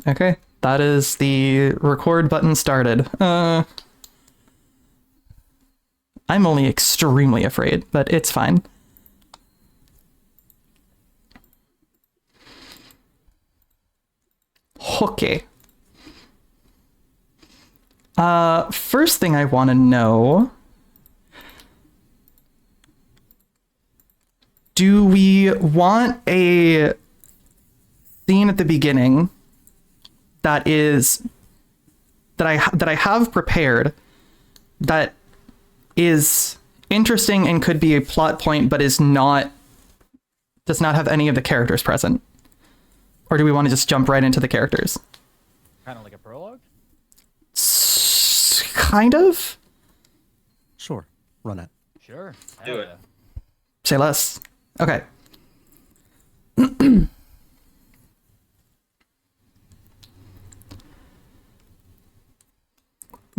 Okay, that is the record button started. I'm only extremely afraid, but it's fine. Okay. First thing I want to know, do we want a scene at the beginning that I have prepared that is interesting and could be a plot point, but does not have any of the characters present? Or do we want to just jump right into the characters? Kind of like a prologue? Kind of? Sure. Run it. Sure. Do it. Say less. Okay.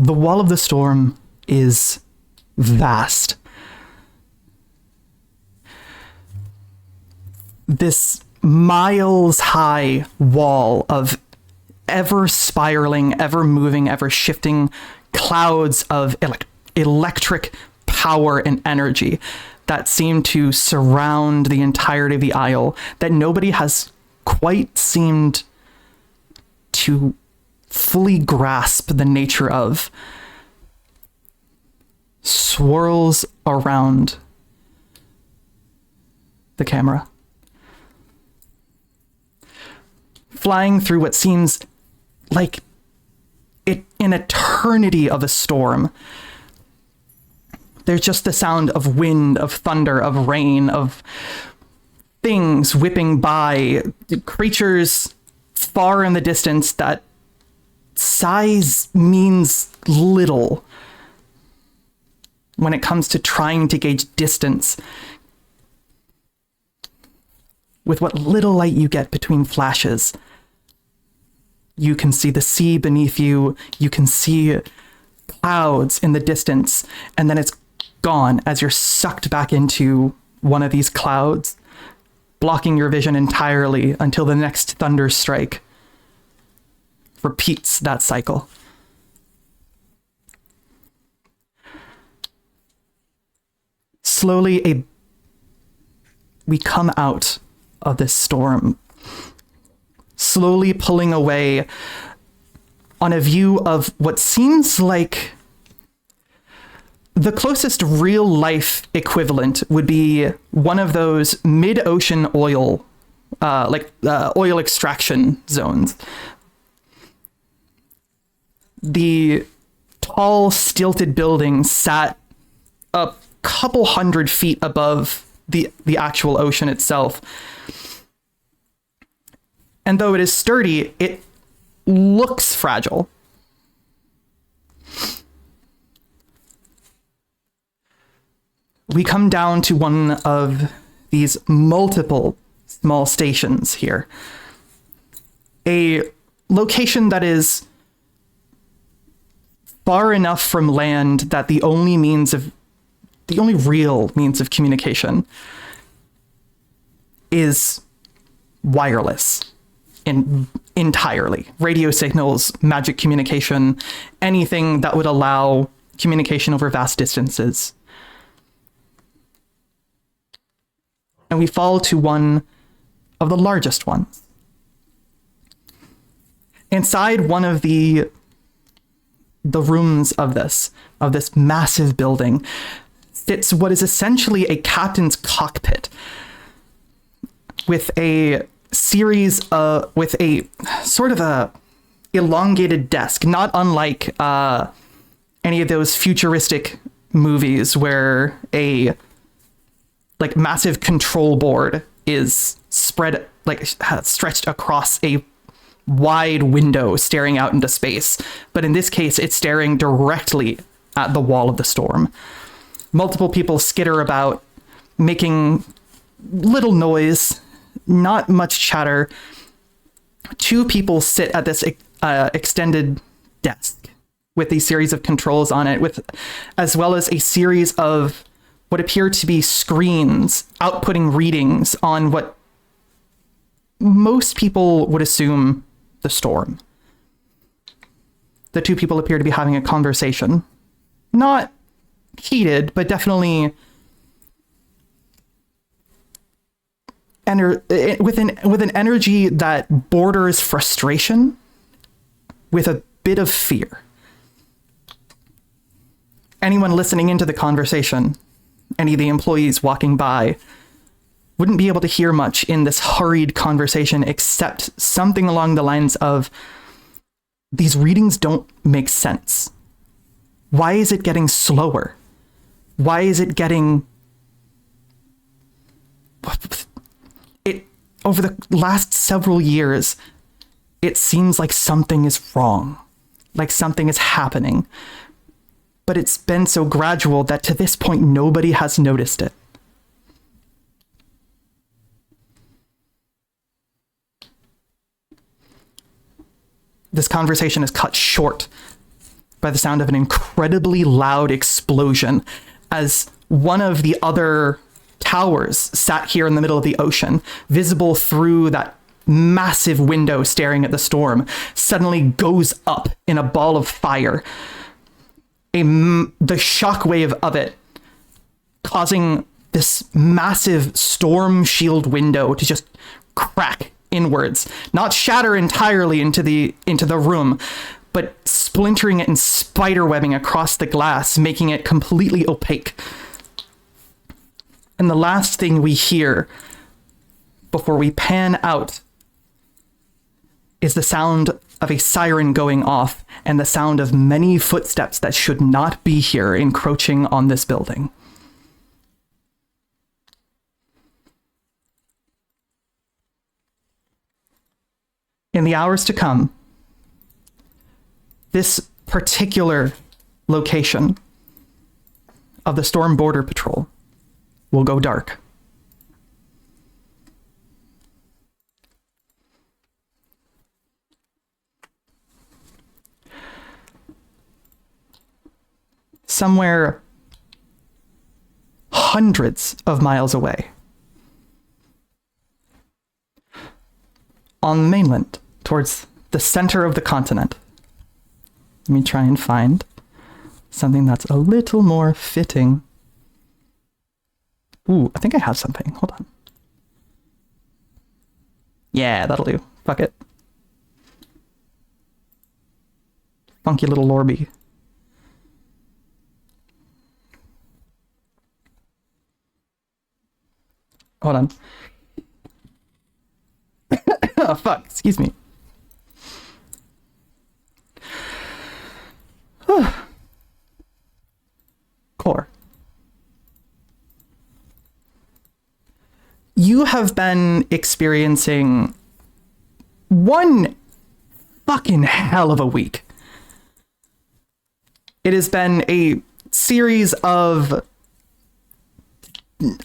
The Wall of the Storm is vast. This miles-high wall of ever spiraling, ever moving, ever shifting clouds of electric power and energy that seem to surround the entirety of the Isle, that nobody has quite seemed to fully grasp the nature of, swirls around the camera. Flying through what seems like an eternity of a storm. There's just the sound of wind, of thunder, of rain, of things whipping by, creatures far in the distance that size means little when it comes to trying to gauge distance. With what little light you get between flashes, you can see the sea beneath you, you can see clouds in the distance, and then it's gone as you're sucked back into one of these clouds, blocking your vision entirely until the next thunder strike repeats that cycle. Slowly, we come out of this storm, slowly pulling away on a view of what seems like the closest real life equivalent would be one of those mid-ocean oil, oil extraction zones. The tall, stilted buildings sat a couple hundred feet above the actual ocean itself. And though it is sturdy, it looks fragile. We come down to one of these multiple small stations here. A location that is far enough from land that the only real means of communication is wireless entirely. Radio signals, magic communication, anything that would allow communication over vast distances. And we fall to one of the largest ones. Inside one of the rooms of this massive building sits what is essentially a captain's cockpit with a series with a sort of a elongated desk, not unlike any of those futuristic movies where a massive control board is stretched across a wide window staring out into space. But in this case, it's staring directly at the wall of the storm. Multiple people skitter about, making little noise, not much chatter. Two people sit at this extended desk with a series of controls on it, as well as a series of what appear to be screens outputting readings on what most people would assume the storm. The two people appear to be having a conversation. Not heated, but definitely with an energy that borders frustration with a bit of fear. Anyone listening into the conversation, any of the employees walking by, wouldn't be able to hear much in this hurried conversation except something along the lines of, these readings don't make sense. Why is it getting slower? Why is it getting... Over the last several years, it seems like something is wrong, like something is happening. But it's been so gradual that to this point, nobody has noticed it. This conversation is cut short by the sound of an incredibly loud explosion as one of the other towers sat here in the middle of the ocean, visible through that massive window staring at the storm, suddenly goes up in a ball of fire. The shockwave of it causing this massive storm shield window to just crack inwards, not shatter entirely into the room, but splintering it and spiderwebbing across the glass, making it completely opaque. And the last thing we hear before we pan out is the sound of a siren going off and the sound of many footsteps that should not be here encroaching on this building. In the hours to come, this particular location of the Storm Border Patrol will go dark. Somewhere hundreds of miles away, on the mainland, towards the center of the continent. Let me try and find something that's a little more fitting. Ooh, I think I have something. Hold on. Yeah, that'll do. Fuck it. Funky little Lorby. Hold on. Oh, fuck. Excuse me. Core. You have been experiencing one fucking hell of a week. It has been a series of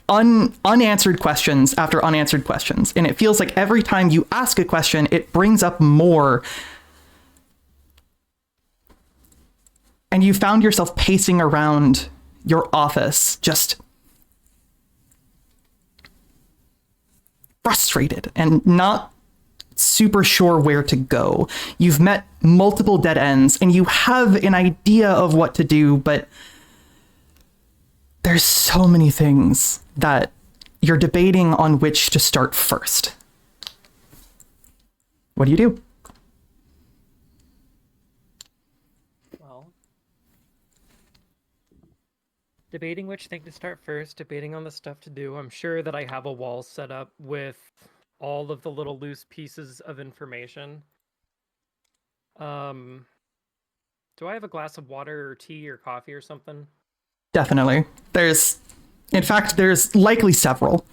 unanswered questions after unanswered questions. And it feels like every time you ask a question, it brings up more. And you found yourself pacing around your office, just frustrated and not super sure where to go. You've met multiple dead ends and you have an idea of what to do, but there's so many things that you're debating on which to start first. What do you do? Well, debating which thing to start first, debating on the stuff to do. I'm sure that I have a wall set up with all of the little loose pieces of information. Do I have a glass of water or tea or coffee or something? Definitely. In fact, there's likely several.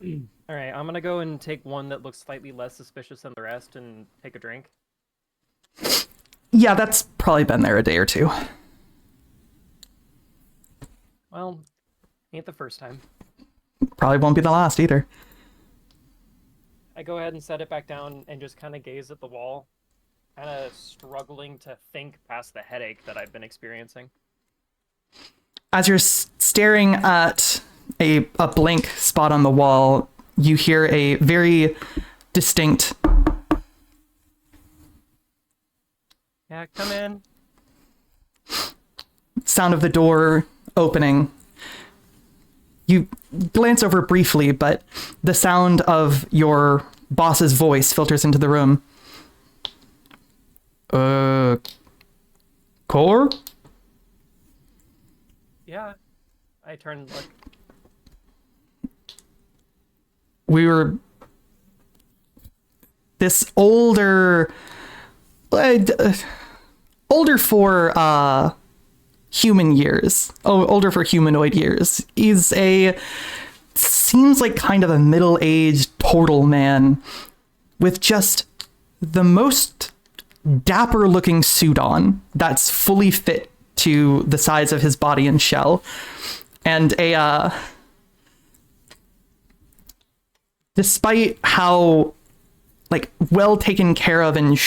All right, I'm gonna go and take one that looks slightly less suspicious than the rest and take a drink. Yeah, that's probably been there a day or two. Well, ain't the first time. Probably won't be the last either. I go ahead and set it back down and just kind of gaze at the wall, kind of struggling to think past the headache that I've been experiencing. As you're staring at a blank spot on the wall, you hear a very distinct Yeah, come in. Sound of the door opening. You glance over briefly, but the sound of your boss's voice filters into the room. Core? Yeah. I turn and look. We were... This older for, human years. Oh, older for humanoid years. He's seems like kind of a middle-aged portal man with just the most dapper-looking suit on that's fully fit to the size of his body and shell. And despite how, like, well taken care of and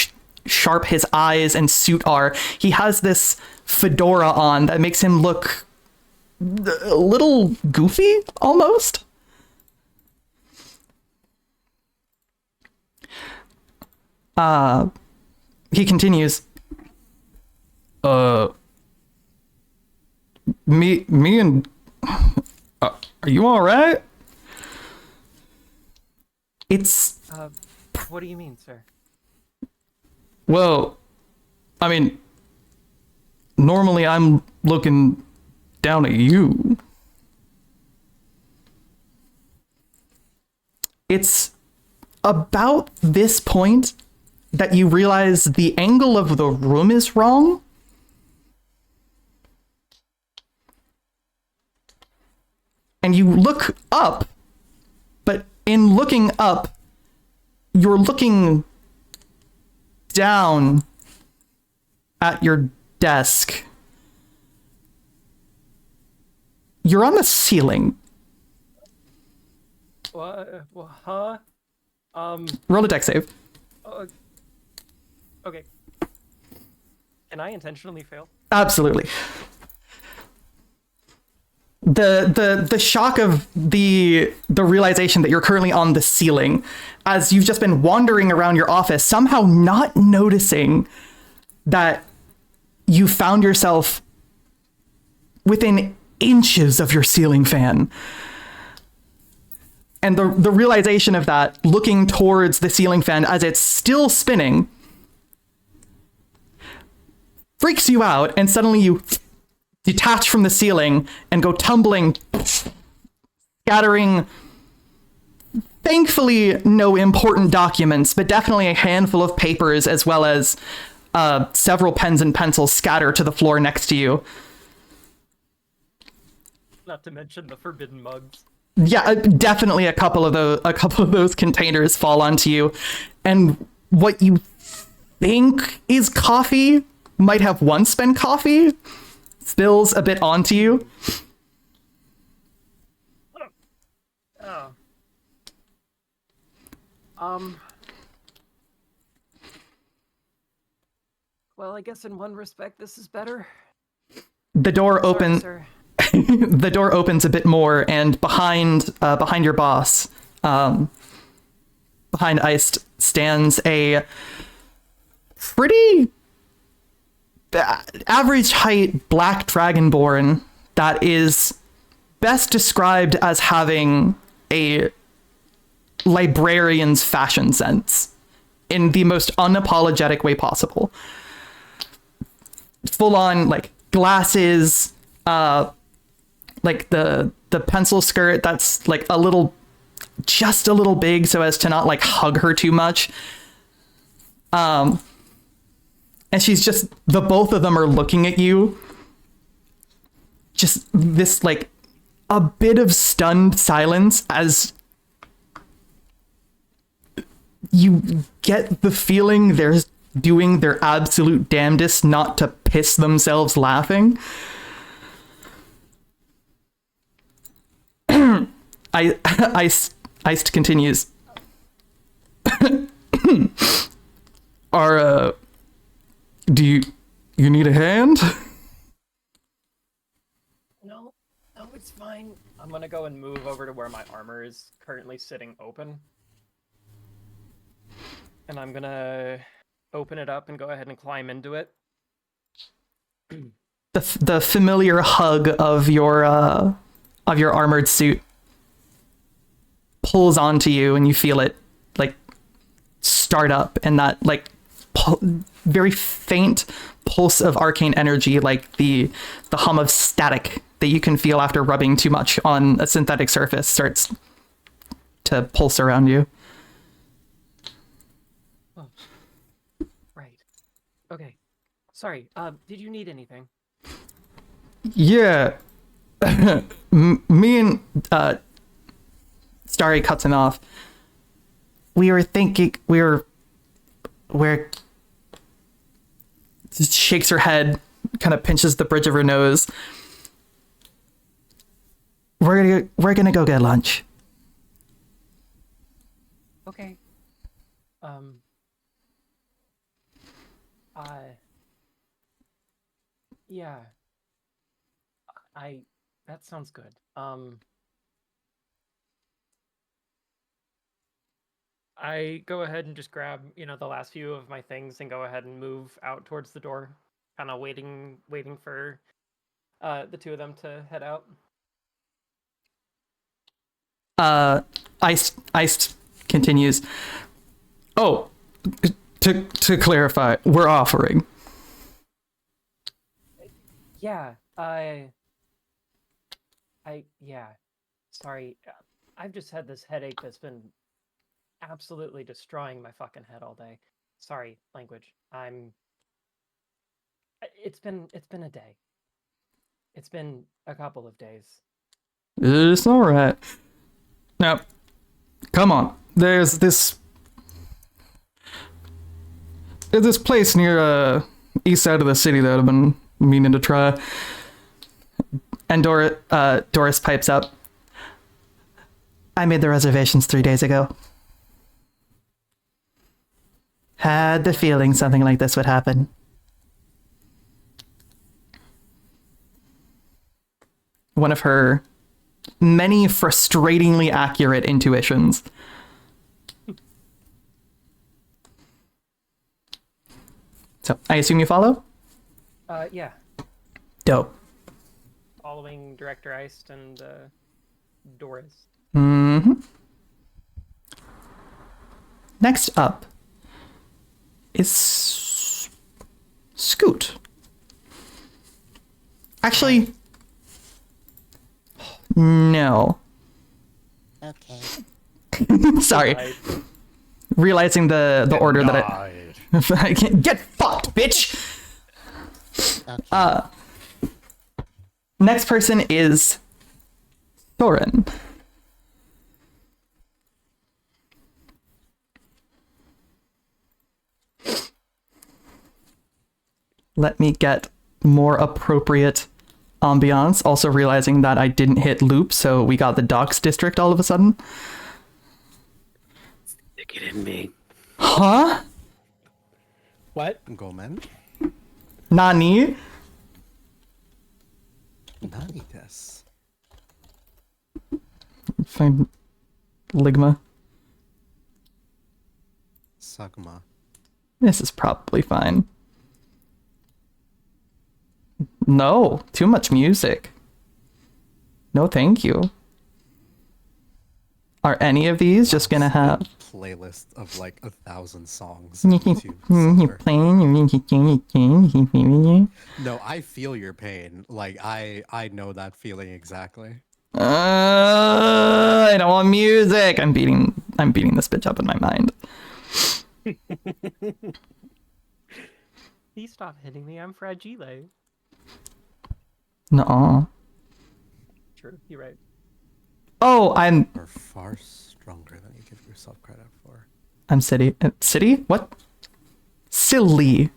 sharp his eyes and suit are, he has this fedora on that makes him look a little goofy, almost. He continues. Me and... are you alright? It's... What do you mean, sir? Well, I mean, normally I'm looking down at you. It's about this point that you realize the angle of the room is wrong. And you look up, but in looking up, you're looking down at your desk. You're on the ceiling. What? Huh? Roll a dex save. Okay. Can I intentionally fail? Absolutely. The shock of the realization that you're currently on the ceiling, as you've just been wandering around your office, somehow not noticing that you found yourself within inches of your ceiling fan. And the realization of that, looking towards the ceiling fan as it's still spinning, freaks you out, and suddenly you detach from the ceiling and go tumbling, scattering, thankfully, no important documents, but definitely a handful of papers, as well as several pens and pencils scatter to the floor next to you. Not to mention the forbidden mugs. Yeah, definitely a couple of those containers fall onto you, and what you think is coffee might have once been coffee spills a bit onto you. Oh. Well, I guess in one respect this is better. The door opens. Sorry, The door opens a bit more, and behind your boss, behind Iced, stands a pretty average height black dragonborn that is best described as having a librarian's fashion sense in the most unapologetic way possible. Full on, like, glasses, like the pencil skirt that's like just a little big so as to not like hug her too much. And she's just, the both of them are looking at you. Just this, like, a bit of stunned silence as you get the feeling they're doing their absolute damnedest not to piss themselves laughing. Iced continues. Do you need a hand? No, it's fine. I'm gonna go and move over to where my armor is currently sitting open. And I'm gonna open it up and go ahead and climb into it the familiar hug of your armored suit pulls onto you, and you feel it like start up, and that like very faint pulse of arcane energy, like the hum of static that you can feel after rubbing too much on a synthetic surface, starts to pulse around you. Oh. Right. Okay. Sorry. Did you need anything? Yeah. Me and Starry cuts him off. We were thinking we're just shakes her head, kind of pinches the bridge of her nose. We're gonna go get lunch. Okay. Yeah. That sounds good. I go ahead and just grab, the last few of my things and go ahead and move out towards the door, kind of waiting for the two of them to head out. Ice continues. Oh, to clarify, we're offering. Yeah, yeah. Sorry, I've just had this headache that's been absolutely destroying my fucking head all day. Sorry, language. It's been a day. It's been a couple of days. It's all right. Now, come on. There's this place near east side of the city that I've been meaning to try. And Doris pipes up. I made the reservations 3 days ago. Had the feeling something like this would happen. One of her many frustratingly accurate intuitions. So, I assume you follow? Yeah. Dope. Following Director Iced and Doris. Mm-hmm. Next up is Scoot. Actually, no. Okay. Sorry. Realizing the order that I can't get fucked, bitch. Okay. Next person is Thorin. Let me get more appropriate ambiance. Also realizing that I didn't hit loop, so we got the docks district all of a sudden. Stick it in me. Huh? What? Gomen? Nani? Nani des? Find Ligma. Sagma. This is probably fine. No, too much music. No, thank you. Are any of these just gonna have Playlist of like 1,000 songs. on YouTube somewhere. No, I feel your pain. Like I know that feeling exactly. I don't want music. I'm beating this bitch up in my mind. Please stop hitting me. I'm fragile. No. True. You're right. Oh, I'm You're far stronger than you give yourself credit for. City. City? What? Silly.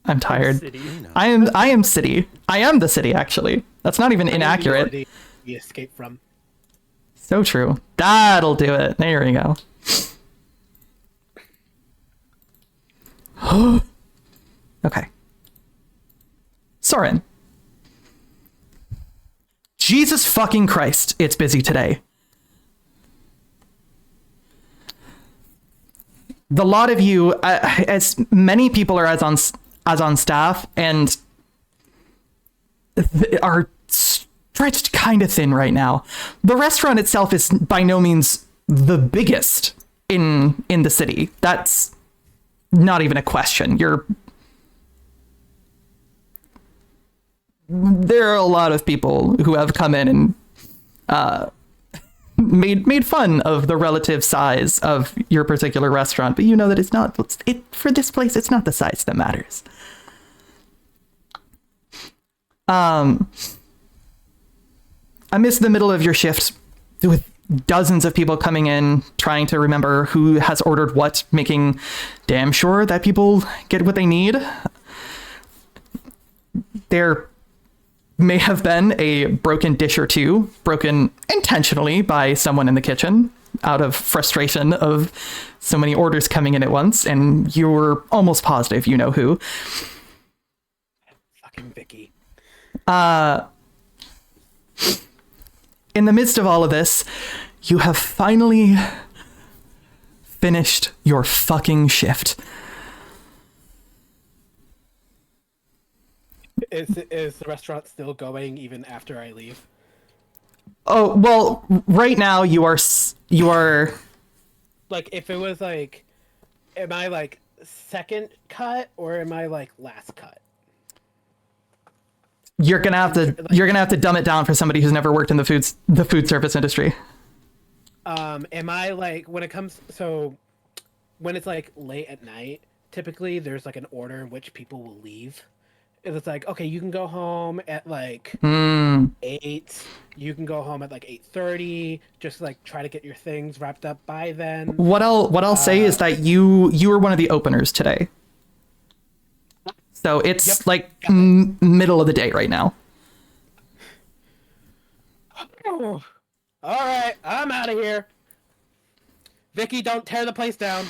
I'm tired. City. I am City. I am the city, actually. That's not even inaccurate. The escape from. So true. That'll do it. There we go. Okay. Soren. Jesus fucking Christ, it's busy today. The lot of you, as many people are as on staff, and are stretched kind of thin right now. The restaurant itself is by no means the biggest in the city. That's not even a question. There are a lot of people who have come in and made fun of the relative size of your particular restaurant, but you know that it's not for this place. It's not the size that matters. Amidst the middle of your shift, with dozens of people coming in, trying to remember who has ordered what, making damn sure that people get what they need, there may have been a broken dish or two, broken intentionally by someone in the kitchen out of frustration of so many orders coming in at once, and you're almost positive you know who. Fucking Vicky. In the midst of all of this, you have finally finished your fucking shift. Is the restaurant still going even after I leave? Oh, well, right now you are Like, if it was like, am I like second cut or am I like last cut? you're gonna have to dumb it down for somebody who's never worked in the food service industry. Am I like, when it's like late at night, typically there's like an order in which people will leave. It's like, okay, you can go home at like 8. You can go home at like 8:30. Just like try to get your things wrapped up by then. What I'll say is that you were one of the openers today. So it's like middle of the day right now. Oh. All right, I'm out of here. Vicky, don't tear the place down.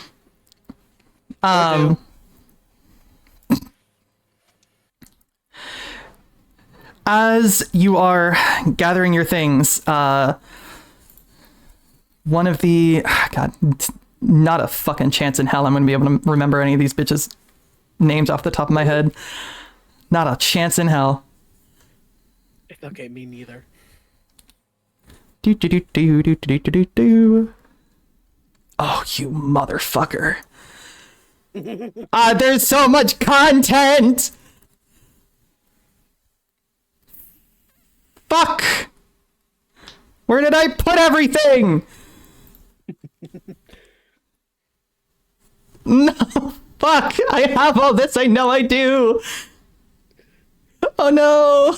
As you are gathering your things, one of the God, not a fucking chance in hell I'm gonna be able to remember any of these bitches' names off the top of my head. Not a chance in hell. Okay, me neither. Do. Oh, you motherfucker. There's so much content. Fuck. Where did I put everything? No, fuck. I have all this. I know I do. Oh no.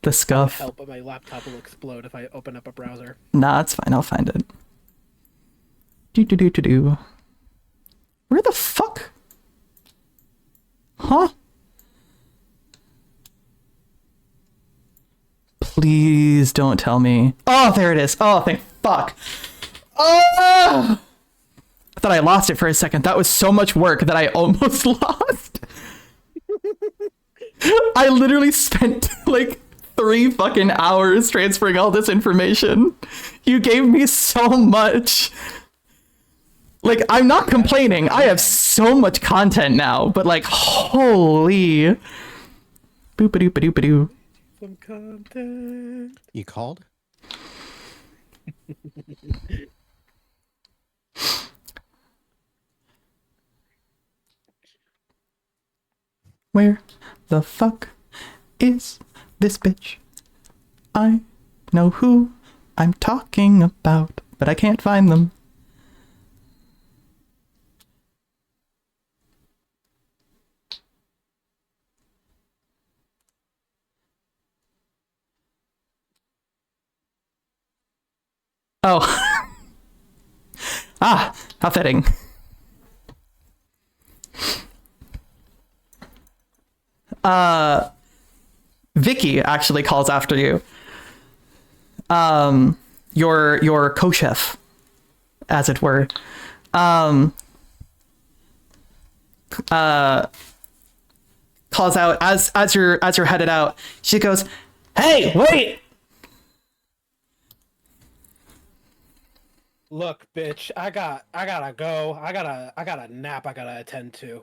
The scuff. Help, but my laptop will explode if I open up a browser. Nah, it's fine. I'll find it. Do. Where the fuck? Huh? Please don't tell me. Oh, there it is. Oh, thank fuck. Oh! I thought I lost it for a second. That was so much work that I almost lost. I literally spent like 3 fucking hours transferring all this information. You gave me so much. Like, I'm not complaining. I have so much content now, but like, holy. Boop-a-doop-a-doop-a-doo. Some content. You called? Where the fuck is this bitch? I know who I'm talking about, but I can't find them. Oh. Ah, how fitting. Vicky actually calls after you. Your co-chef, as it were. Calls out as you're headed out. She goes, "Hey, wait!" Look, bitch, I gotta go. I got a nap I gotta attend to.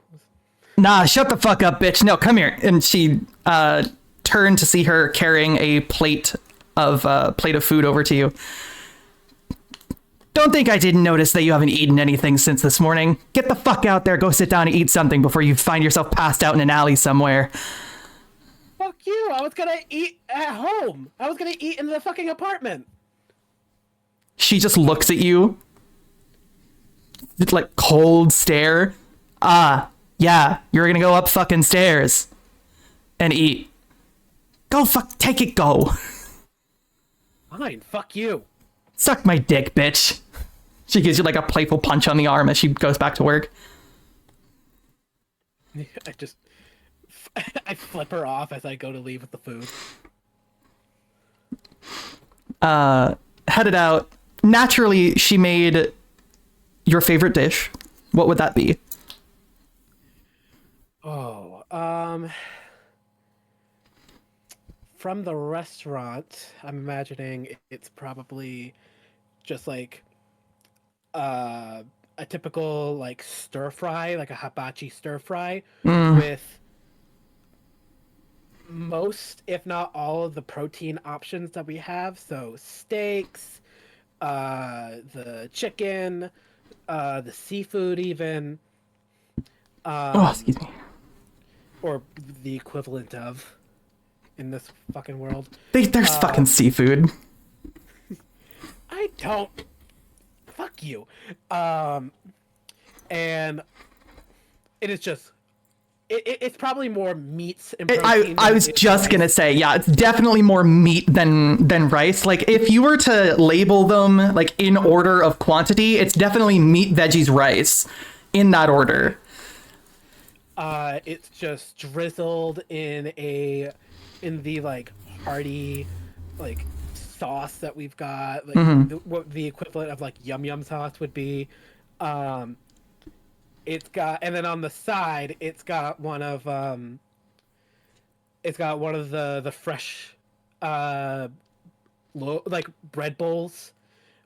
Nah, shut the fuck up, bitch. No, come here. And she turned to see her carrying a plate of food over to you. Don't think I didn't notice that you haven't eaten anything since this morning. Get the fuck out there, go sit down and eat something before you find yourself passed out in an alley somewhere. Fuck you! I was gonna eat at home. I was gonna eat in the fucking apartment. She just looks at you. It's like cold stare. Yeah, you're gonna go up fucking stairs and eat. Go take it, go. Fine, fuck you. Suck my dick, bitch. She gives you like a playful punch on the arm as she goes back to work. I flip her off as I go to leave with the food. Headed out. Naturally, she made your favorite dish. What would that be? Oh, from the restaurant, I'm imagining it's probably just like a typical like stir fry, like a hibachi stir fry with most, if not all, of the protein options that we have. So steaks, the chicken, the seafood, even. Excuse me. Or the equivalent of in this fucking world. There's fucking seafood. I don't. Fuck you. And it is just. It's probably more meats and protein. I was just gonna say, yeah, it's definitely more meat than rice. Like, if you were to label them like in order of quantity, it's definitely meat, veggies, rice, in that order. It's just drizzled in the like hearty like sauce that we've got, like what the equivalent of like yum yum sauce would be. It's got, and then on the side, it's got one of the fresh like bread bowls,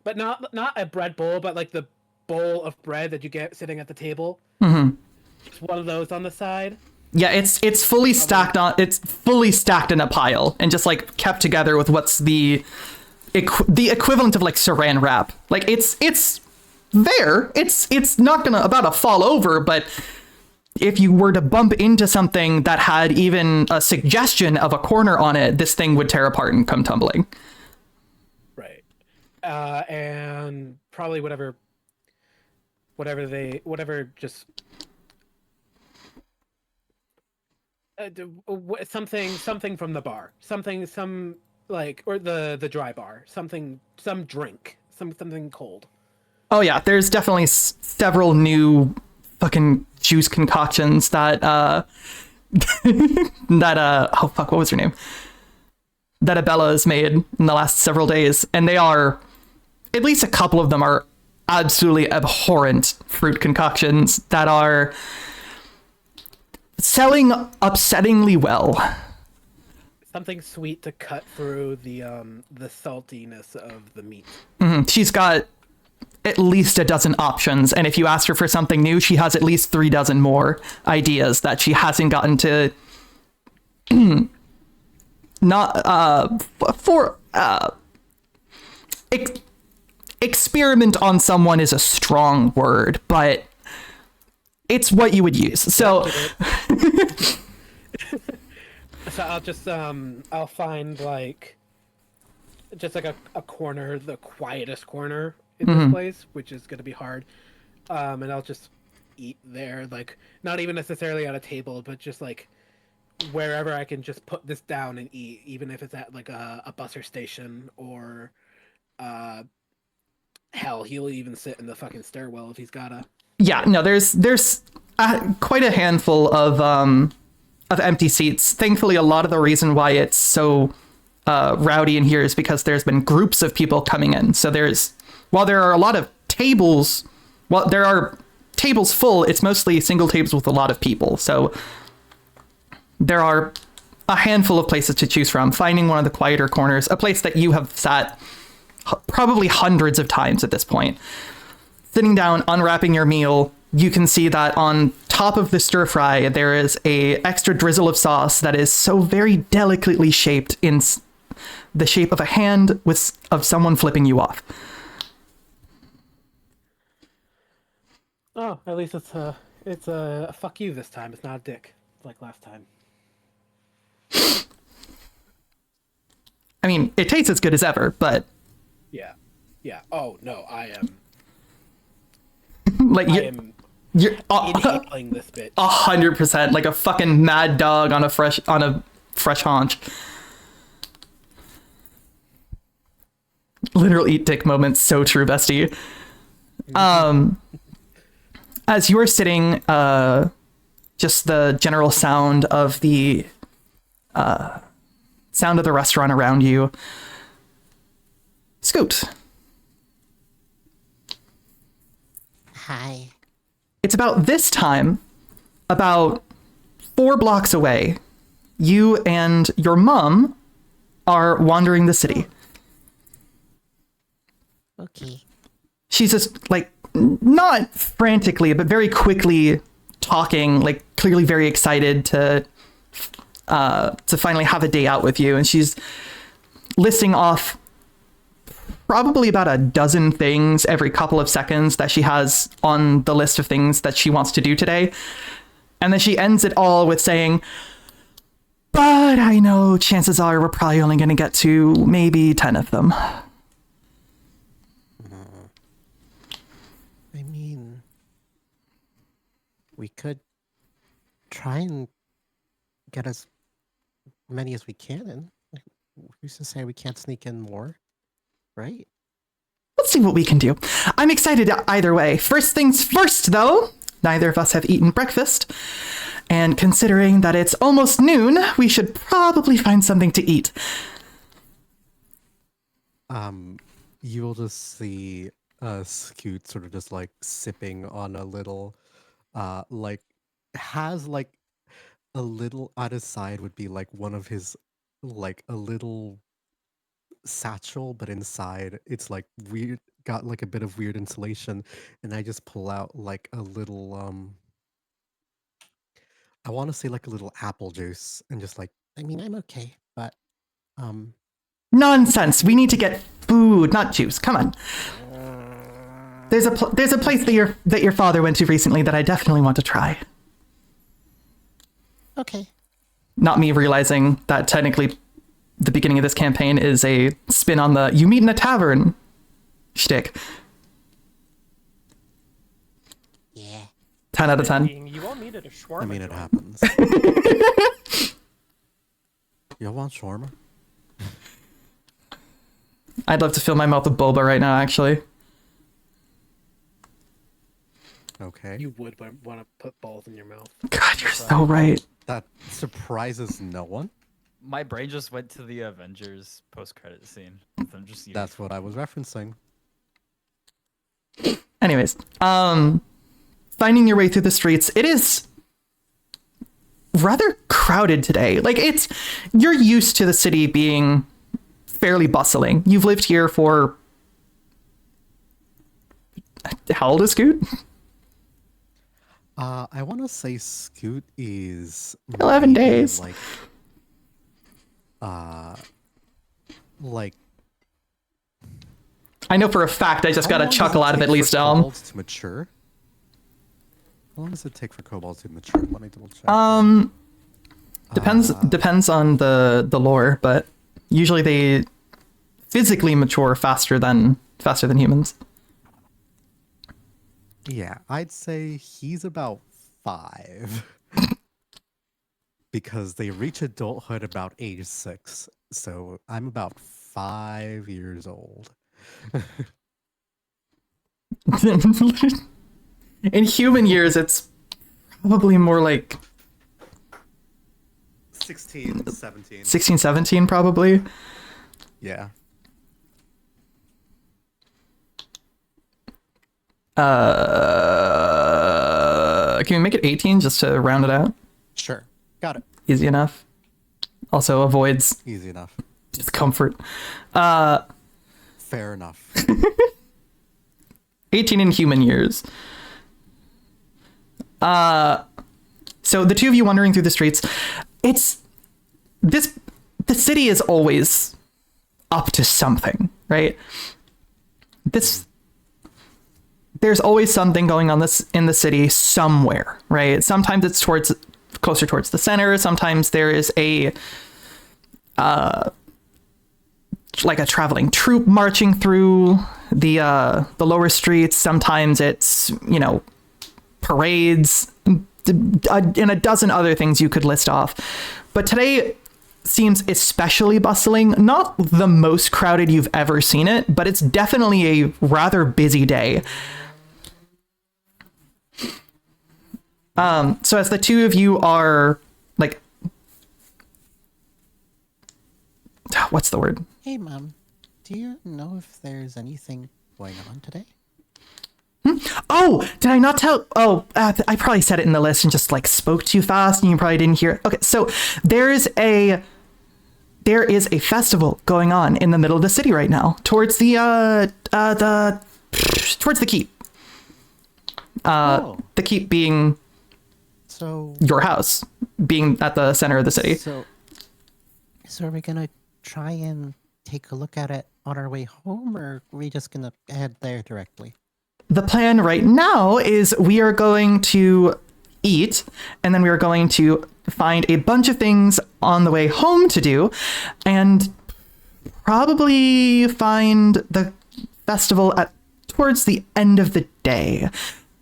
but not a bread bowl, but like the bowl of bread that you get sitting at the table. Just one of those on the side. Yeah, it's fully stacked on. It's fully stacked in a pile and just like kept together with what's the equivalent of like saran wrap. Like it's there. It's not gonna about to fall over, but if you were to bump into something that had even a suggestion of a corner on it, this thing would tear apart and come tumbling. Right. And probably whatever just something from the bar, some like, or the dry bar, some drink, something cold. Oh yeah, there's definitely several new fucking juice concoctions that oh fuck, what was her name? That Abella has made in the last several days, and they are, at least a couple of them are absolutely abhorrent fruit concoctions that are selling upsettingly well. Something sweet to cut through the saltiness of the meat. She's got at least a dozen options, and if you ask her for something new, she has at least 3 dozen more ideas that she hasn't gotten to experiment on someone is a strong word, but it's what you would use. So so I'll just I'll find like just like a corner, the quietest corner in this place, which is gonna be hard. And I'll just eat there, like not even necessarily at a table, but just like wherever I can just put this down and eat, even if it's at like a busser station or hell, he'll even sit in the fucking stairwell if he's gotta. Yeah, no, there's quite a handful of empty seats. Thankfully, a lot of the reason why it's so rowdy in here is because there's been groups of people coming in. So while there are a lot of tables, there are tables full, it's mostly single tables with a lot of people. So there are a handful of places to choose from. Finding one of the quieter corners, a place that you have sat probably hundreds of times at this point. Sitting down, unwrapping your meal, you can see that on top of the stir fry, there is a extra drizzle of sauce that is so very delicately shaped in the shape of a hand of someone flipping you off. Oh, at least it's a fuck you this time. It's not a dick like last time. I mean, it tastes as good as ever, but Yeah. Yeah. Oh no, I am. like I you're, am you're inhaling this bitch. 100% like a fucking mad dog on a fresh haunch. Literal eat dick moments, so true, bestie. As you are sitting, just the general sound of the restaurant around you. Scoot. Hi. It's about this time, about 4 blocks away, you and your mom are wandering the city. Okay. She's just like not frantically, but very quickly talking, like clearly very excited to finally have a day out with you. And she's listing off probably about a dozen things every couple of seconds that she has on the list of things that she wants to do today. And then she ends it all with saying, but I know chances are we're probably only going to get to maybe 10 of them. I mean, we could try and get as many as we can in. Who's to say we can't sneak in more? Right? Let's see what we can do. I'm excited either way. First things first, though, neither of us have eaten breakfast. And considering that it's almost noon, we should probably find something to eat. You'll just see Scoot sort of just like sipping on a little, like has like a little at his side would be like one of his like a little satchel, but inside it's like weird, got like a bit of weird insulation, and I just pull out like a little I want to say like a little apple juice, and just like, I mean, I'm okay, but Nonsense. We need to get food, not juice. Come on. There's a place that your father went to recently that I definitely want to try. okay. Not me realizing that technically the beginning of this campaign is a spin on the you meet in a tavern shtick. Yeah. 10 out of 10. You all needed a shawarma. I mean, it joint. happens. You want shawarma? I'd love to fill my mouth with boba right now, actually. Okay. You would want to put balls in your mouth. God, you're so right. That surprises no one. My brain just went to the Avengers post-credit scene. I'm just That's what I was referencing. Anyways, finding your way through the streets, it is rather crowded today. Like you're used to the city being fairly bustling. You've lived here for how old is Scoot? I want to say Scoot is 11 maybe days. Like I know for a fact I just got a how long does chuckle it out of take at least for Elm. kobolds to mature? How long does it take for kobolds to mature? Let me double check. Depends on the lore, but usually they physically mature faster than humans. Yeah, I'd say he's about 5. Because they reach adulthood about age 6. So I'm about 5 years old. In human years, it's probably more like 16, 17. 16, 17, probably. Yeah. Can we make it 18 just to round it out? Sure. Got it. Easy enough. Also avoids Easy enough. discomfort. Fair enough. 18 in human years. So the two of you wandering through the streets, the city is always up to something, right? There's always something going on in the city somewhere, right? Sometimes it's closer towards the center. Sometimes there is like a traveling troupe marching through the lower streets. Sometimes it's, parades and a dozen other things you could list off. But today seems especially bustling. Not the most crowded you've ever seen it, but it's definitely a rather busy day. So as the two of you are like, what's the word? Hey, Mom. Do you know if there's anything going on today? Oh, did I not tell? Oh, I probably said it in the list and just like spoke too fast and you probably didn't hear. Okay, so there is a festival going on in the middle of the city right now, towards the keep. The keep being your house, being at the center of the city. So are we gonna try and take a look at it on our way home, or are we just gonna head there directly? The plan right now is we are going to eat, and then we are going to find a bunch of things on the way home to do, and probably find the festival towards the end of the day.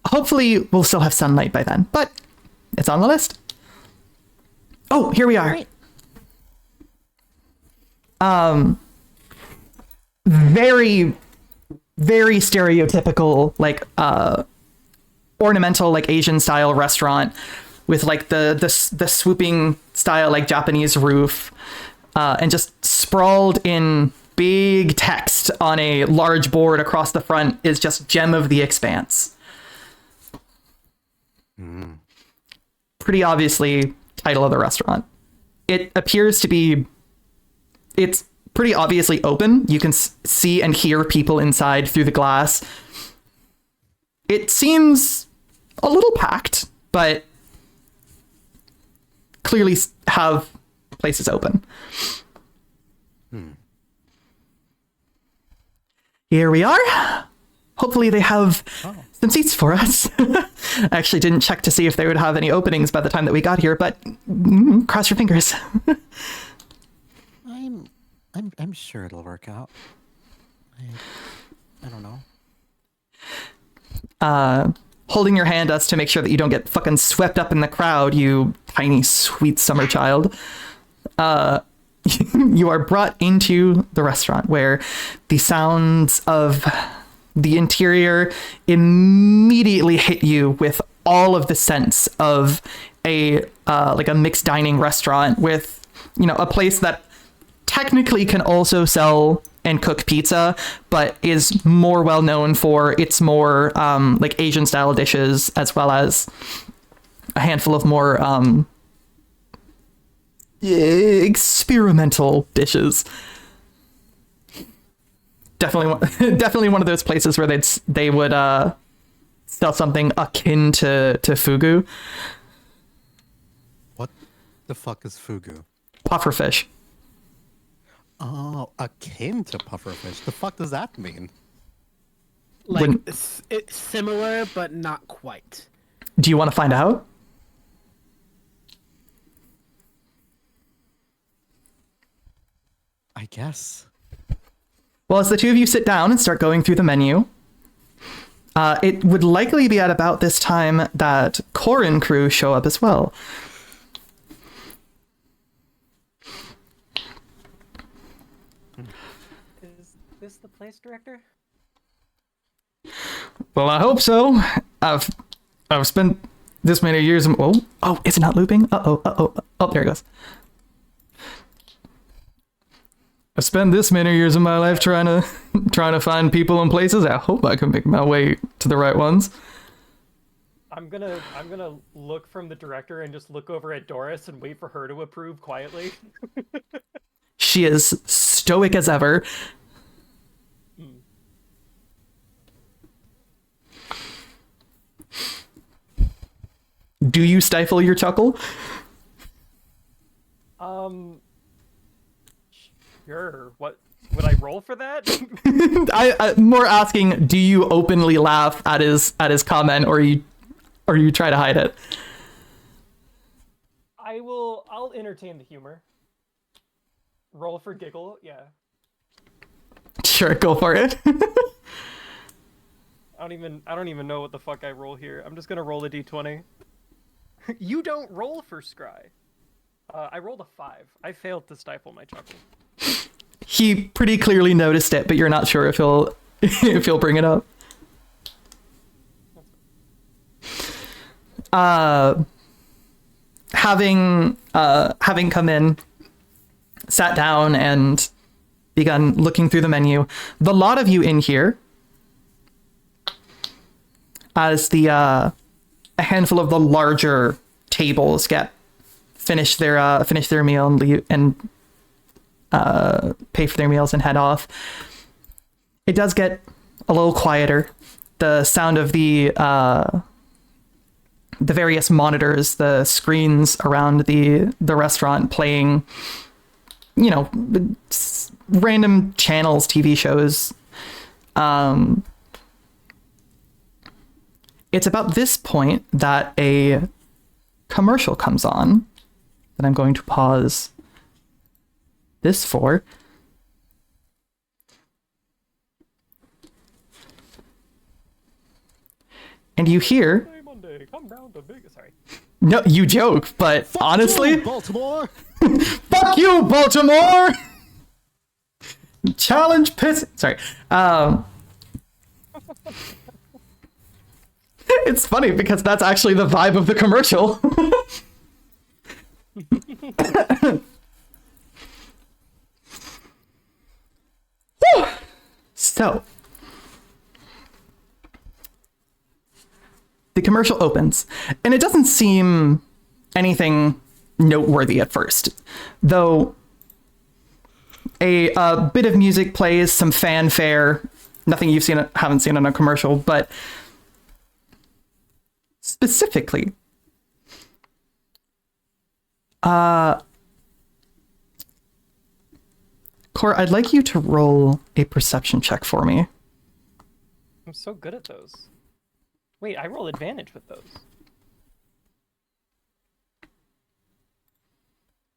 Hopefully we'll still have sunlight by then, but it's on the list. Oh, here we are. Great. Very, very stereotypical, like ornamental, like Asian style restaurant with like the swooping style, like Japanese roof, and just sprawled in big text on a large board across the front is just Gem of the Expanse. Pretty obviously title of the restaurant. It appears to be, it's pretty obviously open. You can see and hear people inside through the glass. It seems a little packed, but clearly have places open. Here we are. Hopefully they have some seats for us. I actually didn't check to see if they would have any openings by the time that we got here, but cross your fingers. I'm sure it'll work out. I don't know. Holding your hand us to make sure that you don't get fucking swept up in the crowd, you tiny sweet summer child. You are brought into the restaurant where the sounds of the interior immediately hit you with all of the sense of a like a mixed dining restaurant with, a place that technically can also sell and cook pizza, but is more well known for its more like Asian style dishes, as well as a handful of more experimental dishes. Definitely one of those places where they would sell something akin to fugu. What the fuck is fugu? Pufferfish. Oh, akin to pufferfish. The fuck does that mean? Like Wouldn't- it's similar, but not quite. Do you want to find out? I guess. Well, as the two of you sit down and start going through the menu, it would likely be at about this time that Corin crew show up as well. Is this the place, Director? Well, I hope so. I've spent this many years. Oh, is it not looping? Oh, there it goes. I've spent this many years of my life trying to find people and places. I hope I can make my way to the right ones. I'm gonna look from the director and just look over at Doris and wait for her to approve quietly. She is stoic as ever. Do you stifle your chuckle? Sure. What would I roll for that? I more asking, do you openly laugh at his comment, or you try to hide it? I'll entertain the humor. Roll for giggle, yeah. Sure, go for it. I don't even know what the fuck I roll here. I'm just gonna roll a d20. You don't roll for Scry. I rolled a 5. I failed to stifle my chuckle. He pretty clearly noticed it, but you're not sure if he'll if he'll bring it up. Having come in, sat down and begun looking through the menu, the lot of you in here, as the a handful of the larger tables finish their meal and leave and pay for their meals and head off, it does get a little quieter. The sound of the various monitors, the screens around the restaurant playing, random channels, TV shows. It's about this point that a commercial comes on that I'm going to pause this for. And you hear... Monday, come down to Vegas. Sorry. No, you joke, but honestly... You, Baltimore! Fuck you, Baltimore! Challenge piss... Sorry. It's funny because that's actually the vibe of the commercial. So, the commercial opens, and it doesn't seem anything noteworthy at first, though a bit of music plays, some fanfare, nothing haven't seen in a commercial, but specifically, Cor, I'd like you to roll a perception check for me. I'm so good at those. Wait, I roll advantage with those.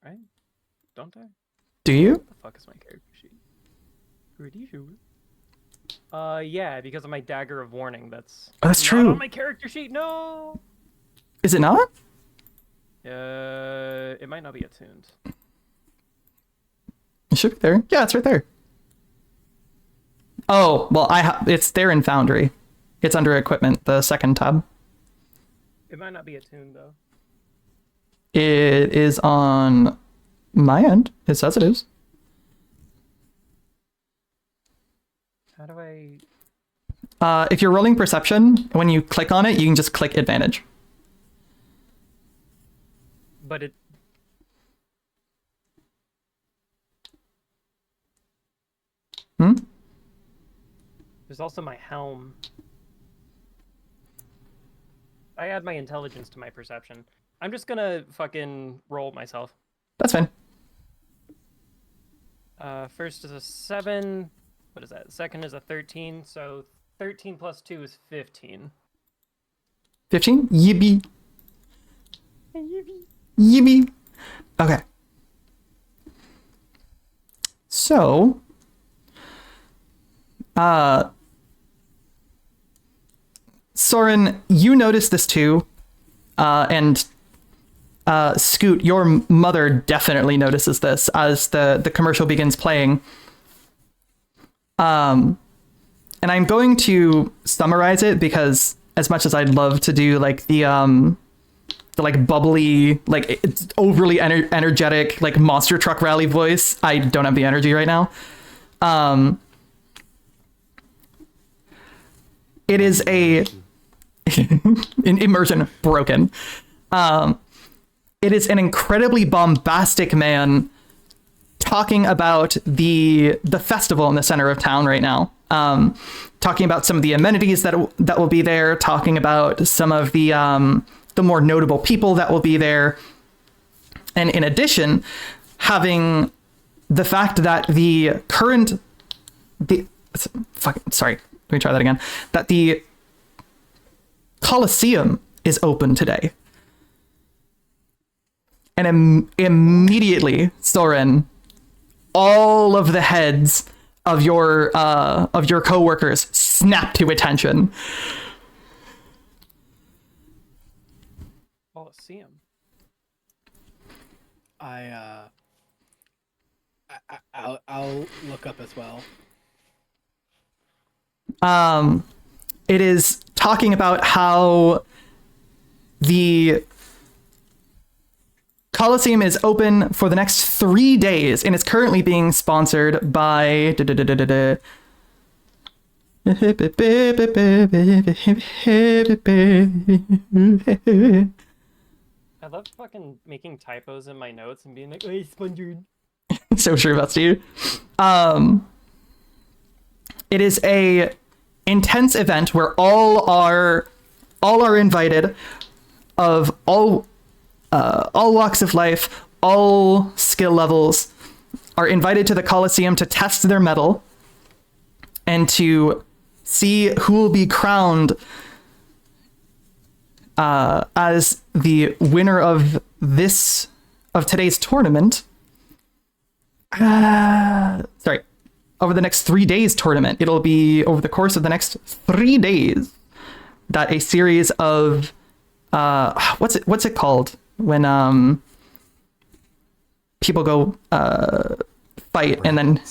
Right? Don't I? Do you? What the fuck is my character sheet? Pretty sure. Yeah, because of my dagger of warning. That's That's not true. on my character sheet. No. Is it not? It might not be attuned. It should be there. Yeah, it's right there. Oh, well, it's there in Foundry. It's under equipment, the second tab. It might not be attuned though. It is on my end. It says it is. How do I? If you're rolling perception, when you click on it, you can just click advantage. But it. There's also my helm. I add my intelligence to my perception. I'm just gonna fucking roll myself. That's fine. First is a 7. What is that? Second is a 13. So 13 plus 2 is 15. 15? Yippee. Yippee. Okay. So, Soren, you notice this too, and Scoot, your mother definitely notices this as the commercial begins playing. And I'm going to summarize it because as much as I'd love to do like the like bubbly, like it's overly energetic, like monster truck rally voice, I don't have the energy right now. It is an immersion broken. It is an incredibly bombastic man talking about the festival in the center of town right now. Talking about some of the amenities that will be there, talking about some of the the more notable people that will be there. And in addition, having the fact that that the Colosseum is open today. And immediately, Soren, all of the heads of your coworkers snap to attention. Colosseum. I'll look up as well. It is talking about how the Colosseum is open for the next 3 days, and it's currently being sponsored by I love fucking making typos in my notes and being like, "Hey, sponsored." So sure about you. It is a intense event where all are invited, of all walks of life, all skill levels are invited to the Colosseum to test their mettle and to see who will be crowned as the winner of today's tournament. Over the next 3 days tournament. It'll be over the course of the next 3 days that a series of what's it called when people go fight and then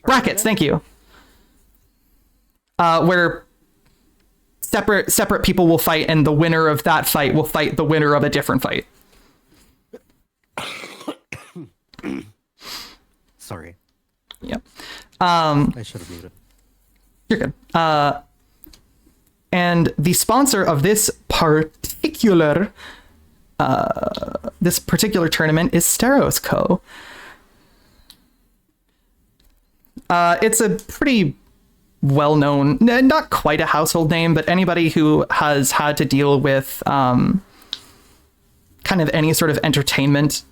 brackets, thank you. Where separate people will fight, and the winner of that fight will fight the winner of a different fight. Sorry. Yep. I should have muted. You're good. And the sponsor of this particular tournament is Steros Co. It's a pretty well-known, not quite a household name, but anybody who has had to deal with kind of any sort of entertainment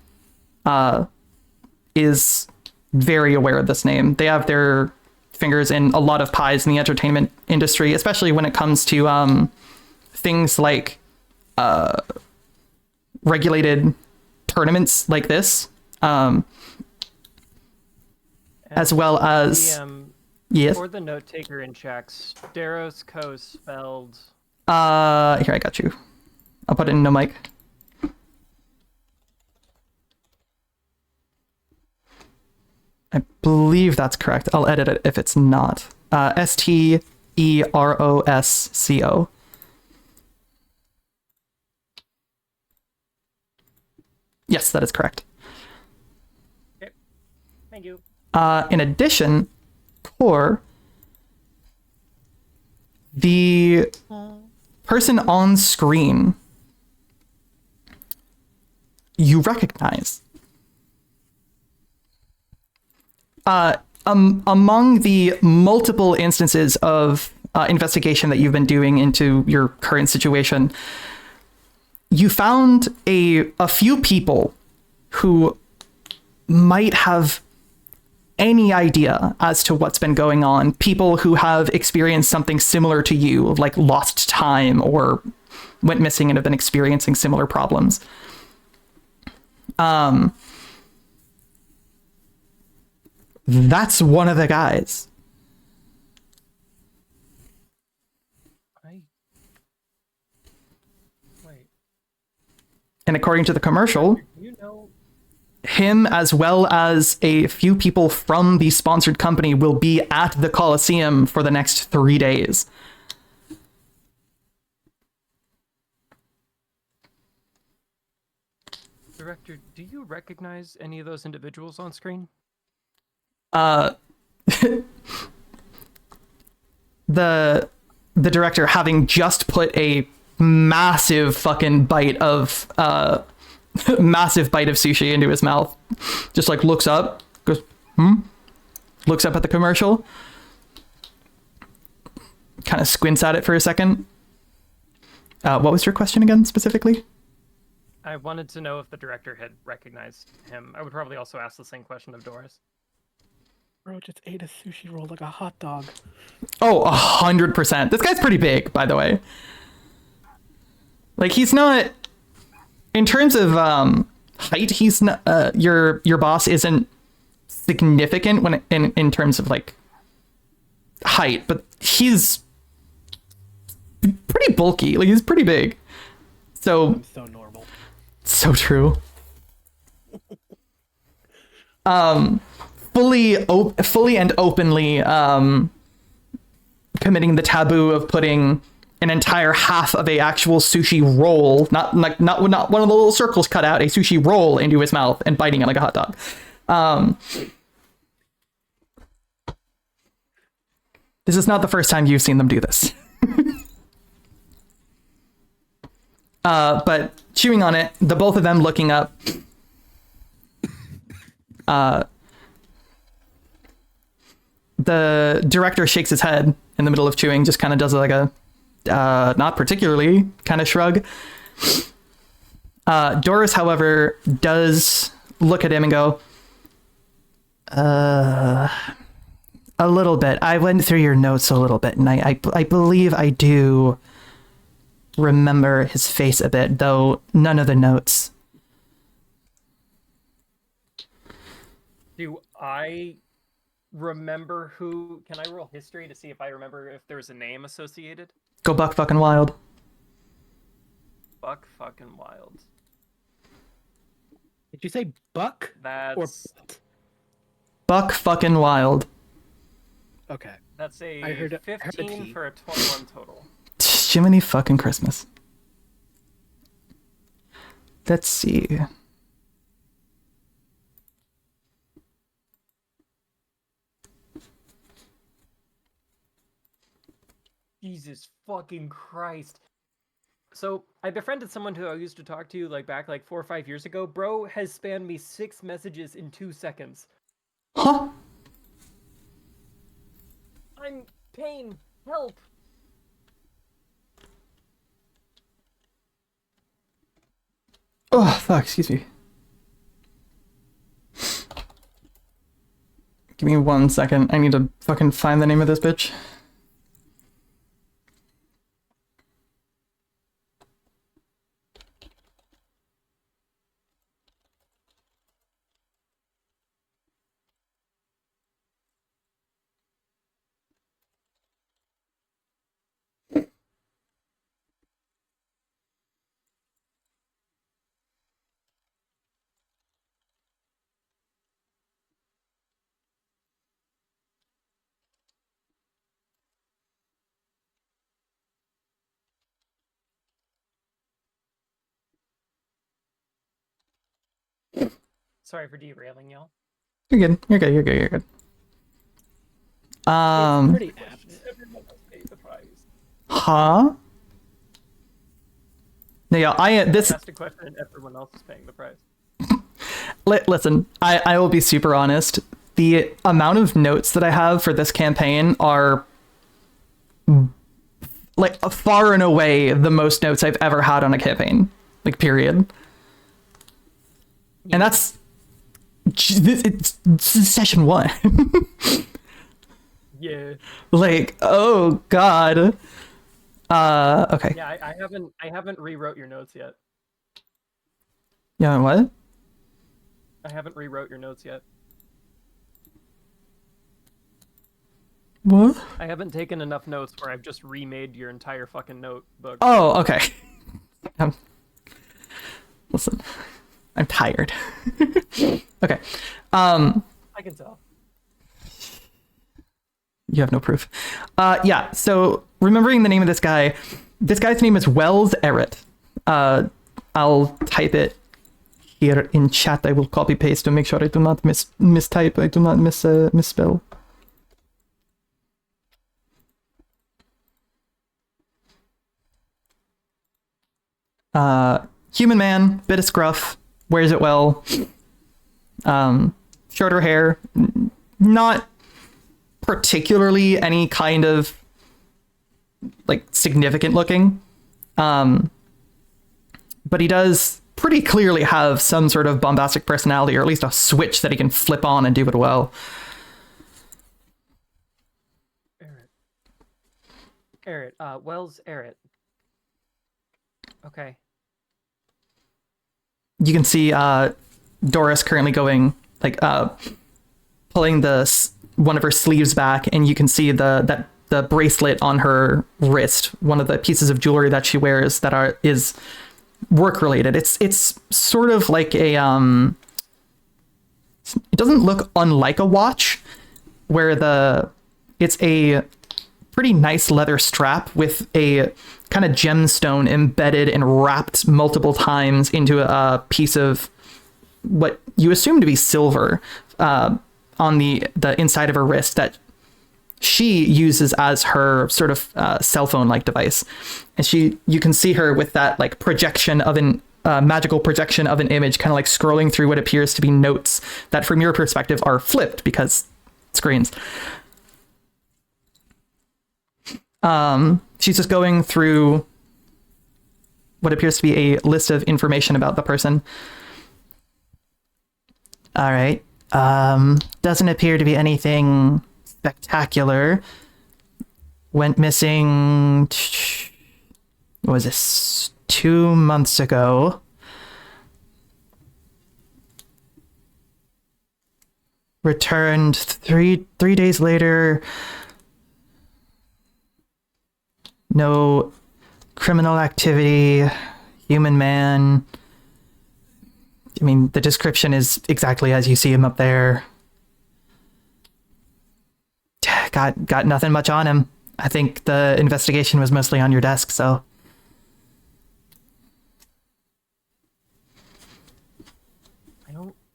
is very aware of this name. They have their fingers in a lot of pies in the entertainment industry, especially when it comes to things like regulated tournaments like this, as well as yes. For the note taker in chat, Steros Co spelled. Here, I got you. I'll put it in no mic. I believe that's correct. I'll edit it if it's not. Sterosko. Yes, that is correct. Okay. Thank you. In addition, Core, the person on screen you recognize. Among the multiple instances of investigation that you've been doing into your current situation, you found a few people who might have any idea as to what's been going on. People who have experienced something similar to you, like lost time or went missing and have been experiencing similar problems. That's one of the guys. Wait. And according to the commercial, You know. him as well as a few people from the sponsored company will be at the Colosseum for the next 3 days. Director, do you recognize any of those individuals on screen? The director, having just put a massive fucking bite of sushi into his mouth, just like looks up, goes, looks up at the commercial, kind of squints at it for a second, What was your question again, specifically? I wanted to know if the director had recognized him. I would probably also ask the same question of Doris. Bro just ate a sushi roll like a hot dog. Oh, 100%. This guy's pretty big, by the way. Like, he's not... In terms of height, he's not... your boss isn't significant when in terms of, like, height, but he's pretty bulky. Like, he's pretty big. So... I'm so normal. So true. Fully and openly committing the taboo of putting an entire half of a actual sushi roll, not one of the little circles cut out, a sushi roll into his mouth and biting it like a hot dog. This is not the first time you've seen them do this. But chewing on it, the both of them looking up. The director shakes his head in the middle of chewing, just kind of does like a not particularly kind of shrug. Doris, however, does look at him and go, a little bit. I went through your notes a little bit, and I believe I do remember his face a bit, though none of the notes. Do I remember who... Can I roll history to see if I remember if there's a name associated? Go buck fucking wild. Buck fucking wild. Did you say buck? That's... Buck fucking wild. Okay. That's a I heard a 15 T. for a 21 total. Jiminy fucking Christmas. Let's see. Jesus fucking Christ. So, I befriended someone who I used to talk to back 4 or 5 years ago. Bro has spammed me 6 messages in 2 seconds. Huh? I'm pain. Help. Oh, fuck, excuse me. Give me 1 second. I need to fucking find the name of this bitch. Sorry for derailing y'all. You're good. You're good. You're good. You're good. It's pretty apt. Everyone else paid the price. Huh? No, yeah, this... Asked a question and everyone else is paying the price. Listen, I will be super honest. The amount of notes that I have for this campaign are far and away the most notes I've ever had on a campaign. Period. And that's... It's session 1. Yeah. Oh god. Okay. Yeah, I haven't rewrote your notes yet. Yeah, what? I haven't rewrote your notes yet. What? I haven't taken enough notes where I've just remade your entire fucking notebook. Oh, okay. Listen, I'm tired. Okay. I can tell. You have no proof. Yeah, so remembering the name of this guy's name is Wells Errett. I'll type it here in chat. I will copy paste to make sure I do not mistype. I do not misspell. Human man, bit of scruff, wears it well. Shorter hair, not particularly any kind of significant looking. But he does pretty clearly have some sort of bombastic personality, or at least a switch that he can flip on and do it well. Wells Errett. Okay. You can see Doris currently going, like, pulling one of her sleeves back, and you can see the bracelet on her wrist, one of the pieces of jewelry that she wears that is work related. It's sort of like a it doesn't look unlike a watch, where it's a pretty nice leather strap with a kind of gemstone embedded and wrapped multiple times into a piece of what you assume to be silver on the inside of her wrist that she uses as her sort of cell phone like device. And you can see her with that like projection of an magical projection of an image, kind of like scrolling through what appears to be notes that from your perspective are flipped because screens. She's just going through what appears to be a list of information about the person. All right. Doesn't appear to be anything spectacular. Went missing, what was this, 2 months ago. Returned three days later. No criminal activity, human man. I mean, the description is exactly as you see him up there. Got nothing much on him. I think the investigation was mostly on your desk, so.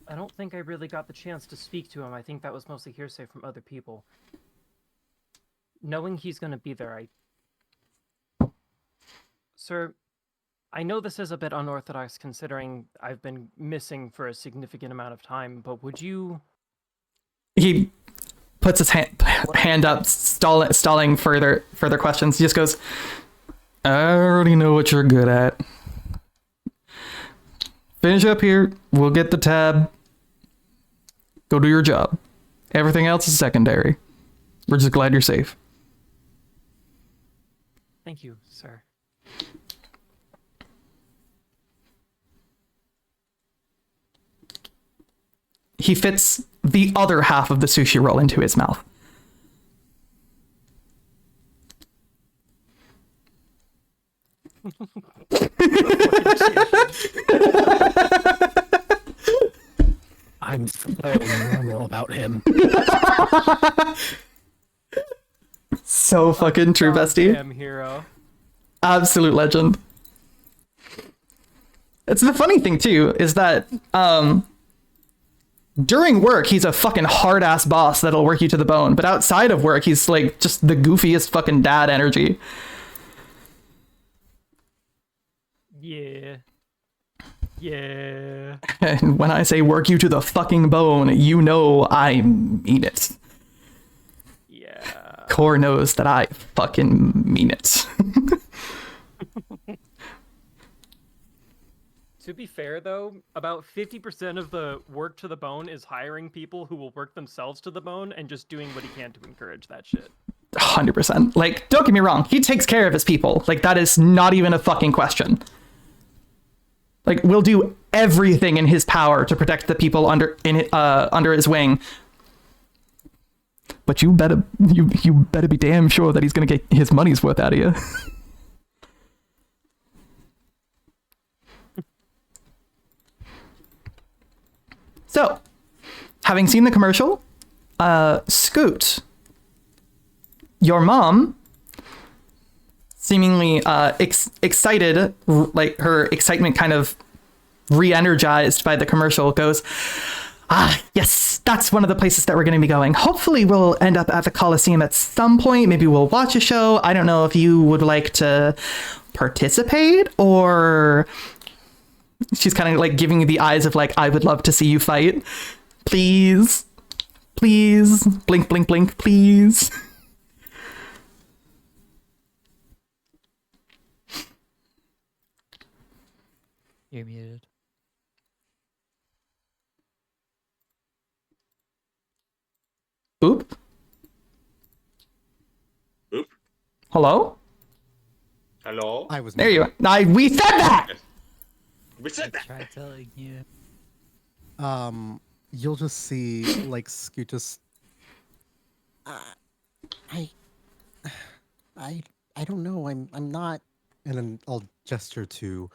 I don't think I really got the chance to speak to him. I think that was mostly hearsay from other people. Knowing he's gonna be there, Sir, I know this is a bit unorthodox considering I've been missing for a significant amount of time, but would you... He puts his hand up, stalling further questions. He just goes, I already know what you're good at. Finish up here. We'll get the tab. Go do your job. Everything else is secondary. We're just glad you're safe. Thank you, sir. He fits the other half of the sushi roll into his mouth. I'm so normal about him. So fucking true, bestie. Damn hero. Absolute legend. It's the funny thing too, is that during work he's a fucking hard ass boss that'll work you to the bone, but outside of work he's like just the goofiest fucking dad energy. Yeah. Yeah. And when I say work you to the fucking bone, you know I mean it. Yeah. Core knows that I fucking mean it. To be fair, though, about 50% of the work to the bone is hiring people who will work themselves to the bone and just doing what he can to encourage that shit. 100%. Like, don't get me wrong, he takes care of his people. Like, that is not even a fucking question. Like, we'll do everything in his power to protect the people under his wing. But you better be damn sure that he's gonna get his money's worth out of you. So, having seen the commercial, Scoot, your mom, seemingly excited, like her excitement kind of re-energized by the commercial, goes, yes, that's one of the places that we're going to be going. Hopefully we'll end up at the Coliseum at some point. Maybe we'll watch a show. I don't know if you would like to participate, or... She's kind of like giving you the eyes of like, I would love to see you fight. Please. Please. Blink, blink, blink, please. You're muted. Oop. Oop. Hello? Hello? I was There you muted. are. We said that! We I said that! tried telling you. You'll just see like Scoot just I, I don't know. I'm not. and then I'll gesture to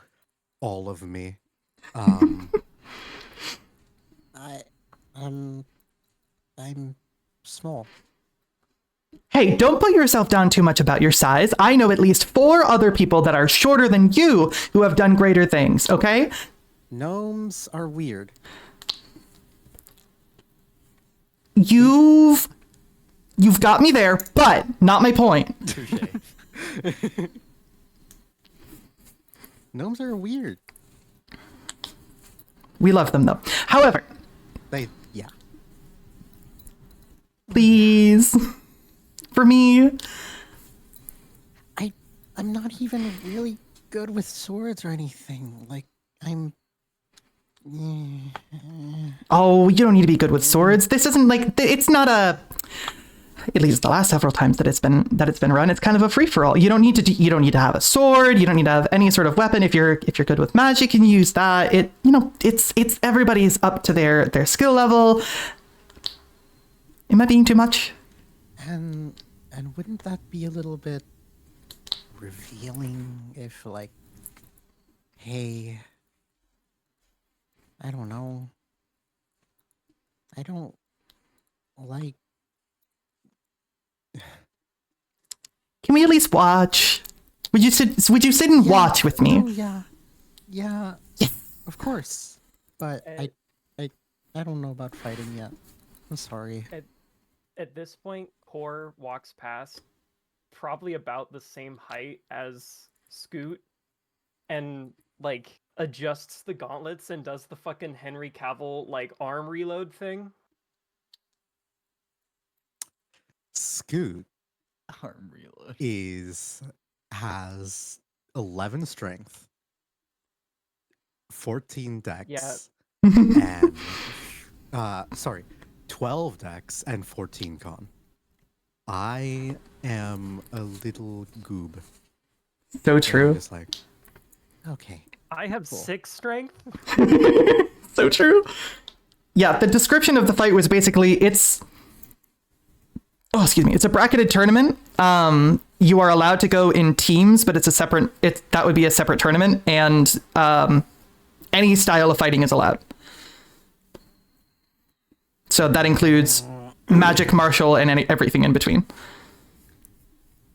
all of me. I, I'm small. Hey, don't put yourself down too much about your size. I know at least 4 other people that are shorter than you who have done greater things, okay? Gnomes are weird. You've got me there, but not my point. Touche. Gnomes are weird. We love them though. However, Yeah. please, for me, I'm not even really good with swords or anything. Like I'm. oh, you don't need to be good with swords. This isn't like it's not a. At least the last several times that it's been run, it's kind of a free for all. You don't need to have a sword. You don't need to have any sort of weapon. If you're good with magic, you can use that. It's everybody's up to their skill level. Am I being too much? And wouldn't that be a little bit revealing if like, hey, I don't know. I don't like. Can we at least watch? Would you sit and Yeah, watch with me? Oh yeah, yeah. Of course. But I don't know about fighting yet. I'm sorry. At this point, Core walks past, probably about the same height as Scoot, and like adjusts the gauntlets and does the fucking Henry Cavill like arm reload thing. Scoot Arm reload. has 11 strength, 14 dex, Yeah. and 12 dex and 14 con. I am a little goob. So And I'm true. just like, Okay. I have Cool. 6 strength. So true. Yeah, the description of the fight was basically it's a bracketed tournament. You are allowed to go in teams, but that would be a separate tournament, and any style of fighting is allowed. So that includes magic, martial, and everything in between.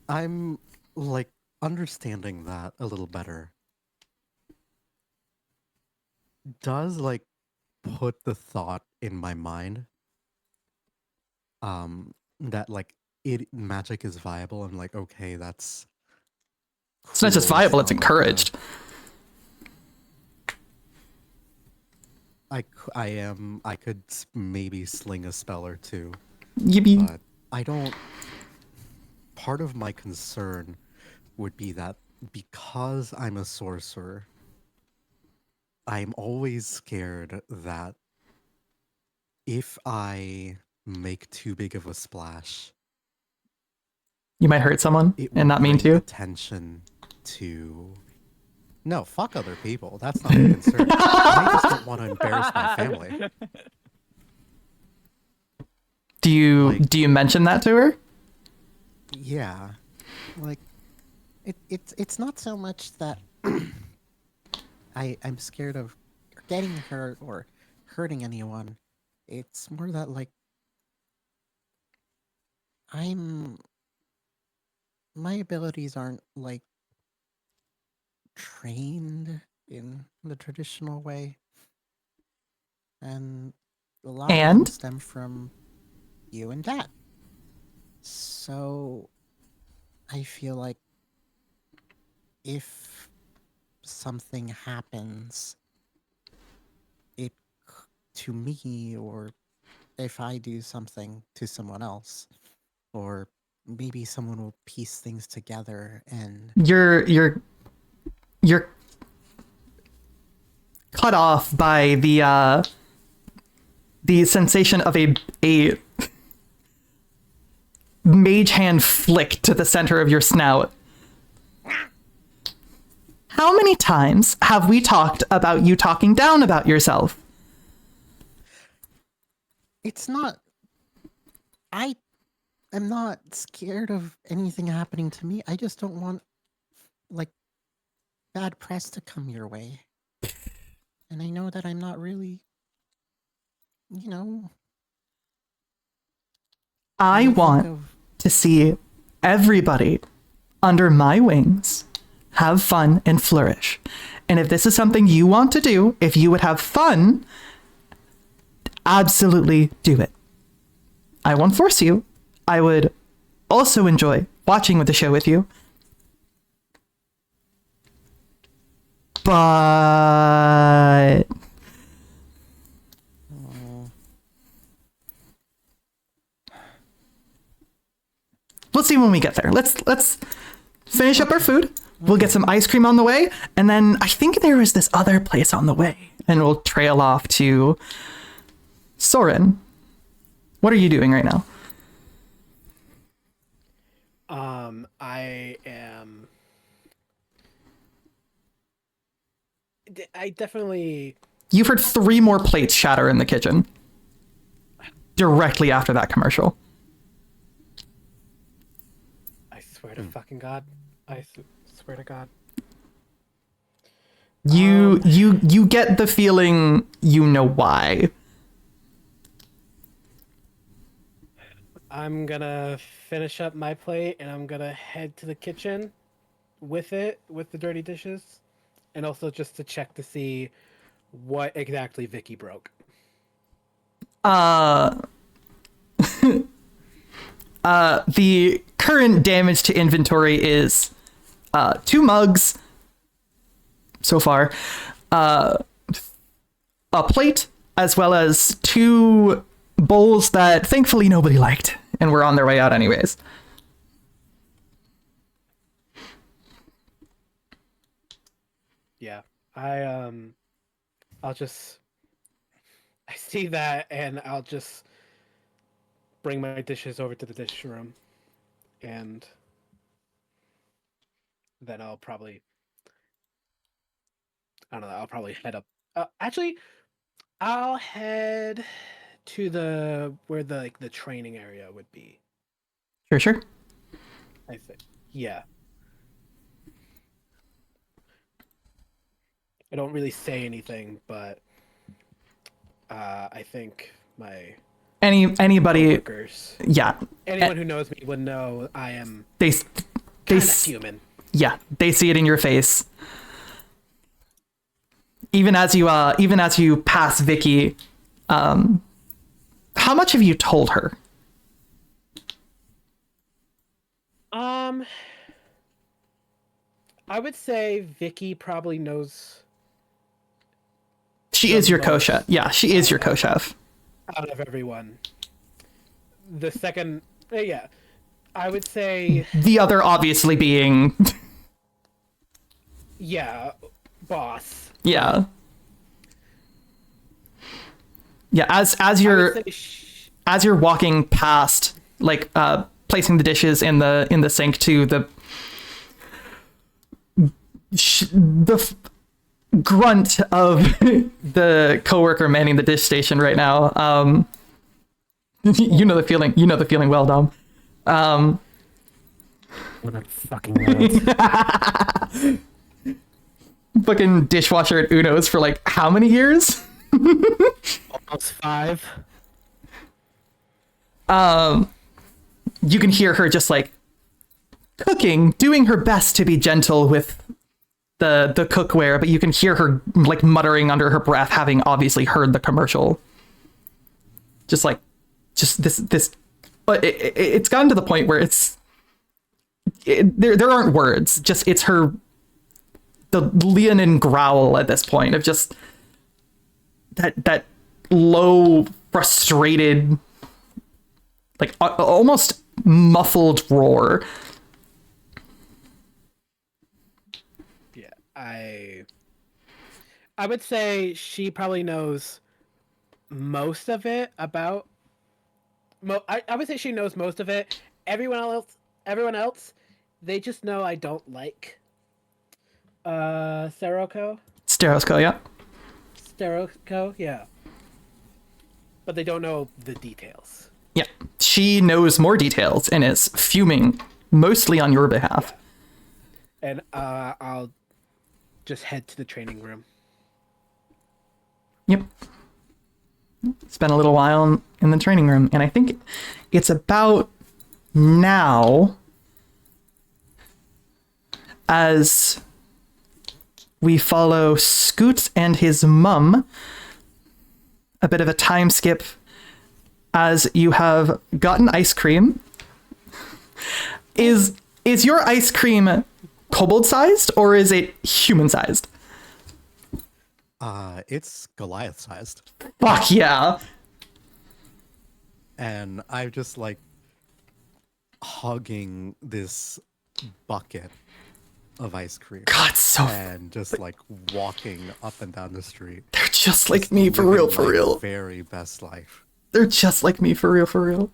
I'm like understanding that a little better. Does like put the thought in my mind that like magic is viable. I'm like, okay, that's It's not just cool, viable, it's not like encouraged. I could maybe sling a spell or two, Yippee. but I don't. Part of my concern would be that because I'm a sorcerer, I'm always scared that if I make too big of a splash, You might hurt someone it and will not mean bring to. attention to. No, fuck other people. That's not my concern. I just don't want to embarrass my family. Do you Like- mention that to her? Yeah. Like it's not so much that I'm scared of getting hurt or hurting anyone. It's more that like my abilities aren't like trained in the traditional way. And a lot of them And? stem from you and Dad. So I feel like if something happens, to me, or if I do something to someone else, or maybe someone will piece things together and You're put off by the sensation of a mage hand flick to the center of your snout. How many times have we talked about you talking down about yourself? It's not. I am not scared of anything happening to me. I just don't want, like, bad press to come your way. And I know that I'm not really, you know. I think want of- to see everybody under my wings have fun and flourish. And if this is something you want to do, if you would have fun, absolutely do it. I won't force you. I would also enjoy watching with the show with you. But we'll see when we get there. Let's finish up our food. We'll get some ice cream on the way, and then I think there is this other place on the way, and we'll trail off to Soren. What are you doing right now? I am. I definitely. You've heard 3 more plates shatter in the kitchen directly after that commercial. I swear to fucking God. Swear to God. You get the feeling you know why. I'm gonna finish up my plate and I'm gonna head to the kitchen with the dirty dishes, and also just to check to see what exactly Vicky broke. The current damage to inventory is 2 mugs so far, a plate, as well as 2 bowls that thankfully nobody liked and were on their way out anyways. Yeah, I see that and I'll just bring my dishes over to the dish room, and then I'll probably, I don't know, I'll probably head up. Actually, I'll head to where the training area would be. Sure. I think. Yeah. I don't really say anything, but I think my Anybody, coworkers, yeah, anyone who knows me would know I am they kind of human. yeah, they see it in your face. Even as you pass Vicky, how much have you told her? I would say Vicky probably knows She is your most. co-chef. Yeah, she is your co-chef. out of everyone. The second, yeah, I would say, The other obviously being, yeah, boss. yeah. Yeah, as I you're would say as you're walking past, like placing the dishes in the sink to the grunt of the coworker manning the dish station right now. You know the feeling. You know the feeling well, Dom. What a fucking minute. Fucking dishwasher at Uno's for like how many years? almost 5. You can hear her just like cooking, doing her best to be gentle with the cookware, but you can hear her like muttering under her breath, having obviously heard the commercial. Just this, but it's gotten to the point where there aren't words. Just it's the Leonin growl at this point of just that low, frustrated, like almost muffled roar. Yeah, I I would say she probably knows most of it about. I would say she knows most of it. Everyone else, they just know I don't like Seroko. Sterosco, yeah. Steroko, yeah. But they don't know the details. Yeah. She knows more details and is fuming mostly on your behalf. And I'll just head to the training room. Yep. Spent a little while in the training room, and I think it's about now as we follow Scoot and his mum. A bit of a time skip as you have gotten ice cream. Is your ice cream kobold sized or is it human sized? It's Goliath sized. Fuck yeah. And I'm just like hugging this bucket of ice cream. God, so And just like walking up and down the street. they're just like me, for real, living for my real. Very best life. They're just like me, for real, for real.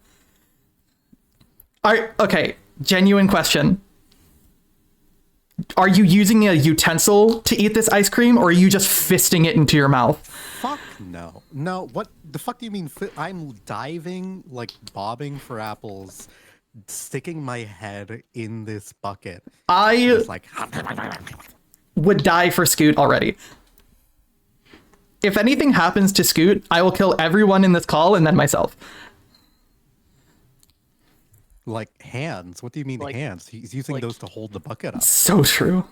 Okay, genuine question. Are you using a utensil to eat this ice cream, or are you just fisting it into your mouth? Fuck no. No, what the fuck do you mean? I'm diving, like bobbing for apples, sticking my head in this bucket. I It's like, would die for Scoot already. If anything happens to Scoot, I will kill everyone in this call and then myself. like hands. What do you mean Like- hands? He's using like- those to hold the bucket up. So true.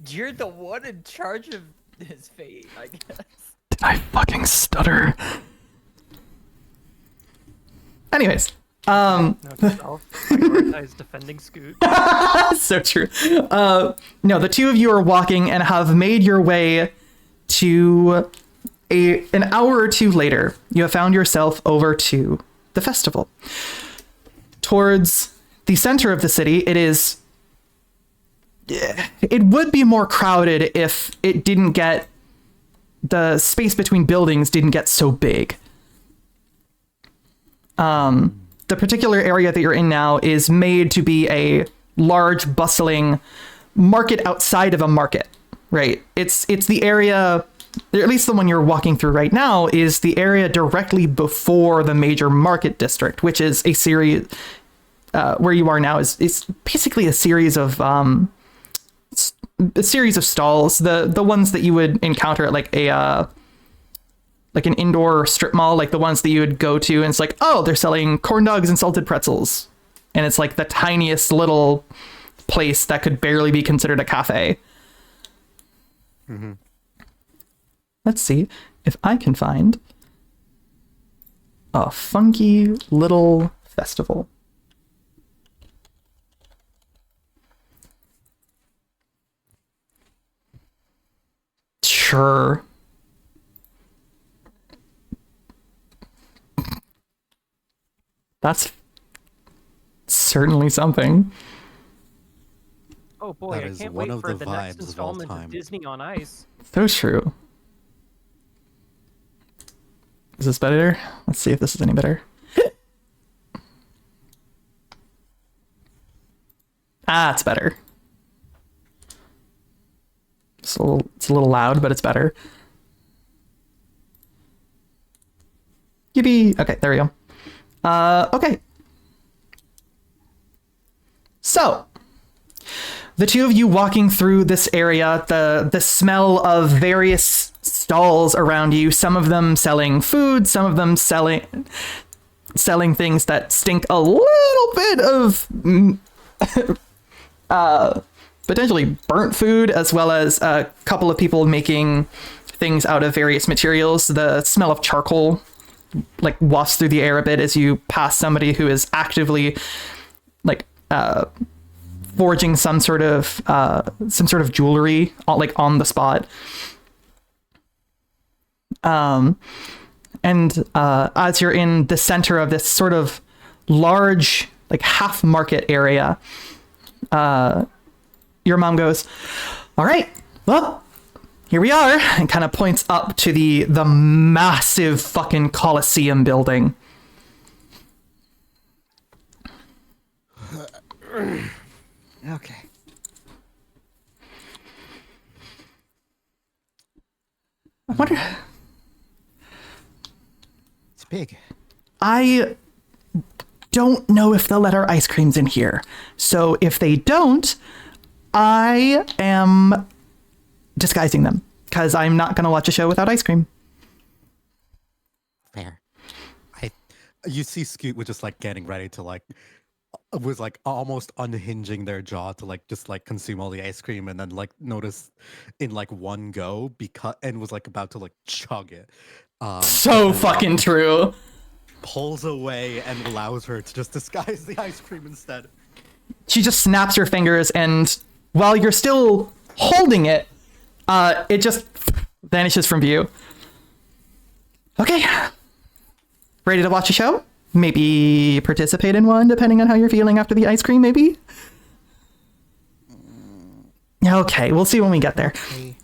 You're the one in charge of his fate, I guess. Did I fucking stutter? Anyways, No, yourself. Prioritize defending Scoot. so true. No, the two of you are walking and have made your way to an hour or two later. You have found yourself over to the festival. Towards the center of the city, it would be more crowded if it didn't get, the space between buildings didn't get so big. The particular area that you're in now is made to be a large, bustling market outside of a market, right? It's the area, or at least the one you're walking through right now, is the area directly before the major market district, which is a series, where you are now is basically a series of stalls, the ones that you would encounter at like an indoor strip mall, like the ones that you would go to, and it's like, oh, they're selling corn dogs and salted pretzels, and it's like the tiniest little place that could barely be considered a cafe. Mm-hmm. Let's see if I can find a funky little festival. Sure. That's certainly something. Oh boy, That I is can't one wait of for the the next vibes of all installment time. of Disney on Ice. So true. Is this better? Let's see if this is any better. It's better. It's a little loud, but it's better. Yippee! Okay, there we go. Okay. So, the two of you walking through this area, the smell of various stalls around you, some of them selling food, some of them selling things that stink a little bit of potentially burnt food, as well as a couple of people making things out of various materials. The smell of charcoal like wafts through the air a bit as you pass somebody who is actively like forging some sort of jewelry like on the spot. And as you're in the center of this sort of large like half market area, your mom goes, "All right, well, here we are, and kind of points up to the massive fucking Colosseum building. Okay. I wonder. It's big. I don't know if they'll let our ice creams in here. So if they don't, I am disguising them because I'm not going to watch a show without ice cream. Fair. You see Scoot was just like getting ready to like was like almost unhinging their jaw to like just like consume all the ice cream, and then like notice in like one go because and was like about to like chug it. So fucking true. Pulls away and allows her to just disguise the ice cream instead. She just snaps her fingers, and while you're still holding it, it just vanishes from view. Okay. Ready to watch a show? Maybe participate in one, depending on how you're feeling after the ice cream, maybe? Okay, we'll see when we get there. Okay.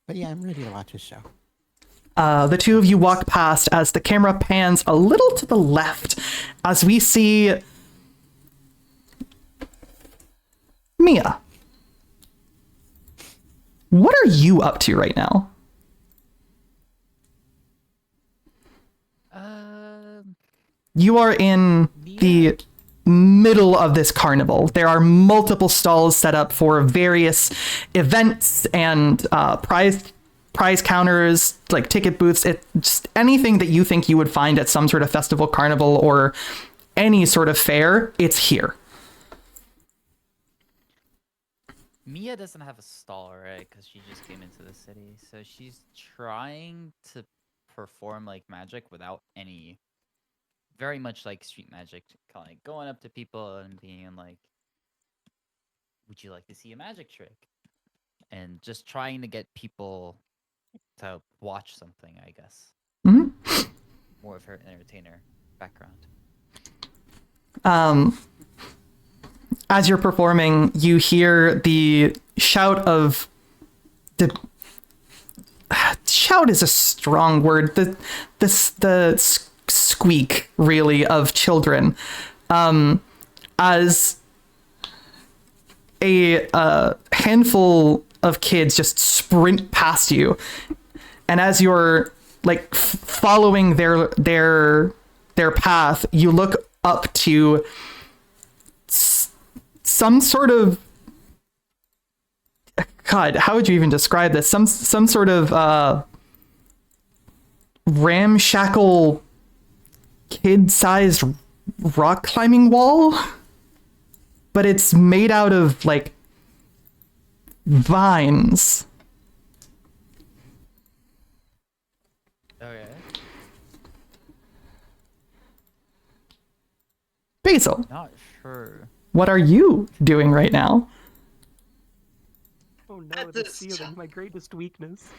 But yeah, I'm ready to watch a show. The two of you walk past as the camera pans a little to the left as we see Mia. What are you up to right now? You are in the middle of this carnival. There are multiple stalls set up for various events and prize counters, like ticket booths. It just anything that you think you would find at some sort of festival, carnival, or any sort of fair, it's here. Mia doesn't have a stall, right? Because she just came into the city, so she's trying to perform like magic without any, very much like street magic, kind of like going up to people and being like, "Would you like to see a magic trick?" And just trying to get people to watch something, I guess. Mm-hmm. More of her entertainer background. As you're performing, you hear the shout of the shout is a strong word. The squeak, really, of children, as a handful of kids just sprint past you, and as you're like following their path, you look up to some sort of, God, how would you even describe this? Some sort of ramshackle kid-sized rock climbing wall, but it's made out of like vines. Okay. Basil, Not sure. what are you doing right now? Oh no, At the this ceiling, time- my greatest weakness.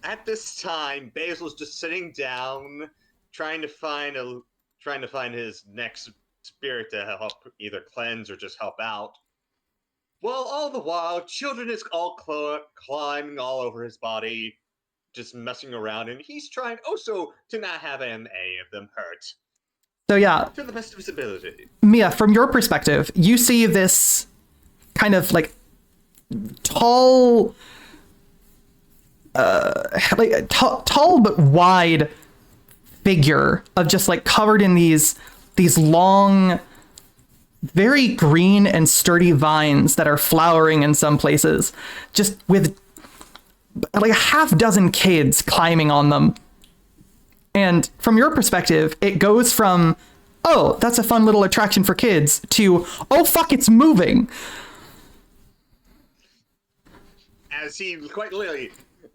At this time, Basil's just sitting down, trying to find his next spirit to help either cleanse or just help out. Well, all the while, children is all climbing all over his body, just messing around, and he's trying also to not have any of them hurt So yeah, to the best of his ability. Mia, from your perspective, you see this kind of like tall, tall but wide figure of just like covered in these long, very green and sturdy vines that are flowering in some places, just with like a half dozen kids climbing on them. And from your perspective, it goes from, oh, that's a fun little attraction for kids, to, oh, fuck, it's moving. As he quite literally,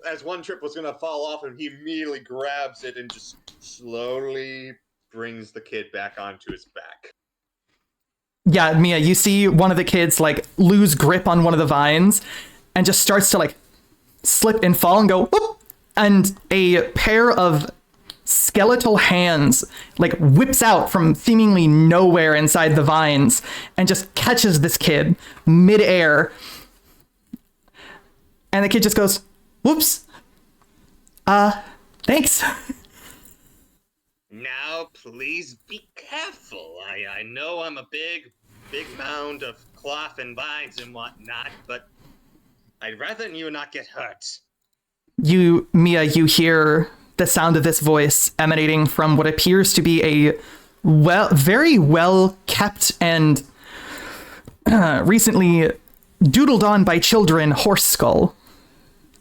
as one trip was going to fall off, and he immediately grabs it and just slowly brings the kid back onto his back. Yeah, Mia, you see one of the kids like lose grip on one of the vines and just starts to like slip and fall and go, whoop, and a pair of skeletal hands like whips out from seemingly nowhere inside the vines and just catches this kid midair And the kid just goes, whoops. Thanks. Now, please be careful. I know I'm a big mound of cloth and vines and whatnot, but I'd rather you not get hurt. Mia, you hear the sound of this voice emanating from what appears to be a very well kept and recently doodled on by children horse skull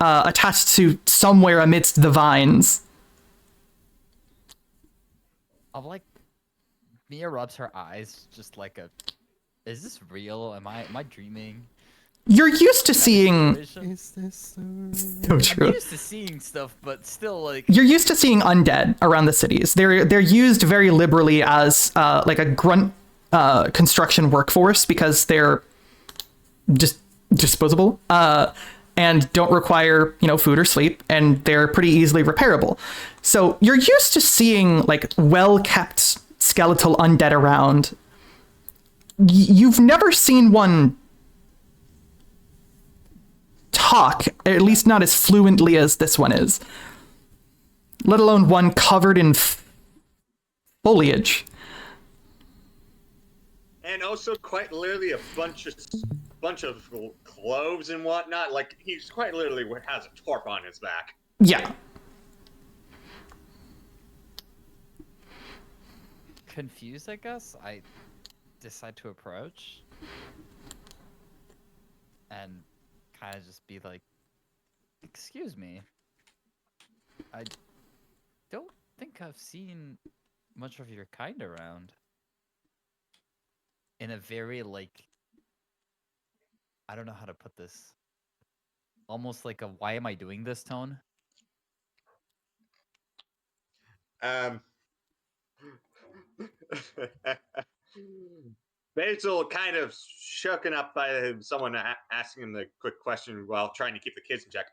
attached to somewhere amidst the vines. I'm like, Mia rubs her eyes, just like a. Is this real? Am I dreaming? You're used to seeing. Situation? Is this So I'm true. used to seeing stuff, but still, like. You're used to seeing undead around the cities. They're used very liberally as like a grunt construction workforce because they're just disposable and don't require food or sleep, and they're pretty easily repairable. So you're used to seeing like well kept skeletal undead around. You've never seen one talk, at least not as fluently as this one is, let alone one covered in foliage. And also, quite literally, a bunch of cloves and whatnot. Like, he's quite literally has a torp on his back. Yeah. Confused, I guess. I decide to approach and kind of just be like, "Excuse me, I don't think I've seen much of your kind around." In a very like, I don't know how to put this. Almost like a "why am I doing this" tone. Basil kind of shooken up by someone asking him the quick question while trying to keep the kids in check.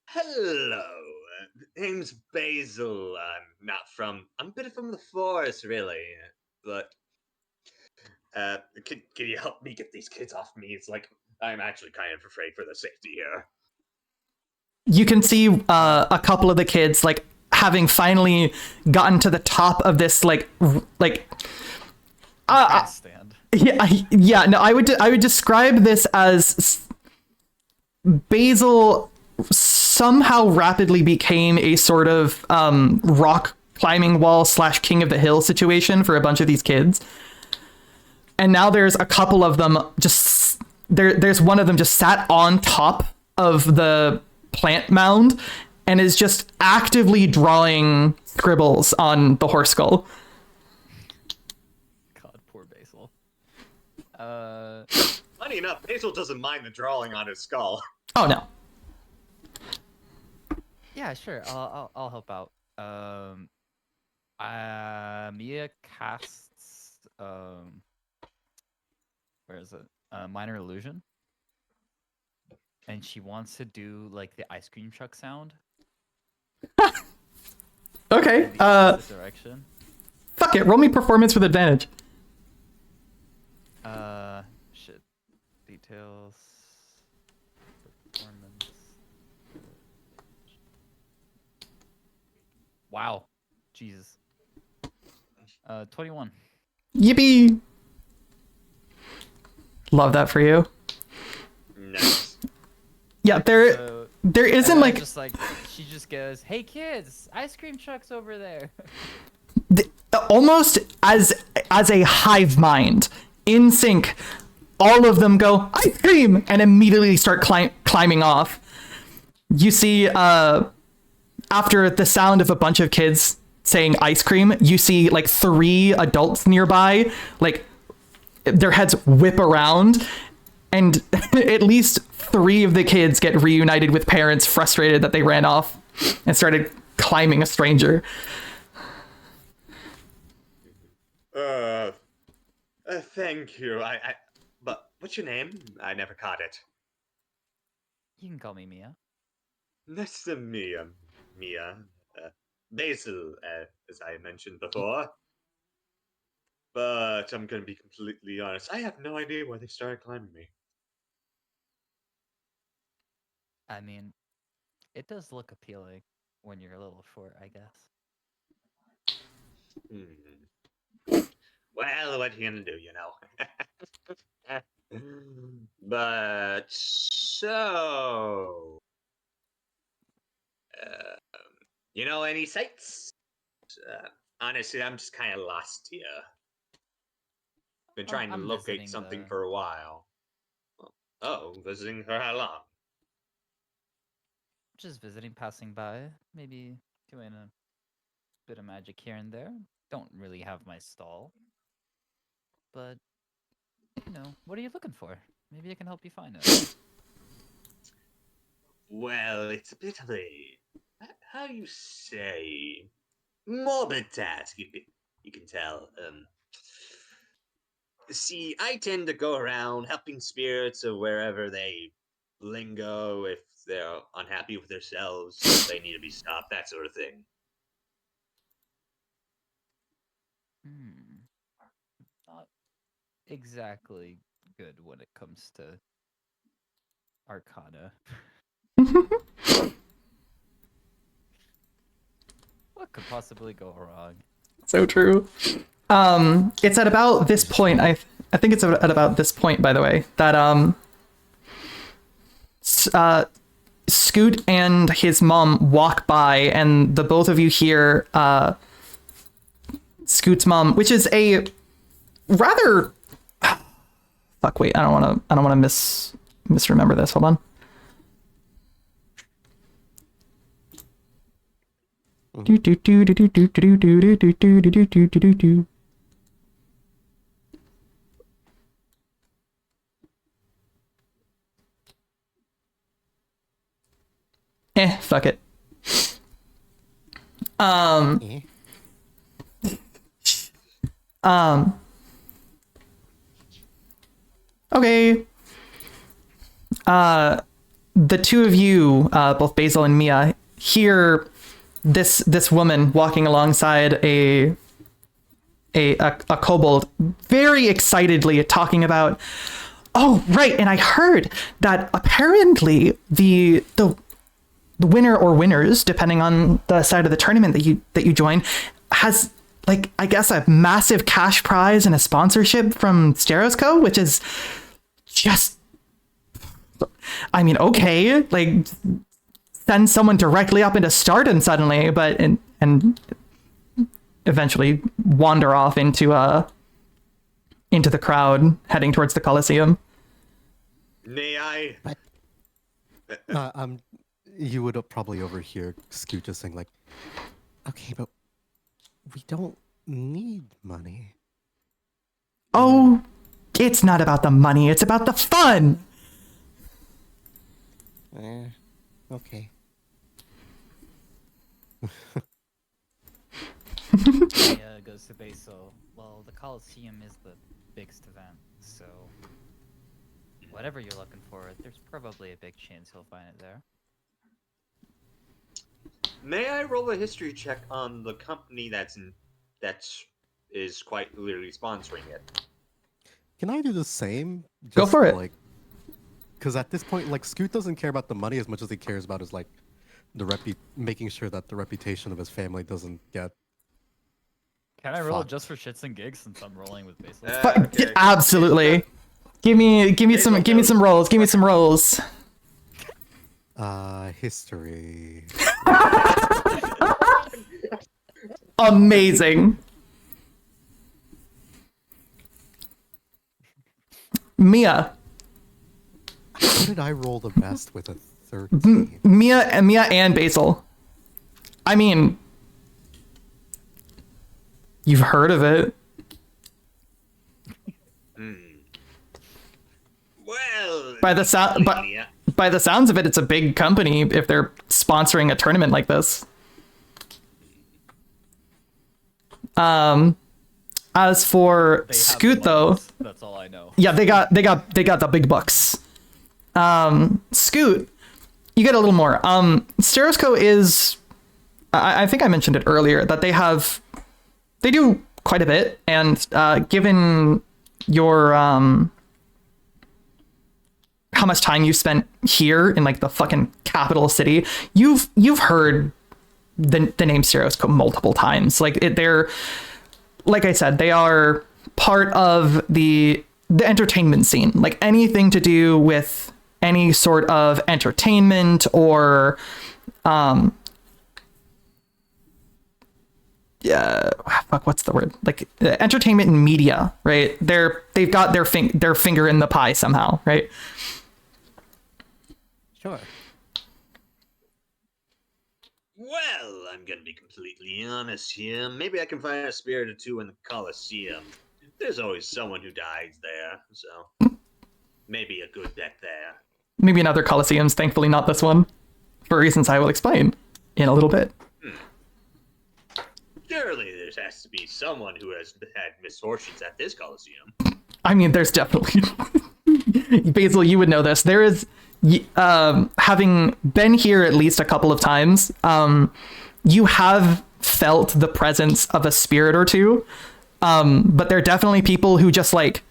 Hello, name's Basil. I'm a bit from the forest, really, but can you help me get these kids off me? It's like I'm actually kind of afraid for their safety here. You can see a couple of the kids like having finally gotten to the top of this Stand. yeah, no, I would describe this as Basil somehow rapidly became a sort of rock climbing wall / king of the hill situation for a bunch of these kids. And now there's a couple of them just there's one of them just sat on top of the plant mound and is just actively drawing scribbles on the horse skull. God, poor Basil. Funny enough, Basil doesn't mind the drawing on his skull. Oh no. Yeah, sure. I'll help out. Mia casts where is it? Minor illusion. And she wants to do like the ice cream truck sound. Okay. In the opposite direction. Fuck it. Roll me performance with advantage. Shit. Details. Performance. Wow. Jesus. 21. Yippee. Love that for you. Nice. Yeah, So, there isn't and then like just like she just goes, "Hey kids, ice cream truck's over there." almost as a hive mind in sync. All of them go ice cream and immediately start climbing off. You see, after the sound of a bunch of kids saying ice cream, you see like 3 adults nearby, like their heads whip around, and at least 3 of the kids get reunited with parents frustrated that they ran off and started climbing a stranger. Thank you. But what's your name? I never caught it. You can call me Mia. Nice to meet you, Mia. Basil, as I mentioned before. But I'm gonna be completely honest. I have no idea why they started climbing me. I mean, it does look appealing when you're a little short, I guess. Well, what you gonna do, you know? But so, you know, any sights? Honestly, I'm just kind of lost here. Been trying to I'm locate visiting something the- for a while. Oh, visiting for how long? Just visiting, passing by, maybe doing a bit of magic here and there. Don't really have my stall. But, you know, what are you looking for? Maybe I can help you find it. Well, it's a bit of a, how you say, morbid task. You can tell. See, I tend to go around helping spirits of wherever they lingo, if they're unhappy with themselves, if they need to be stopped, that sort of thing. Not exactly good when it comes to Arcana. What could possibly go wrong? So true. It's at about this point. I think it's at about this point, by the way, that Scoot and his mom walk by, and the both of you hear Scoot's mom, which is a rather fuck. Wait, I don't want to misremember this. Hold on. Do do do do do do do do do do do do do do do. Fuck it. Eh? Okay. The two of you, both Basil and Mia, hear this woman walking alongside a kobold, very excitedly talking about, oh right, and I heard that apparently the winner or winners, depending on the side of the tournament that you join, has, like, I guess a massive cash prize and a sponsorship from Stereosco, which is just, I mean, okay, like, send someone directly up into stardom suddenly, but and eventually wander off into the crowd heading towards the Colosseum. May I? You would probably overhear Scoot just saying like, Okay, but we don't need money. Oh, it's not about the money, it's about the fun. Okay. Mia goes to Basil. Well, the Coliseum is the biggest event, so whatever you're looking for, there's probably a big chance he'll find it there. May I roll a history check on the company that is quite literally sponsoring it? can I do the same? Go for it. Like, because at this point, like, Scoot doesn't care about the money as much as he cares about is like making sure that the reputation of his family doesn't get. Can I roll Fuck. just for shits and gigs since I'm rolling with Basil? Okay. Absolutely. Give me some rolls. Give me some rolls. History. Amazing. Mia. How did I roll the best with a 13? Mia and Basil. I mean, you've heard of it. Well, By the sound, Mia. by the sounds of it, it's a big company if they're sponsoring a tournament like this. As for They have Scoot, though, monies, that's all I know. yeah, they got the big bucks. Scoot, you get a little more. Stereosco is, I think I mentioned it earlier, that they do quite a bit, and given your how much time you spent here in like the fucking capital city, you've heard the name Stereoscope multiple times. Like they're, like I said, they are part of the entertainment scene. Like anything to do with any sort of entertainment or what's the word? Like entertainment and media, right? They've got their finger in the pie somehow, right? Sure. Well, I'm gonna be completely honest here. Maybe I can find a spirit or two in the Colosseum. There's always someone who dies there, so maybe a good bet there. Maybe in other Colosseums, thankfully not this one, for reasons I will explain in a little bit. Surely there has to be someone who has had misfortunes at this Colosseum. I mean, there's definitely Basil, you would know this. There is, having been here at least a couple of times, you have felt the presence of a spirit or two, but there are definitely people who just like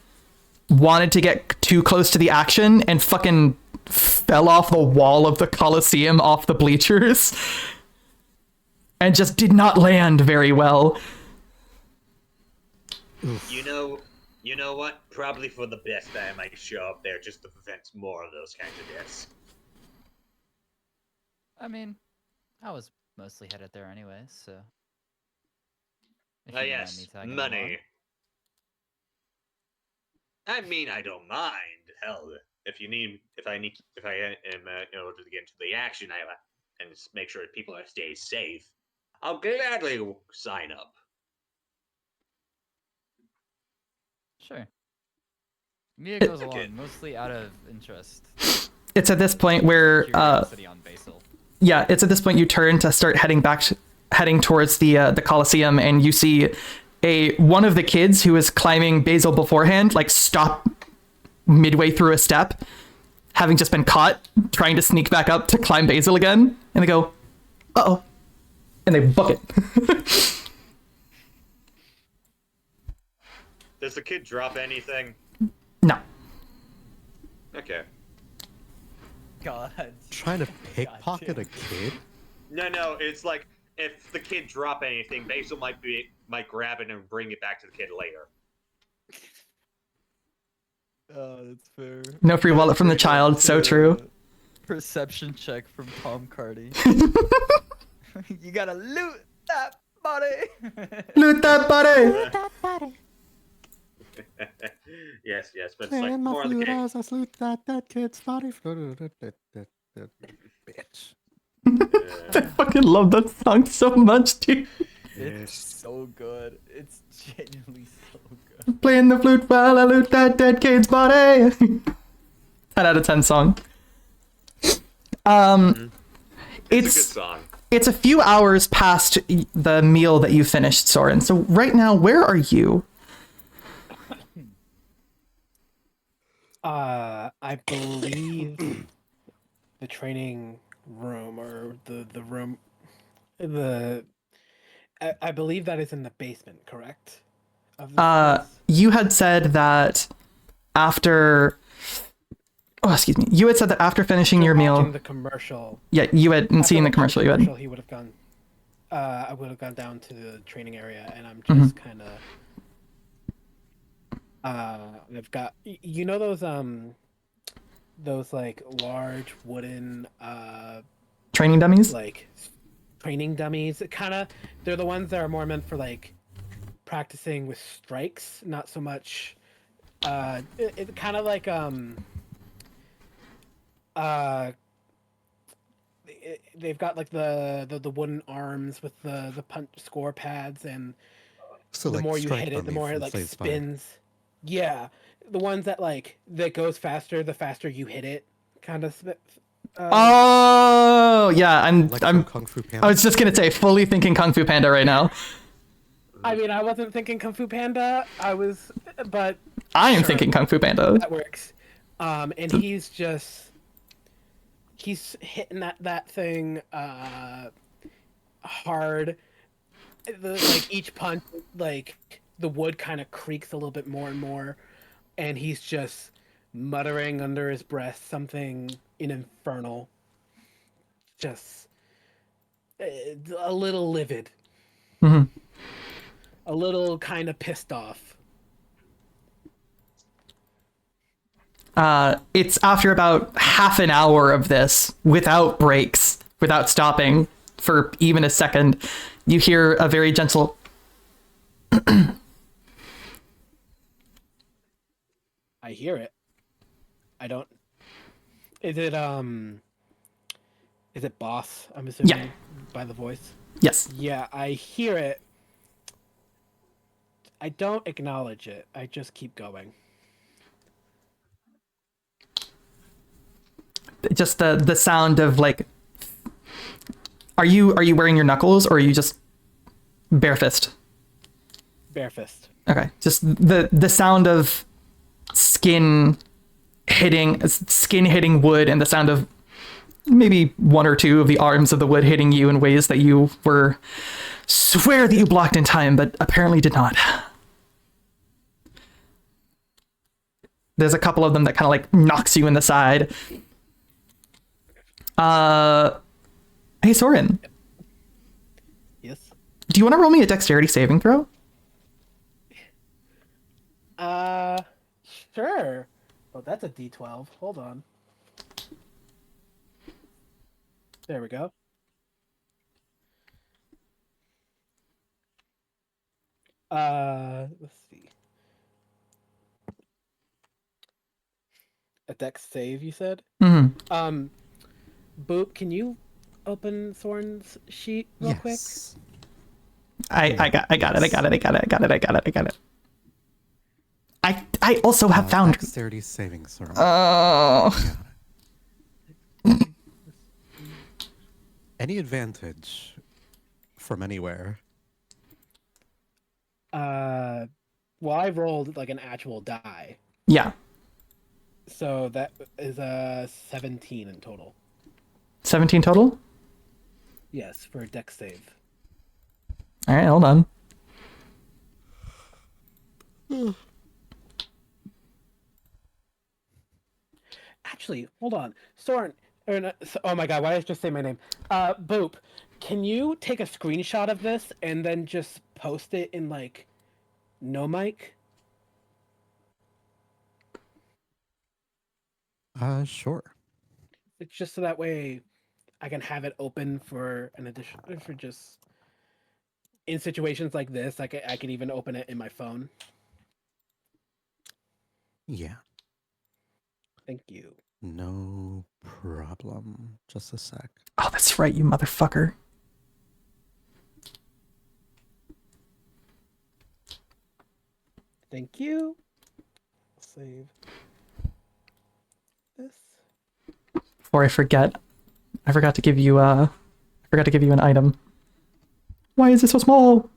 wanted to get too close to the action and fucking fell off the wall of the Colosseum off the bleachers and just did not land very well. You know what? Probably for the best that I might show up there just to prevent more of those kinds of deaths. I mean, I was mostly headed there anyway, so. If Ah, you don't mind yes, me tagging money. along. I mean, I don't mind. Hell, if I am in order to get into the action, and just make sure people stay safe, I'll gladly sign up. Sure. Mia goes Okay. along mostly out of interest. It's at this point where, Curiosity on Basil. yeah, it's at this point you turn to start heading towards the Colosseum, and you see one of the kids who was climbing Basil beforehand, like stop midway through a step, having just been caught trying to sneak back up to climb Basil again, and they go, "Uh-oh," and they book it. Does the kid drop anything? No. Okay. God. Trying to pickpocket a kid? No, it's like if the kid drop anything, Basil might grab it and bring it back to the kid later. That's fair. No free wallet from the child, so true. Perception check from Tom Cardy. You gotta loot that body. Loot that body! yes, but it's like And my more of the flute case. as I salute that kid's body. Bitch. I fucking love that song so much, dude. It's so good. It's genuinely so good. Playing the flute while I loot that dead kid's body. 10 out of 10 song. It's a good It's song. a few hours past the meal that you finished, Soren. So right now, where are you? I believe the training room or the room, I believe that is in the basement, correct? Of this place? You had said that after. Oh, excuse me. You had said that after finishing your Watching meal. the commercial. Yeah, you had after seen the watching commercial. You had. He would have gone. I would have gone down to the training area, and I'm just kind of. I've got you know those like large wooden Training dummies. like training dummies. They're the ones that are more meant for like practicing with strikes, not so much. It kind of like they've got like the wooden arms with the punch score pads, and So the like more you strike hit it, the dummies more it from like Slay Spire. spins. Yeah, the ones that that goes faster the faster you hit it, kind of. Oh yeah, Like I'm. Kung Fu Panda. I was just gonna say, fully thinking Kung Fu Panda right now. I mean, I wasn't thinking Kung Fu Panda. But I am Sure. thinking Kung Fu Panda. that works. And he's hitting that thing hard. Like each punch, like the wood kind of creaks a little bit more and more, and he's just muttering under his breath something in infernal. Just a little livid. hmm A little kind of pissed off. It's after about half an hour of this, without breaks, without stopping for even a second, you hear a very gentle. I hear it. I don't. Is it boss? I'm assuming Yeah. by the voice. Yes. Yeah, I hear it. I don't acknowledge it. I just keep going. Just the sound of like. Are you wearing your knuckles, or are you just bare fist? Bare fist. Okay, just the sound of skin hitting wood, and the sound of maybe one or two of the arms of the wood hitting you in ways that you were swear that you blocked in time, but apparently did not. There's a couple of them that kind of like knocks you in the side. Hey Soren, Yes. do you want to roll me a dexterity saving throw? Sure. Oh, that's a D12. Hold on. There we go. Let's see. A dex save, you said? Mm-hmm. Boop, can you open Thorn's sheet real quick? Yes. I got it. I also have found. Dexterity saving, sir. Oh. Any advantage from anywhere? Well, I rolled like an actual die. Yeah. So that is 17 in total. 17 total? Yes, for a dex save. All right, hold on. Actually, hold on. Soren, oh my god, why did I just say my name? Boop, can you take a screenshot of this and then just post it in like no mic? Sure. It's just so that way I can have it open for an addition for just in situations like this. I can even open it in my phone. Yeah. Thank you. No problem. Just a sec. Oh, that's right, you motherfucker. Thank you. Save this. Before I forget to give you an item. Why is it so small?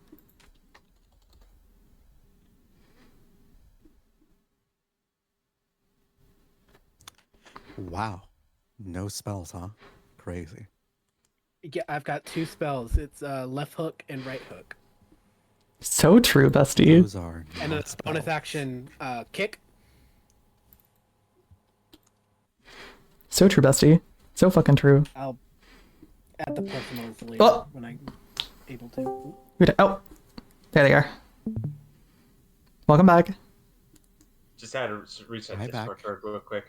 Wow. No spells, huh? Crazy. Yeah, I've got 2 spells. It's left hook and right hook. So true, bestie. Those are And a not bonus spells. action kick. So true, bestie. So fucking true. I'll add the personals later Oh. when I'm able to. Oh, there they are. Welcome back. Just had to reset Hi, Discord back. card real quick.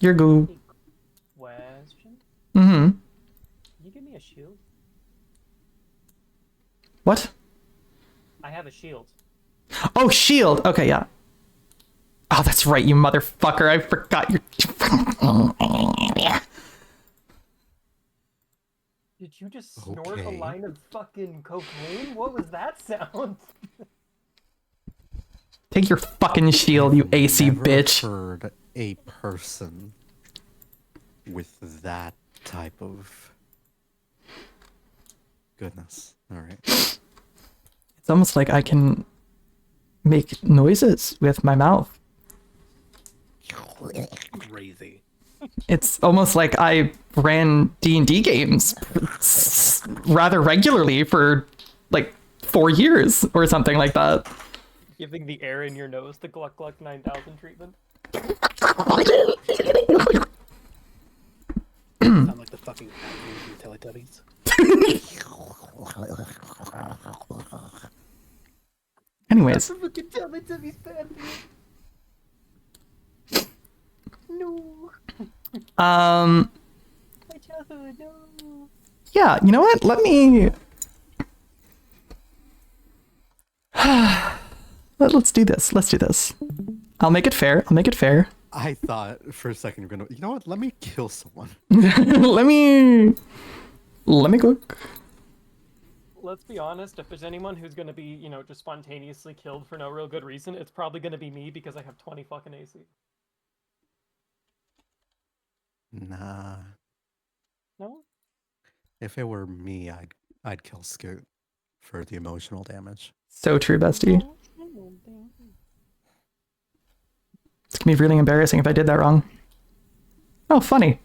You're goo. Question? Mm-hmm. Can you give me a shield? What? I have a shield. Oh, shield. Okay, yeah. Oh, that's right, you motherfucker. I forgot your. Did you just snort a Okay. line of fucking cocaine? What was that sound? Take your fucking shield, you AC Never bitch. heard a person with that type of goodness. All right. It's almost like I can make noises with my mouth. Crazy. It's almost like I ran D&D games rather regularly for like 4 years or something like that. Giving the air in your nose the Gluck Gluck 9000 treatment. Sound like the fucking Teletubbies. Anyways, Fucking Teletubbies, bad. No. um, My childhood, no. yeah, you know what? Let me. Let's do this. Let's do this. I'll make it fair. I'll make it fair. I thought for a second you're gonna. You know what? Let me kill someone. Let me cook. Let's be honest, if there's anyone who's gonna be, you know, just spontaneously killed for no real good reason, it's probably gonna be me because I have 20 fucking AC. Nah. No? If it were me, I'd kill Scoot for the emotional damage. So true, bestie. It's gonna be really embarrassing if I did that wrong. Oh, funny.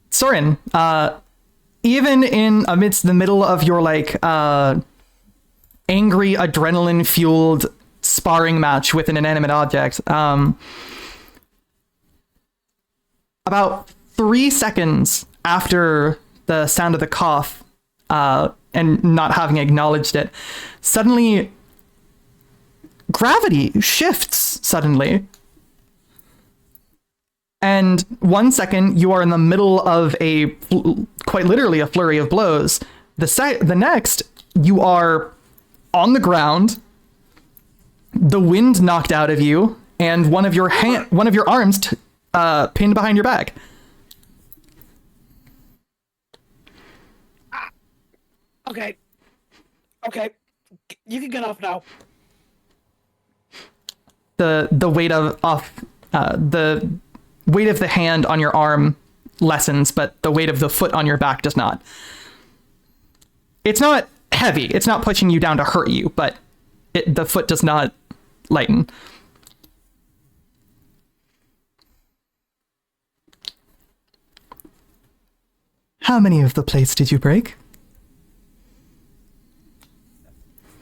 Soren, even in amidst the middle of your like angry adrenaline fueled sparring match with an inanimate object, about 3 seconds after the sound of the cough, and not having acknowledged it, suddenly gravity shifts suddenly. And 1 second, you are in the middle of quite literally a flurry of blows. The next, you are on the ground, the wind knocked out of you, and one of your arms pinned behind your back. Okay. Okay. You can get off now. The weight of the weight of the hand on your arm lessens, but the weight of the foot on your back does not. It's not heavy. It's not pushing you down to hurt you, but the foot does not lighten. How many of the plates did you break?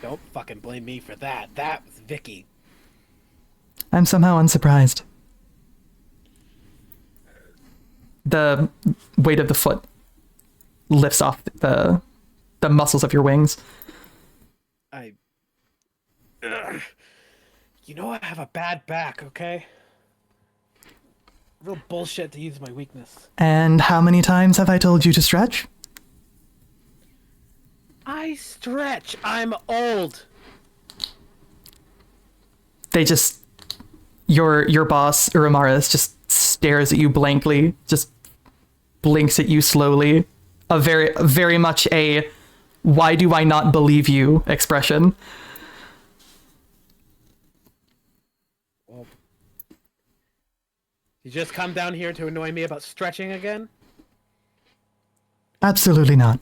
Don't fucking blame me for that. That was Vicky. I'm somehow unsurprised. The weight of the foot lifts off the muscles of your wings. You know I have a bad back, okay? Real bullshit to use my weakness. And how many times have I told you to stretch? I stretch. I'm old. They just... Your boss, Uramaris, just stares at you blankly, just blinks at you slowly. A very much a why do I not believe you expression. Well, you just come down here to annoy me about stretching again? Absolutely not.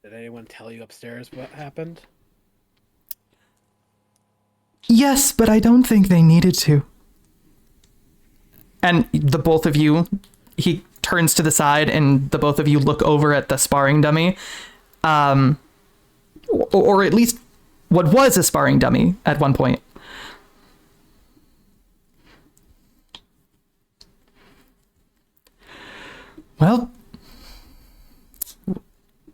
Did anyone tell you upstairs what happened? Yes, but I don't think they needed to. And the both of you, he turns to the side and the both of you look over at the sparring dummy. Or at least what was a sparring dummy at one point. Well,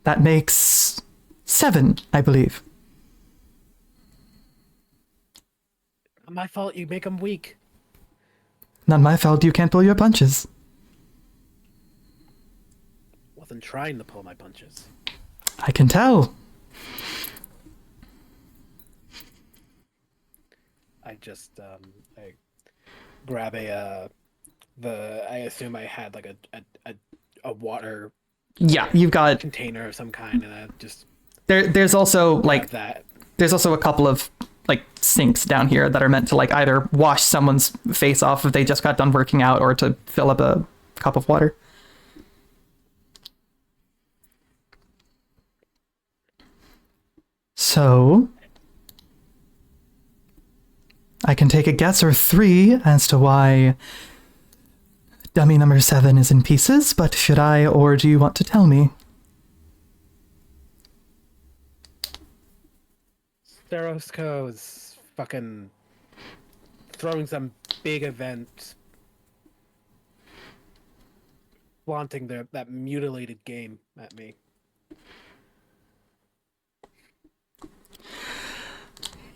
that makes 7, I believe. Not my fault you make them weak. Not my fault you can't pull your punches. Wasn't trying to pull my punches. I can tell. I just I grab I assume I had like a water Yeah, you've got container of some kind, and I just there's also grab like that. there's also a couple of like sinks down here that are meant to like either wash someone's face off if they just got done working out or to fill up a cup of water. So I can take a guess or 3 as to why dummy number 7 is in pieces, but should I, or do you want to tell me? Sterosko's fucking throwing some big event, flaunting that mutilated game at me.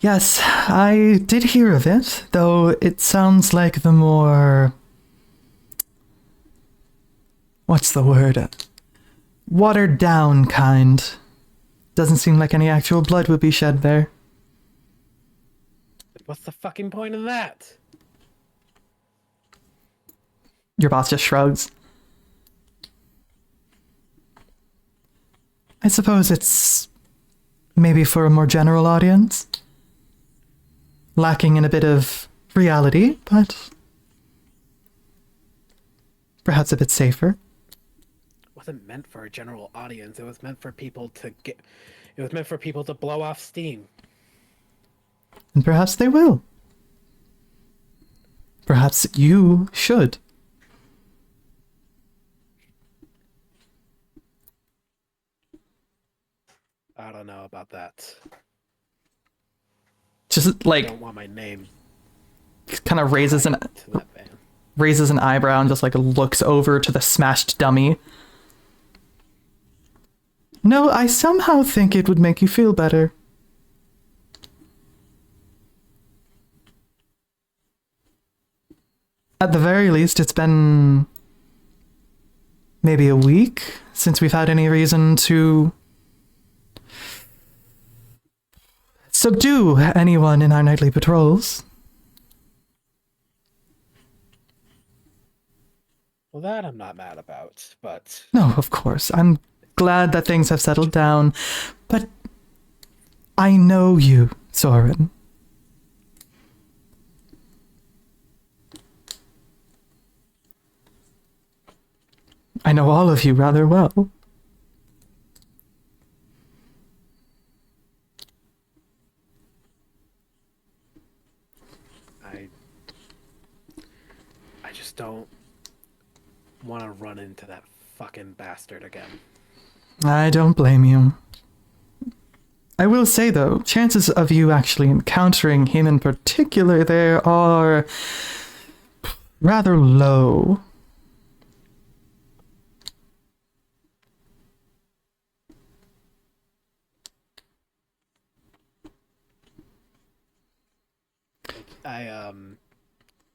Yes, I did hear of it, though it sounds like the more... what's the word? Watered down kind. Doesn't seem like any actual blood would be shed there. What's the fucking point of that? Your boss just shrugs. I suppose it's maybe for a more general audience. Lacking in a bit of reality, but perhaps a bit safer. It wasn't meant for a general audience. It was meant for people to get. It was meant for people to blow off steam. And perhaps they will. Perhaps you should. I don't know about that. Just I like don't want my name kind of raises to that band. an eyebrow and just like looks over to the smashed dummy. No, I somehow think it would make you feel better. At the very least, it's been maybe a week since we've had any reason to subdue anyone in our nightly patrols. Well, that I'm not mad about, but No, of course. I'm glad that things have settled down, but I know you, Soren. I know all of you rather well. I just don't want to run into that fucking bastard again. I don't blame you. I will say, though, chances of you actually encountering him in particular there are rather low.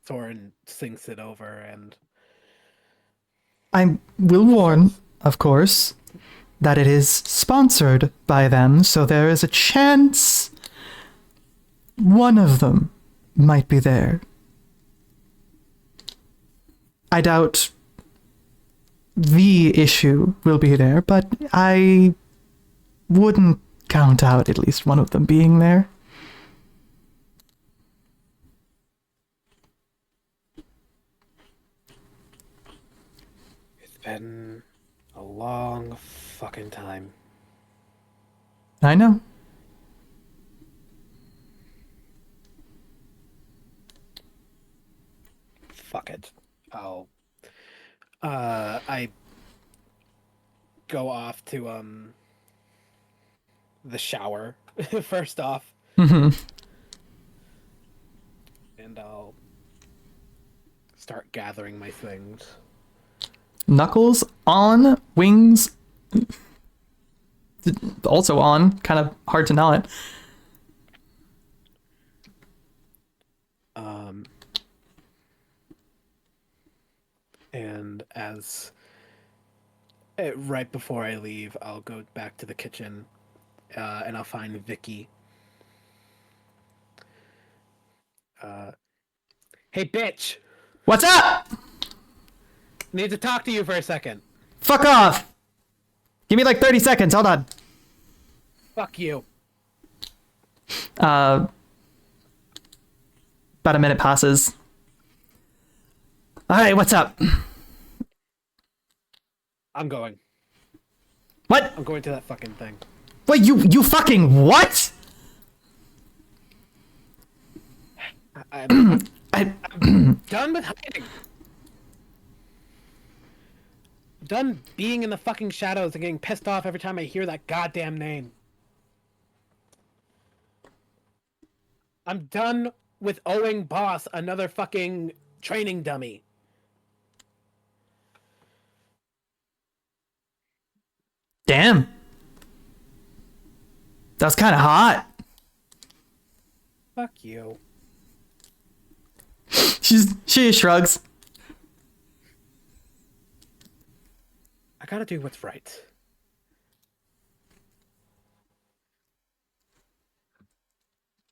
Thorin thinks it over and I will warn, of course, that it is sponsored by them, so there is a chance one of them might be there. I doubt the issue will be there, but I wouldn't count out at least one of them being there. it's been a long fucking time. I know. Fuck it. I go off to the shower first off, Mm-hmm. and I'll start gathering my things. Knuckles on, wings also on, kind of hard to not. And as right before I leave, I'll go back to the kitchen, and I'll find Vicky. Hey, bitch! What's up? Need to talk to you for a second. Fuck off! Give me like 30 seconds, hold on. Fuck you. About a minute passes. Alright, what's up? I'm going. What? I'm going to that fucking thing. Wait, you fucking what? I'm I, done with hiding. done being in the fucking shadows and getting pissed off every time I hear that goddamn name. I'm done with owing Boss another fucking training dummy. Damn. That's kind of hot. Fuck you. She shrugs. I gotta do what's right.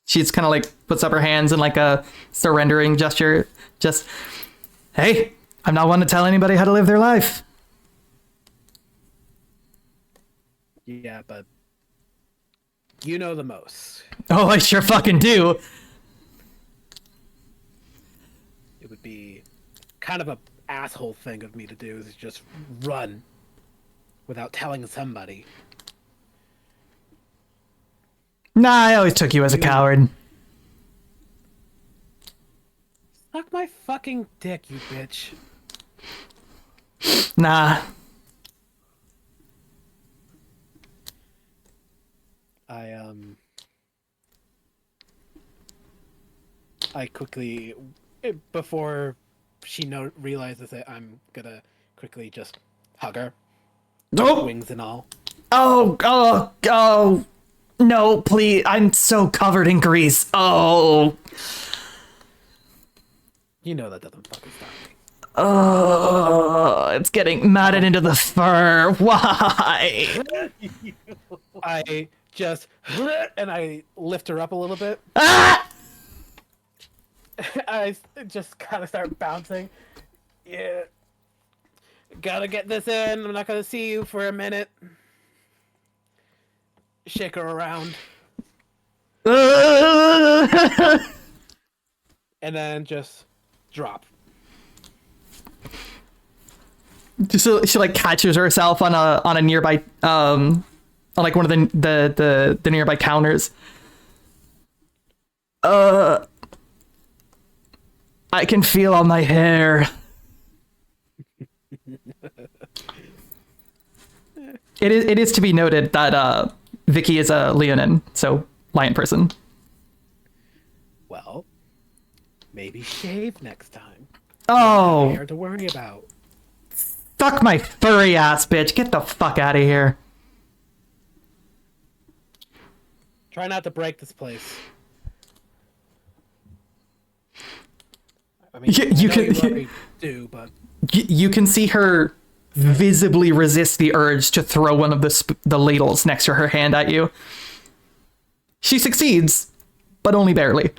She's kind of like puts up her hands in like a surrendering gesture. Just, hey, I'm not one to tell anybody how to live their life. Yeah, but you know the most. Oh, I sure fucking do. It would be kind of a asshole thing of me to do is just run without telling somebody. Nah, I always took you as a coward. Suck my fucking dick, you bitch. Nah. I quickly, before she realizes it, I'm gonna quickly just hug her, Oh, wings and all. oh, no, please. I'm so covered in grease. Oh. You know that doesn't fucking stop me. Oh, it's getting matted into the fur. Why? I just, and I lift her up a little bit. Ah! I just kind of start bouncing. Yeah. Gotta get this in. I'm not gonna see you for a minute. Shake her around. And then just drop. So she like catches herself on a nearby on like one of the nearby counters. I can feel all my hair. It is to be noted that Vicky is a Leonin, so lion person. Well, maybe shave next time. Oh, Hair to worry about. fuck my furry ass, bitch. Get the fuck out of here. Try not to break this place. I mean, You I know can- you already do, but You can see her visibly resist the urge to throw one of the ladles next to her hand at you. She succeeds, but only barely.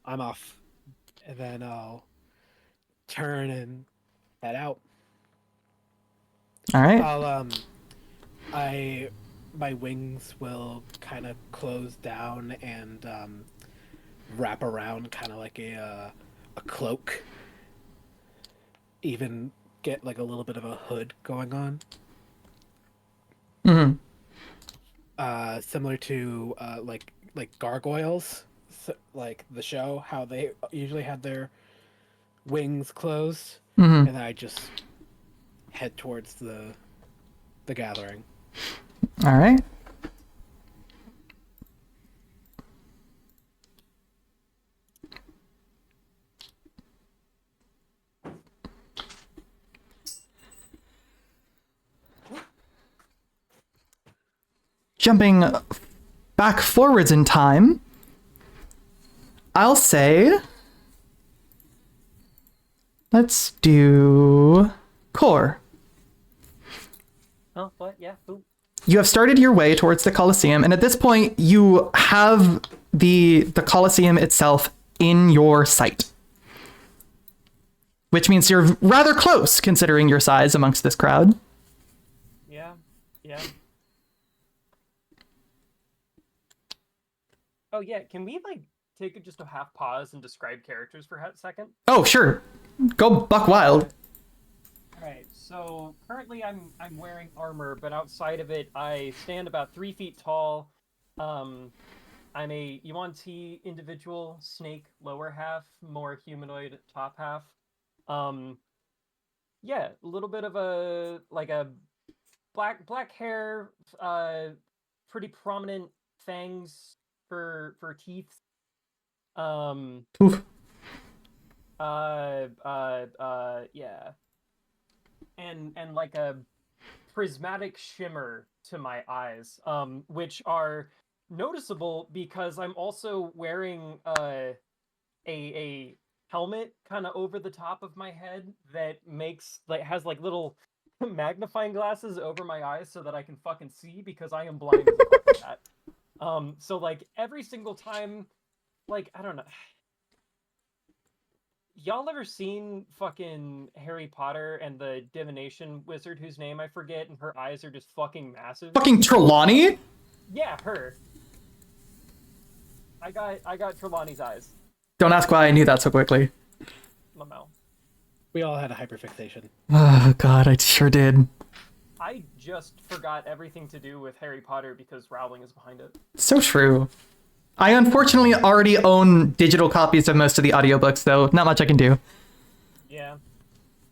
I'm off. And then I'll turn and head out. All right. My wings will kind of close down and wrap around, kind of like a cloak. Even get like a little bit of a hood going on. Mm-hmm. Similar to like gargoyles, like the show, how they usually have their wings closed, Mm-hmm. and then I just head towards the gathering. All right. Jumping back forwards in time, I'll say, let's do core. Oh, what? Yeah. Ooh. You have started your way towards the Colosseum, and at this point, you have the Colosseum itself in your sight, which means you're rather close considering your size amongst this crowd. Yeah. Yeah. Oh yeah. Can we like take just a half pause and describe characters for a second? Oh, sure. Go buck wild. All right. So currently I'm wearing armor, but outside of it, I stand about 3 feet tall. I'm a Yuan-Ti individual, snake lower half, more humanoid top half. Yeah, a little bit of a black hair, pretty prominent fangs for teeth. Oof. Yeah, and like a prismatic shimmer to my eyes, which are noticeable because I'm also wearing a helmet kind of over the top of my head that has like little magnifying glasses over my eyes so that I can fucking see because I am blind as a fucking cat. So like every single time, like I don't know. Y'all ever seen fucking Harry Potter and the divination wizard whose name I forget and her eyes are just fucking massive? Fucking Trelawney? Yeah, her. I got Trelawney's eyes. Don't ask why I knew that so quickly. Lamau. We all had a hyperfixation. Oh god, I sure did. I just forgot everything to do with Harry Potter because Rowling is behind it. So true. I unfortunately already own digital copies of most of the audiobooks, though. Not much I can do. Yeah.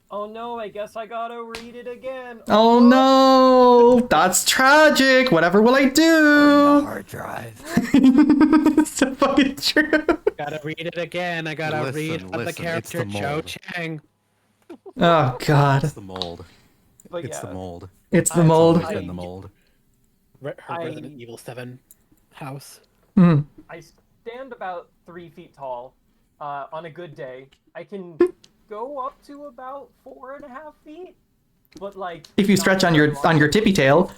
Oh no, I guess I gotta read it again. Oh no! That's tragic! Whatever will I do? Hard drive. It's so fucking true. Gotta read it again. I gotta Listen, read of the listen, it's character the Cho mold. Chang. Oh god. It's the mold. But It's the yeah, mold. It's the I- mold. It's been the mold. Her I- Resident Evil 7 house. Mm. I stand about 3 feet tall. On a good day, I can go up to about 4.5 feet. But like, If you not stretch on very your long. tippy tail.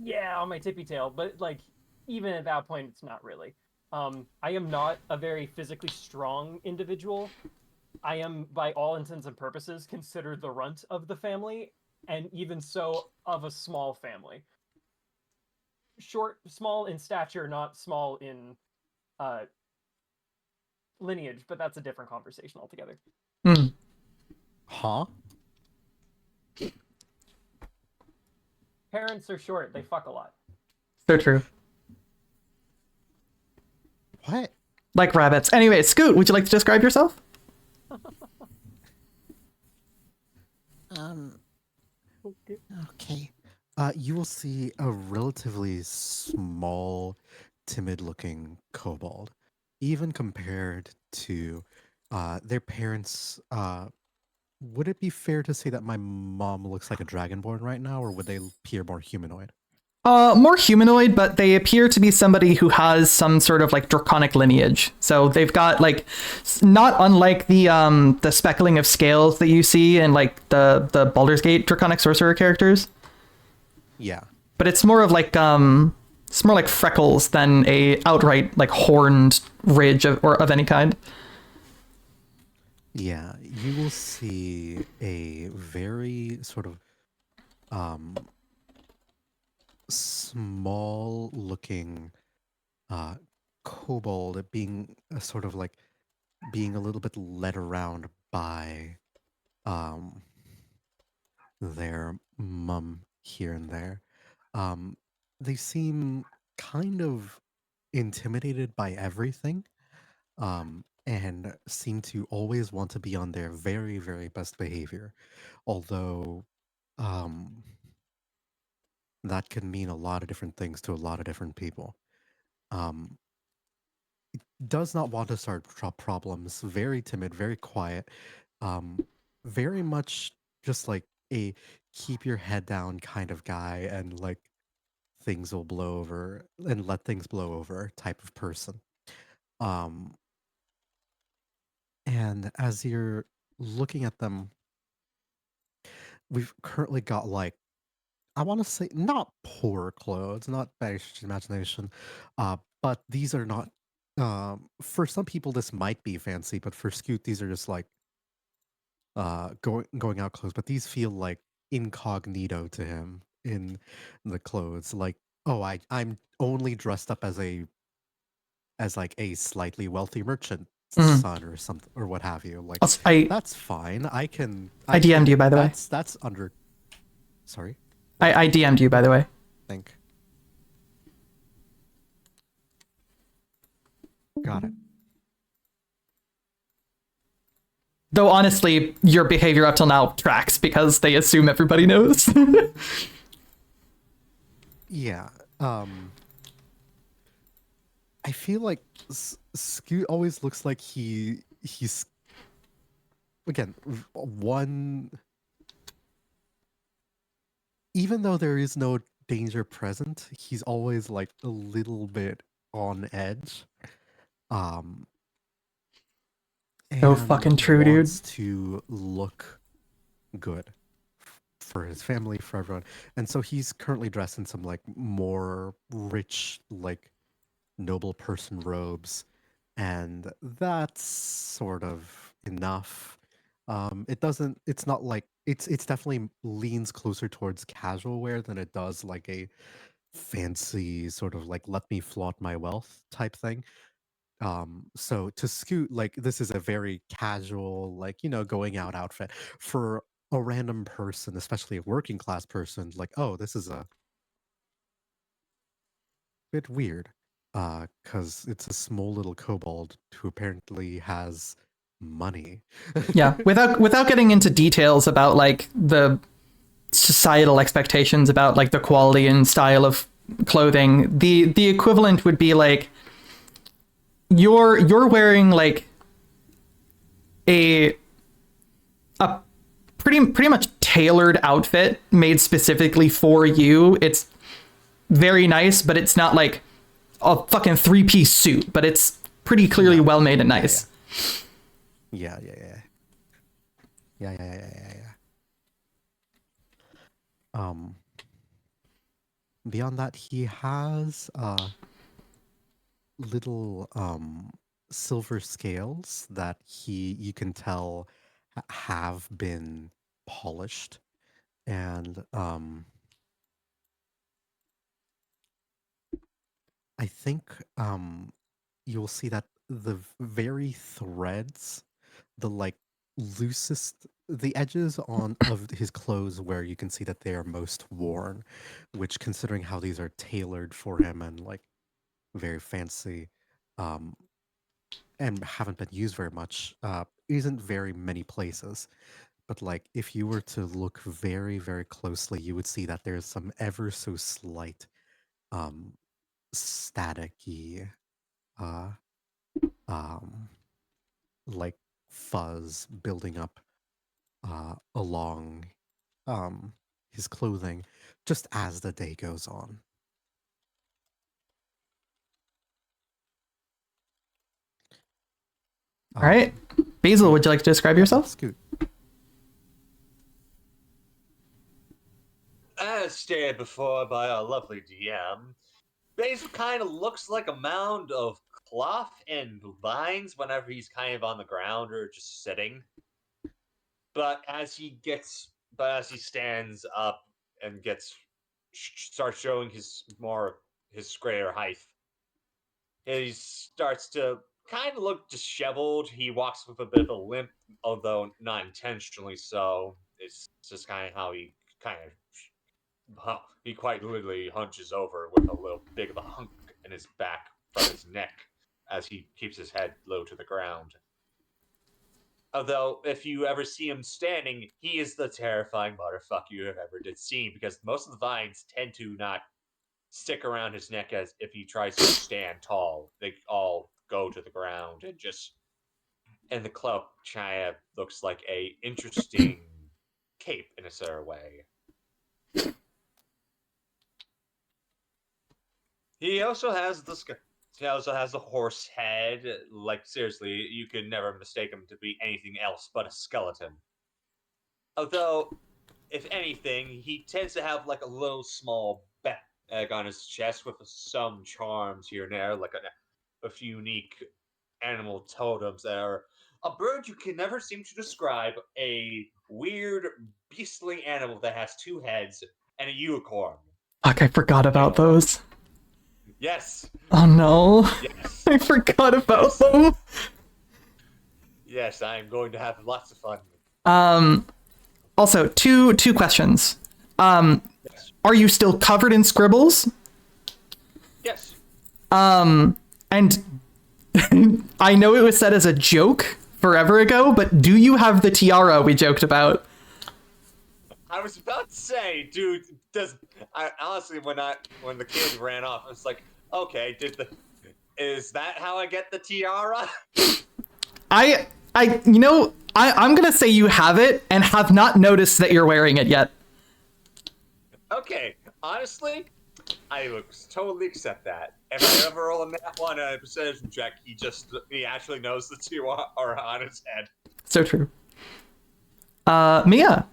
Yeah, on my tippy tail. But like, even at that point, it's not really. I am not a very physically strong individual. I am, by all intents and purposes, considered the runt of the family, and even so, of a small family. Small in stature, not small in lineage, but that's a different conversation altogether. Mm. Huh? Parents are short, they fuck a lot. So true. What? Like rabbits. Anyway, Scoot, would you like to describe yourself? Okay. You will see a relatively small, timid-looking kobold, even compared to their parents. Would it be fair to say that my mom looks like a dragonborn right now, or would they appear more humanoid? More humanoid, but they appear to be somebody who has some sort of like draconic lineage. So they've got like, not unlike the speckling of scales that you see in like the Baldur's Gate draconic sorcerer characters. Yeah. But it's more of like it's more like freckles than a outright like horned ridge of any kind. Yeah, you will see a very sort of small looking kobold being sort of like being a little bit led around by their mum here and there. They seem kind of intimidated by everything. And seem to always want to be on their very, very best behavior. Although that can mean a lot of different things to a lot of different people. Does not want to start problems, very timid, very quiet, very much just like a keep your head down kind of guy, and like things will blow over and let things blow over type of person. And as you're looking at them, we've currently got like, I want to say not poor clothes, not bad imagination, but these are not. For some people, this might be fancy, but for Scoot, these are just like going out clothes. But these feel like incognito to him in the clothes. Like, oh, I'm only dressed up as like a slightly wealthy merchant Mhm. son or something or what have you. Like I that's fine. I I DM'd you, by the way. That's under. Sorry. I DM'd you, by the way. Think. Got it. Though honestly, your behavior up till now tracks because they assume everybody knows. Yeah. I feel like Scoot always looks like he's again one. Even though there is no danger present, he's always like a little bit on edge. So And fucking true, dude. wants to look good for his family, for everyone. And so he's currently dressed in some like more rich, like noble person robes. And that's sort of enough. It's not like it's definitely leans closer towards casual wear than it does like a fancy sort of like let me flaunt my wealth type thing. So to Scoot, like this is a very casual, like, going out outfit. For a random person, especially a working class person, like, oh, this is a bit weird. Because it's a small little kobold who apparently has money. Yeah, without getting into details about like the societal expectations about like the quality and style of clothing, the equivalent would be like you're wearing like a pretty much tailored outfit made specifically for you. It's very nice, but it's not like a fucking 3-piece suit, but it's pretty clearly well made and nice. Yeah. Beyond that, he has little silver scales that you can tell have been polished, and I think you'll see that the very threads, the like loosest, the edges on of his clothes where you can see that they are most worn, which considering how these are tailored for him and like very fancy, and haven't been used very much, isn't very many places. But like if you were to look very, very closely, you would see that there's some ever so slight staticky like fuzz building up along his clothing just as the day goes on. All right, Basil, would you like to describe yourself? Scoot. As stated before by our lovely DM, Basil kind of looks like a mound of cloth and vines whenever he's kind of on the ground or just sitting. But as he stands up and starts showing his greater height, he starts to kind of look disheveled. He walks with a bit of a limp, although not intentionally so. It's just kind of how he he quite literally hunches over with a little big of a hunk in his back from his neck as he keeps his head low to the ground. Although, if you ever see him standing, he is the terrifying motherfucker you have ever did see, because most of the vines tend to not stick around his neck as if he tries to stand tall. They all go to the ground and the club kind of looks like a interesting cape in a certain way. He also has the horse head. Like, seriously, you could never mistake him to be anything else but a skeleton. Although, if anything, he tends to have like a little small bag on his chest with some charms here and there, like a few unique animal totems that are a bird you can never seem to describe, a weird, beastly animal that has 2 heads, and a unicorn. Fuck, I forgot about those. Yes. Oh no. Yes. I forgot about them. Yes, I am going to have lots of fun. Also, two questions. Yes. Are you still covered in scribbles? Yes. And I know it was said as a joke forever ago, but do you have the tiara we joked about? I was about to say, dude, I honestly when the kid ran off, I was like, okay, is that how I get the tiara? I'm gonna say you have it and have not noticed that you're wearing it yet. Okay, honestly, I would totally accept that. If I ever roll a nat one on a percentage check, he actually knows the two are on his head. So true. Mia.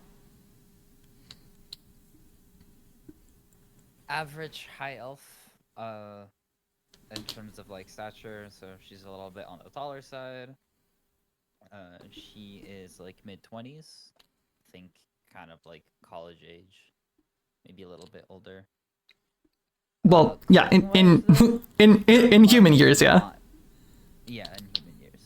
Average high elf, in terms of like stature, so she's a little bit on the taller side. She is like mid-20s, think kind of like college age, maybe a little bit older. Well, yeah, clothing-wise, though, in human years, yeah. not- Yeah, in human years.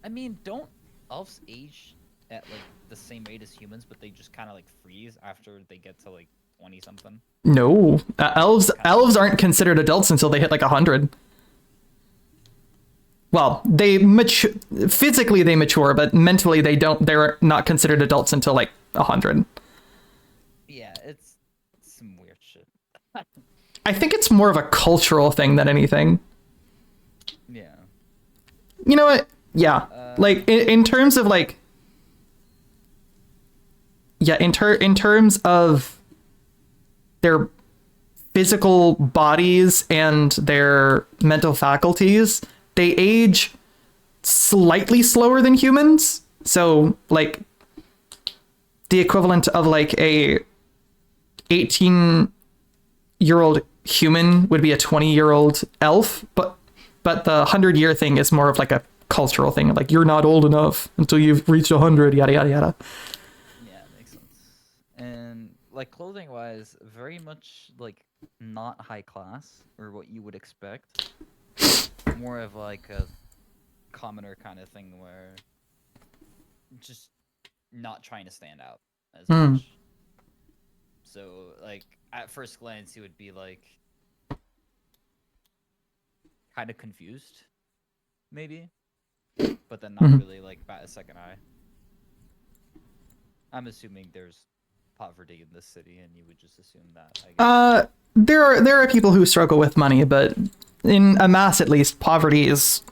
I mean, don't elves age at like the same rate as humans, but they just kind of like freeze after they get to like 20 something? No, elves aren't considered adults until they hit like 100. Well, they mature physically, they mature, but mentally they don't. They're not considered adults until like 100. Yeah, it's some weird shit. I think it's more of a cultural thing than anything. Yeah. You know what? Yeah, like in terms of like, yeah, in terms of their physical bodies and their mental faculties, they age slightly slower than humans. So like the equivalent of like a 18-year-old human would be a 20-year-old elf, but the 100-year thing is more of like a cultural thing. Like you're not old enough until you've reached 100, yada yada yada. Yeah, makes sense. And like clothing wise, very much like not high class or what you would expect. More of like a commoner kind of thing where just not trying to stand out as Hmm. much. So like at first glance you would be like kind of confused, maybe, but then not Mhm. really like bat a second eye. I'm assuming there's poverty in this city, and you would just assume that. I guess. There are people who struggle with money, but in a mass at least, poverty is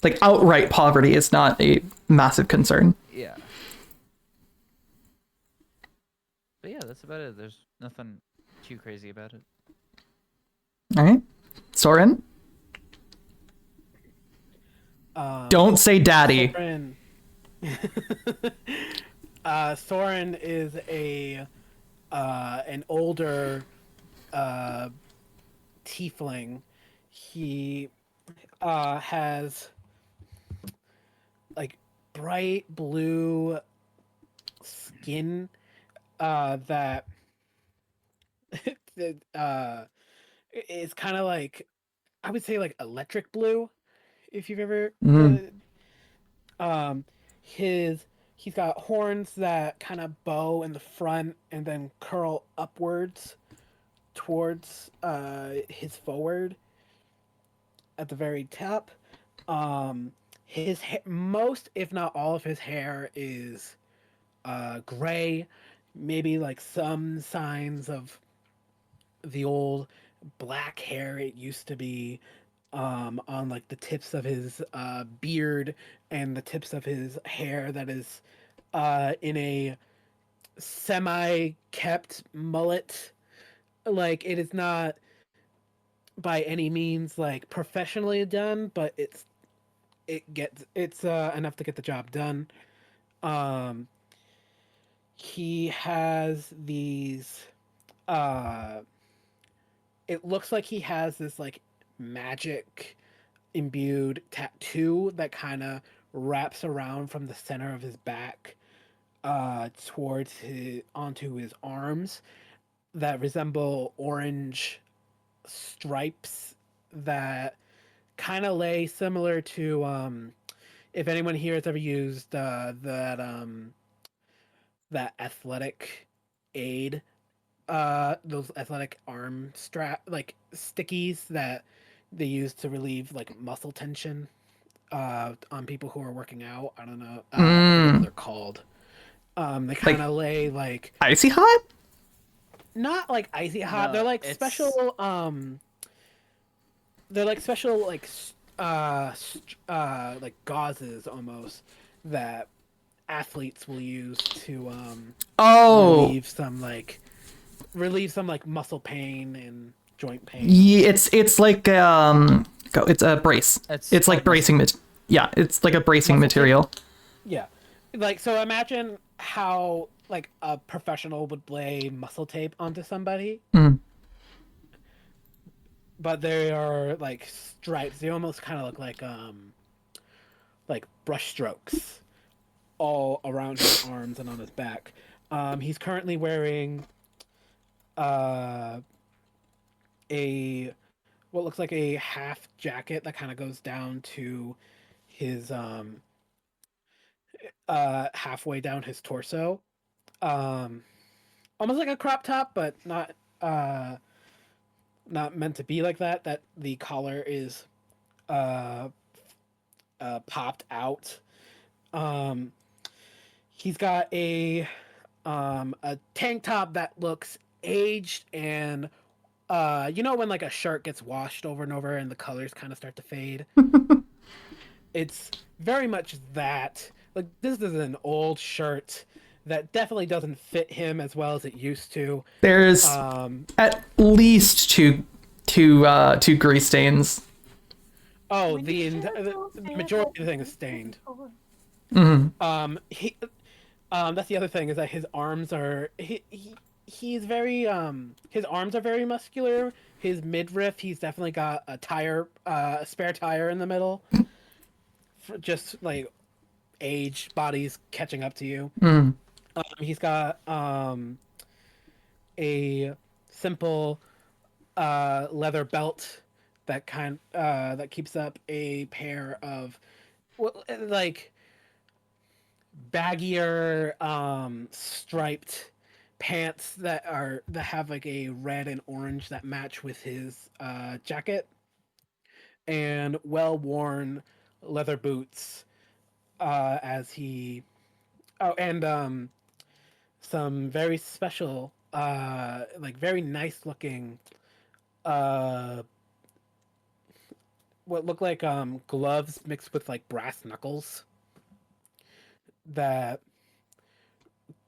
like outright poverty is not a massive concern. Yeah. But yeah, that's about it. There's nothing too crazy about it. All right, Soren, don't say daddy. Soren. Soren is an older tiefling. He has like bright blue skin that is kind of like, I would say like electric blue, if you've ever he's got horns that kind of bow in the front and then curl upwards towards his forward at the very top. His most, if not all of his hair is gray, maybe like some signs of the old black hair it used to be on like the tips of his beard and the tips of his hair that is in a semi-kept mullet. Like it is not by any means like professionally done, but it's enough to get the job done. He has these it looks like he has this like magic imbued tattoo that kind of wraps around from the center of his back towards onto his arms that resemble orange stripes that kind of lay similar to if anyone here has ever used that athletic aid, those athletic arm strap like stickies that they use to relieve like muscle tension on people who are working out. I don't know. I forget what they're called. They kind of lay like Icy hot? not like icy hot. No, they're like it's- special. They're like special like like gauzes almost that athletes will use to Oh, relieve some like muscle pain and joint pain. yeah, it's like it's a brace. It's like bracing yeah, it's like a bracing material. Yeah, like so. Imagine how like a professional would lay muscle tape onto somebody, but they are like stripes. They almost kind of look like brush strokes all around his arms and on his back. He's currently wearing what looks like a half jacket that kind of goes down to his halfway down his torso. Almost like a crop top, but not meant to be like that. That the collar is popped out. He's got a tank top that looks aged and you know when like a shirt gets washed over and over and the colors kind of start to fade. It's very much that. Like this is an old shirt that definitely doesn't fit him as well as it used to. There's at least two grease stains. Oh, the majority of the thing is stained. That's the other thing is that his arms are he's very his arms are very muscular. His midriff, he's definitely got a spare tire in the middle. Just like age, body's catching up to you. He's got a simple leather belt that that keeps up a pair of like baggier striped pants that have like a red and orange that match with his jacket, and well-worn leather boots and some very special like very nice looking what look like gloves mixed with like brass knuckles that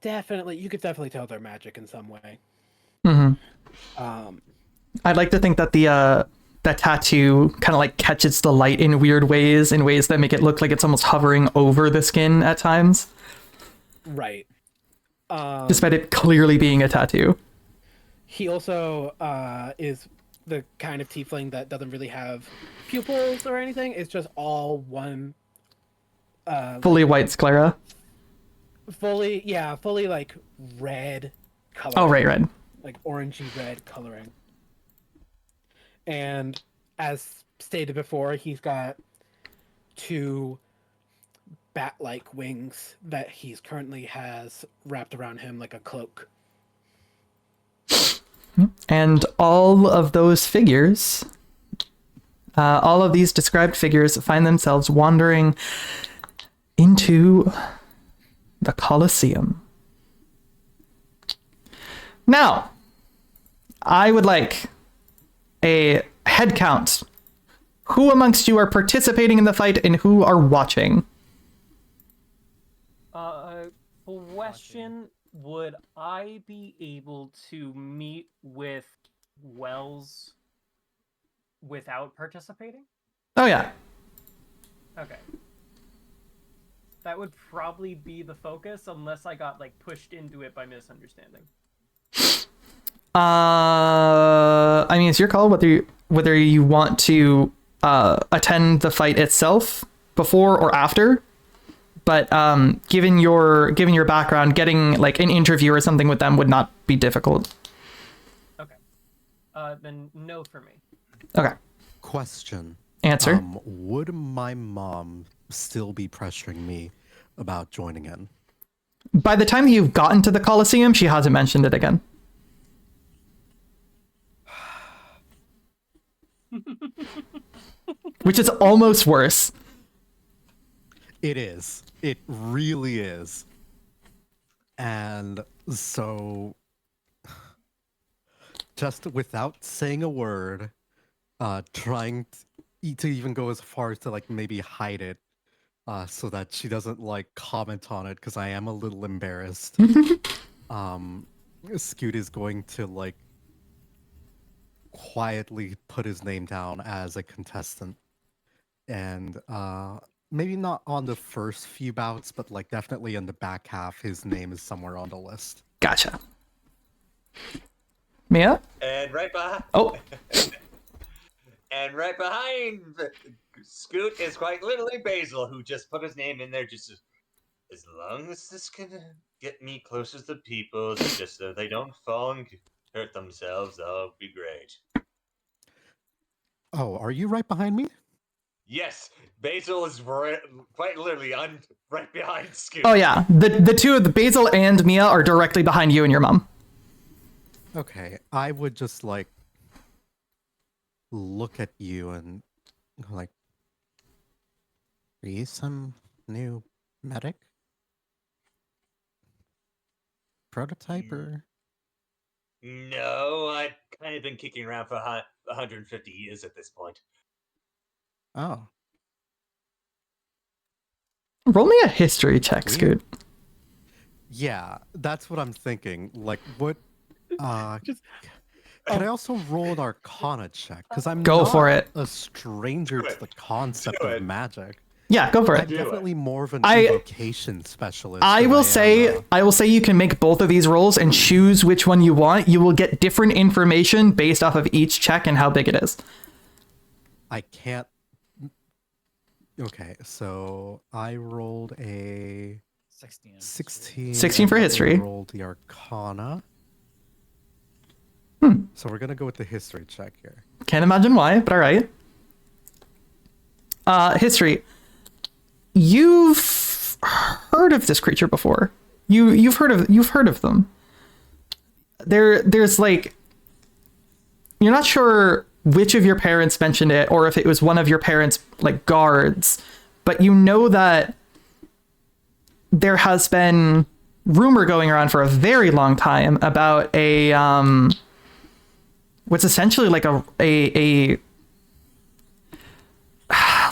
you could definitely tell they're magic in some way. I'd like to think that that tattoo kind of like catches the light in weird ways, in ways that make it look like it's almost hovering over the skin at times, Right. despite it clearly being a tattoo. He also is the kind of tiefling that doesn't really have pupils or anything. It's just all one Fully white sclera. fully like red color. Oh, right. Like orangey red coloring. And as stated before, he's got 2 bat-like wings that he's currently has wrapped around him like a cloak. And all of those figures, all of these described figures find themselves wandering into the Colosseum. Now, I would like a head count. Who amongst you are participating in the fight and who are watching? Question, would I be able to meet with Wells without participating? Oh, yeah. Okay. That would probably be the focus, unless I got, like, pushed into it by misunderstanding. I mean, it's your call whether you want to attend the fight itself before or after. But given your background, getting like an interview or something with them would not be difficult. Okay. Then no for me. Okay. Question. Answer. Would my mom still be pressuring me about joining in? By the time you've gotten to the Colosseum, she hasn't mentioned it again. which is almost worse. It is. It really is. And so, just without saying a word, trying to even go as far as to like maybe hide it, so that she doesn't like comment on it, because I am a little embarrassed. Scoot is going to like quietly put his name down as a contestant, and maybe not on the first few bouts, but like definitely in the back half, his name is somewhere on the list. Gotcha. Mia? And right behind. Oh, And right behind Scoot is quite literally Basil, who just put his name in there just as long as this can get me closer to the people, just so they don't fall and hurt themselves, that'll be great. Oh, are you right behind me? Yes, Basil is quite literally right behind Scoot. oh yeah. The two of the Basil and Mia are directly behind you and your mom. Okay, I would just like look at you and go like, Are you some new medic? Prototype or? No, I've kind of been kicking around for 150 years at this point. Oh, Roll me a history check, Weird. Scoot. yeah, that's what I'm thinking. Like, what? Just- Can I also roll an Arcana check? Because I'm Go for not it. a stranger Do to it. the concept Do of it. magic. Yeah, go for I'm it. Do it. definitely more of an I- evocation specialist. I than will am, say you can make both of these rolls and choose which one you want. You will get different information based off of each check and how big it is. I can't. Okay, so I rolled a 16. 16. 16 for and I history. Rolled the Arcana. So we're gonna go with the history check here. Can't imagine why, but all right. History. You've heard of this creature before. You've heard of them. There's like, you're not sure which of your parents mentioned it or if it was one of your parents' like guards, but you know that there has been rumor going around for a very long time about a what's essentially like a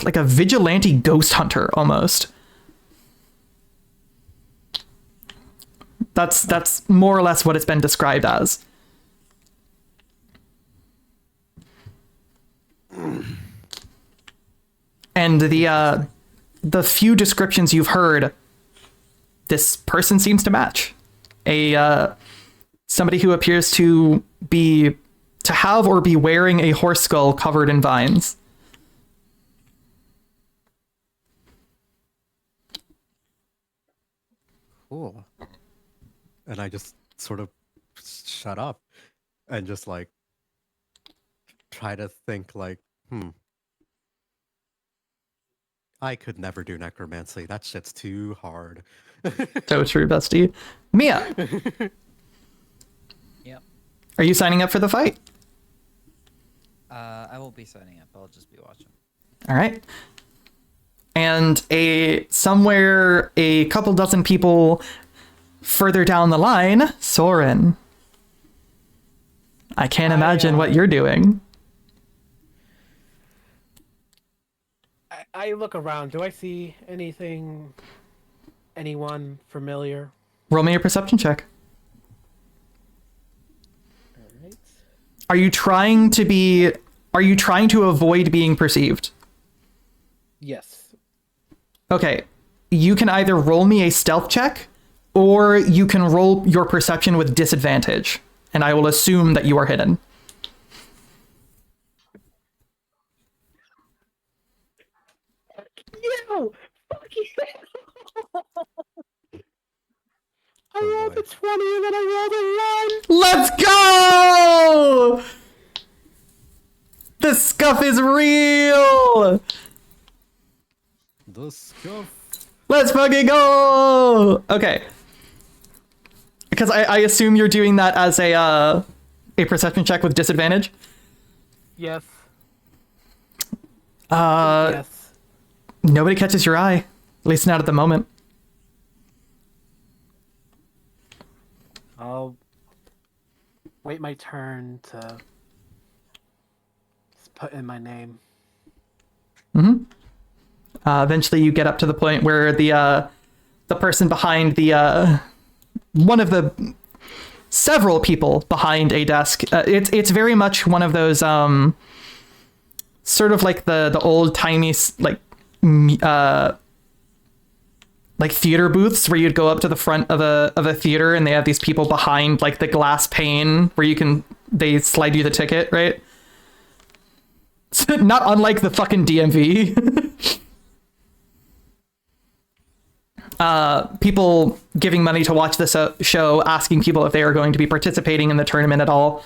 like a vigilante ghost hunter almost. That's more or less what it's been described as. And the few descriptions you've heard, this person seems to match. Somebody who appears to have or be wearing a horse skull covered in vines. Cool. And I just sort of shut up and just like try to think like, I could never do necromancy. That shit's too hard. So true, bestie. Mia, Yep. are you signing up for the fight? I won't be signing up. I'll just be watching. All right. And somewhere a couple dozen people further down the line, Soren. I can't imagine what you're doing. I look around. Do I see anything, anyone familiar? Roll me a perception check. All right. Are you trying to avoid being perceived? Yes. Okay. You can either roll me a stealth check or you can roll your perception with disadvantage, and I will assume that you are hidden. You! Fuck you! I Oh, rolled boy. a 20 and then I rolled a 1! Let's go! The scuff is real! The scuff. Let's fucking go! Okay. Because I assume you're doing that as a perception check with disadvantage. Yes. Yes. Nobody catches your eye, at least not at the moment. I'll wait my turn to put in my name. Eventually, you get up to the point where the person behind the one of the several people behind a desk. It's very much one of those sort of like the old timey like theater booths where you'd go up to the front of a theater and they have these people behind like the glass pane where they slide you the ticket, right? Not unlike the fucking DMV. People giving money to watch this show, asking people if they are going to be participating in the tournament at all.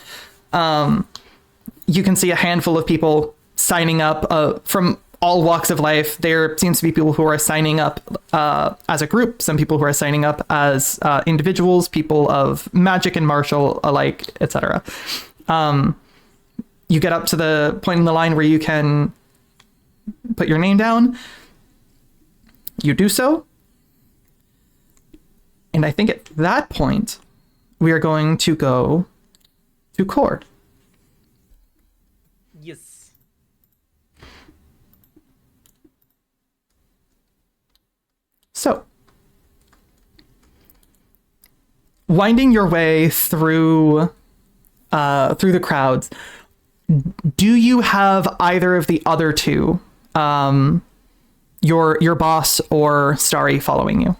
You can see a handful of people signing up from all walks of life. There seems to be people who are signing up as a group, some people who are signing up as individuals, people of magic and martial alike, etc. You get up to the point in the line where you can put your name down. You do so. And I think at that point, we are going to go to Cord. Yes. So, winding your way through the crowds, do you have either of the other two, your boss or Starry, following you?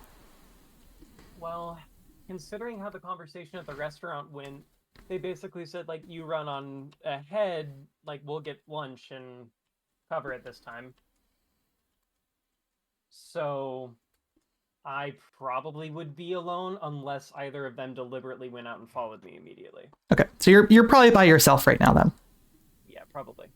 Well, considering how the conversation at the restaurant went, they basically said, like, you run on ahead, like, we'll get lunch and cover it this time. So, I probably would be alone unless either of them deliberately went out and followed me immediately. Okay, so you're probably by yourself right now then. Yeah, probably.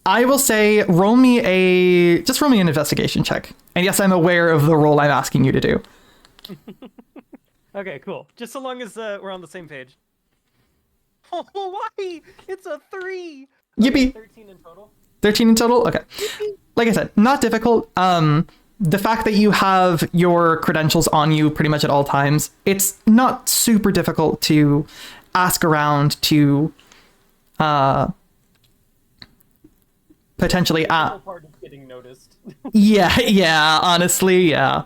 I will say roll me an investigation check. And yes, I'm aware of the role I'm asking you to do. Okay, cool. Just so long as we're on the same page. Oh, why? It's a 3! Yippee! 13 in total. 13 in total? Okay. Like I said, not difficult. The fact that you have your credentials on you pretty much at all times, it's not super difficult to ask around to potentially The part is getting noticed. yeah, honestly, yeah.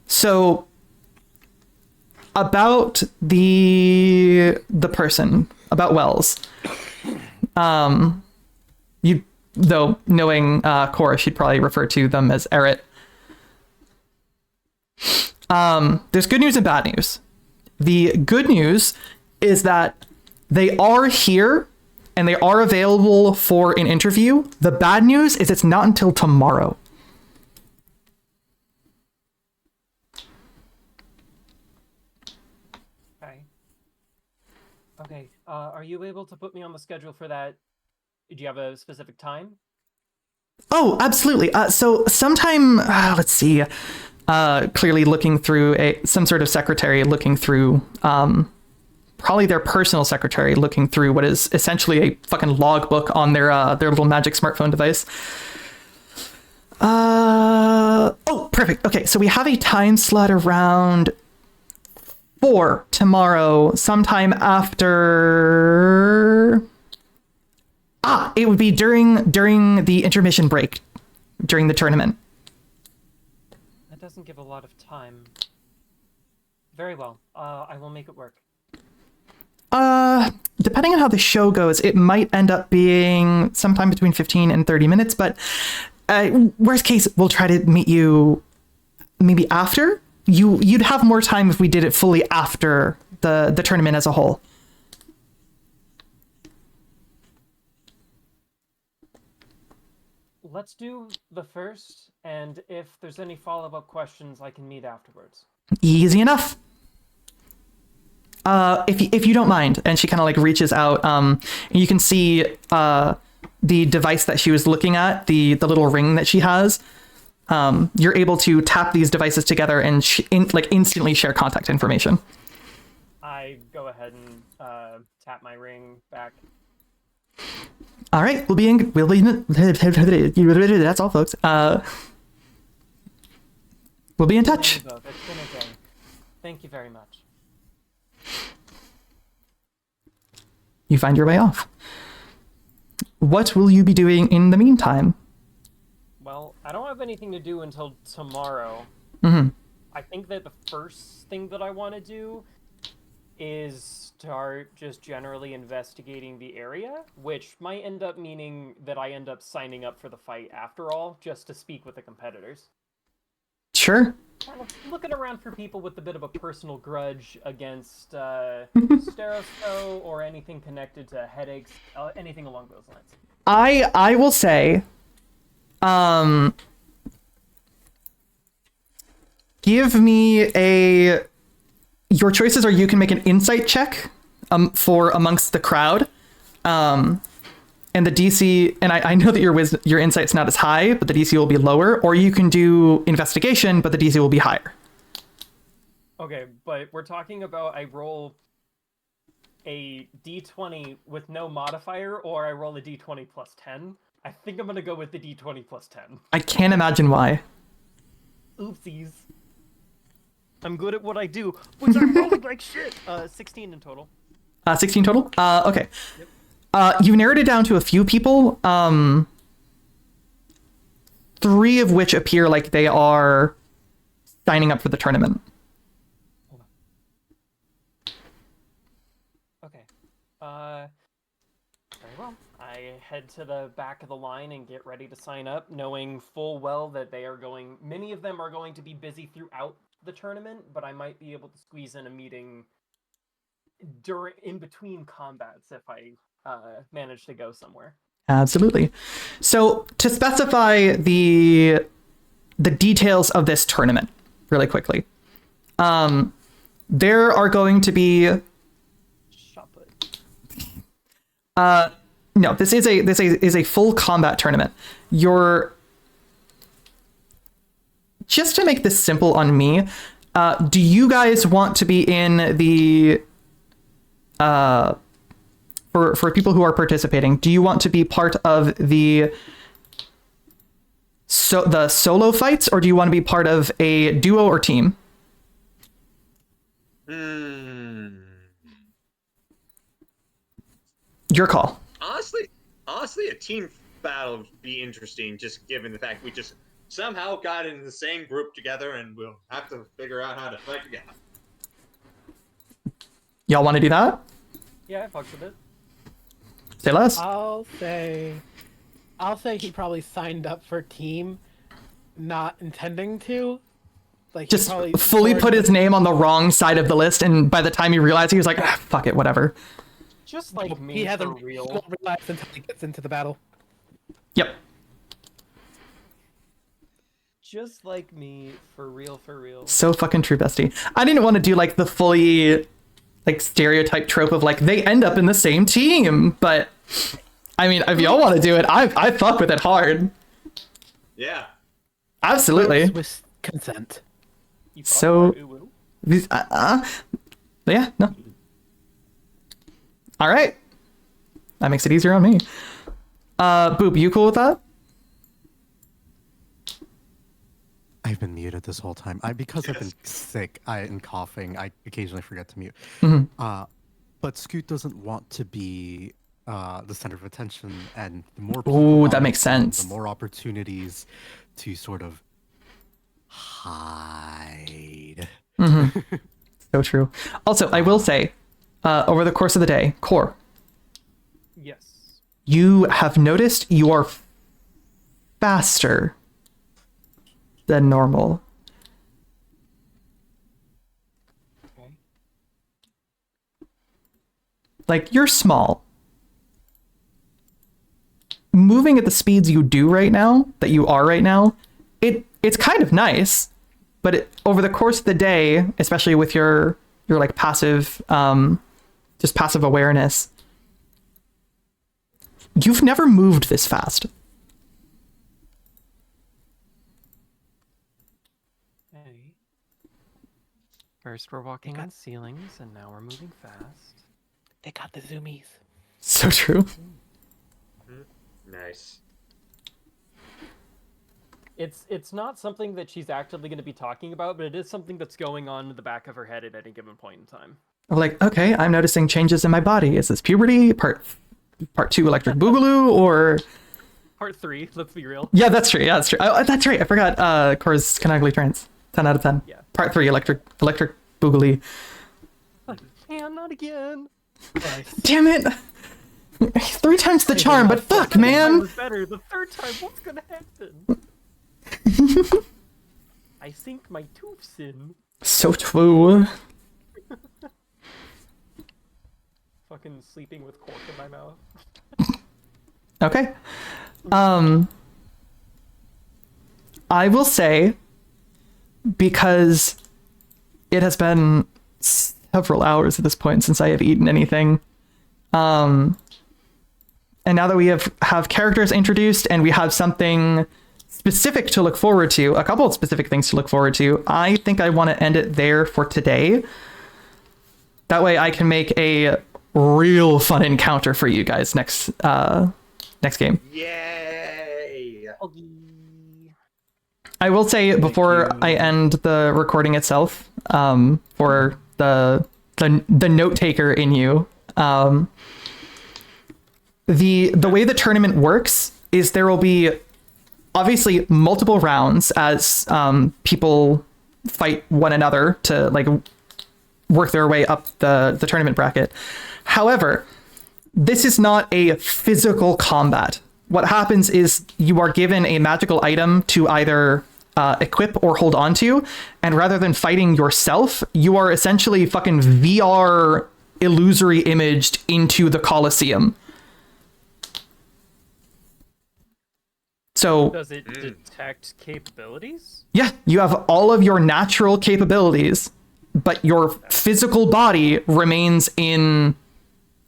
So about the person, about Wells. You, though knowing Cora, she'd probably refer to them as Eret. There's good news and bad news. The good news is that they are here and they are available for an interview. The bad news is it's not until tomorrow. Okay. Are you able to put me on the schedule for that? Do you have a specific time? Oh, absolutely. So sometime, let's see, clearly looking through some sort of secretary, looking through, probably their personal secretary, looking through what is essentially a fucking logbook on their little magic smartphone device. Oh, perfect. Okay, so we have a time slot around 4 tomorrow, sometime after... it would be during the intermission break, during the tournament. That doesn't give a lot of time. Very well. I will make it work. Depending on how the show goes, it might end up being sometime between 15 and 30 minutes, but worst case, we'll try to meet you maybe after. You'd have more time if we did it fully after the tournament as a whole. Let's do the first, and if there's any follow-up questions, I can meet afterwards. Easy enough. If you don't mind, and she kind of like reaches out, you can see the device that she was looking at, the little ring that she has. You're able to tap these devices together and instantly share contact information. I go ahead and tap my ring back. All right, we'll be in. That's all, folks. We'll be in touch. It's been a day. Thank you very much. You find your way off. What will you be doing in the meantime? Well, I don't have anything to do until tomorrow. Mm-hmm. I think that the first thing that I want to do is start just generally investigating the area, which might end up meaning that I end up signing up for the fight after all, just to speak with the competitors. Sure. Kind of looking around for people with a bit of a personal grudge against Stereosco or anything connected to headaches, anything along those lines. I will say, give me a. Your choices are you can make an insight check, for amongst the crowd, and the DC. And I know that your insight's not as high, but the DC will be lower. Or you can do investigation, but the DC will be higher. Okay, but we're talking about I roll a d20 with no modifier, or I roll a d20 plus 10. I think I'm gonna go with the d20 plus 10. I can't imagine why. Oopsies. I'm good at what I do, which I'm rolling like shit. 16 in total. 16 total? Okay. You've narrowed it down to a few people, 3 of which appear like they are signing up for the tournament. Okay. Very well. I head to the back of the line and get ready to sign up, knowing full well that many of them are going to be busy throughout the tournament, but I might be able to squeeze in a meeting in between combats if I manage to go somewhere. Absolutely. So to specify the details of this tournament really quickly, there are going to be Shot put. no, this is a full combat tournament. Just to make this simple on me, do you guys want to be in the for people who are participating, do you want to be part of the solo fights, or do you want to be part of a duo or team? Your call. Honestly, a team battle would be interesting, just given the fact we just somehow got in the same group together, and we'll have to figure out how to fight together. Y'all want to do that? Yeah, I fucked with it. Say less. I'll say he probably signed up for team, not intending to. Like, he Just probably fully scored put his the- name on the wrong side of the list, and by the time he realized, he was like, fuck it, whatever. Just like me, He for hasn't real. relaxed until he gets into the battle. Yep. Just like me, for real, for real. So fucking true, bestie. I didn't want to do like the fully like stereotype trope of like they end up in the same team, but I mean, if y'all want to do it, I fuck with it hard. Yeah. Absolutely. With consent. You fuck So- with ooh-ooh. These, yeah, no. All right. That makes it easier on me. Boop, you cool with that? I've been muted this whole time. Because I've been sick and coughing, I occasionally forget to mute. But Scoot doesn't want to be the center of attention, and the more people Ooh, on that the makes team, sense. the more opportunities to sort of hide. So true. Also, I will say, over the course of the day, Core, Yes. you have noticed you are faster than normal. Okay. Like, you're small. Moving at the speeds you do right now, it's kind of nice, but over the course of the day, especially with your like passive, just passive awareness, you've never moved this fast. Hey. First we're walking on ceilings, and now we're moving fast. They got the zoomies. So true. Nice. It's not something that she's actively going to be talking about, but it is something that's going on in the back of her head at any given point in time. I'm like, okay, I'm noticing changes in my body. Is this puberty? Part 2 electric boogaloo, or Part 3, let's be real. yeah, that's true. Yeah, that's true. Oh, that's right. I forgot. Cora's Canogly Trance. 10 out of 10. Yeah. Part 3 electric boogaly. Man, not again. Nice. Damn it! 3 times the charm, but fuck, That man. was better. The third time, what's gonna happen? I sink my tooths in. So true. Fucking sleeping with cork in my mouth. Okay. I will say, because it has been several hours at this point since I have eaten anything, and now that we have characters introduced and we have something specific to look forward to, a couple of specific things to look forward to, I think I want to end it there for today. That way I can make a real fun encounter for you guys next game. Yay! I will say before I end the recording itself, for the note taker in you, the way the tournament works is there will be obviously multiple rounds as people fight one another to like work their way up the tournament bracket. However, this is not a physical combat. What happens is you are given a magical item to either equip or hold on to, and rather than fighting yourself, you are essentially fucking VR illusory imaged into the Colosseum. So Does it detect capabilities? yeah, you have all of your natural capabilities, but your physical body remains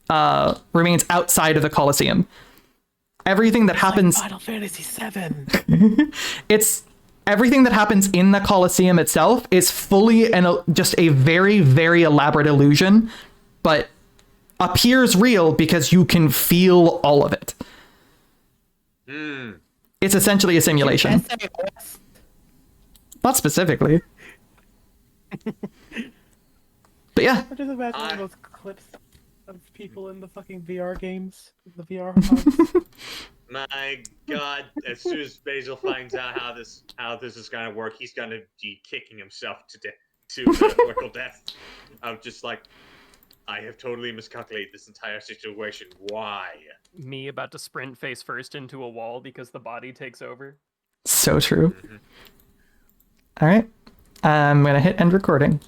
outside of the Colosseum. Everything that happens, Final Fantasy VII. it's everything that happens in the Colosseum itself is fully and just a very, very elaborate illusion, but appears real because you can feel all of it. It's essentially a simulation. SAS. Not specifically. But yeah, I just imagine one of those clips of people in the fucking VR games, the VR hubs. My God! As soon as Basil finds out how this is gonna work, he's gonna be kicking himself to metaphorical death. I'm just like, I have totally miscalculated this entire situation. Why? Me about to sprint face first into a wall because the body takes over. so true. All right, I'm gonna hit end recording.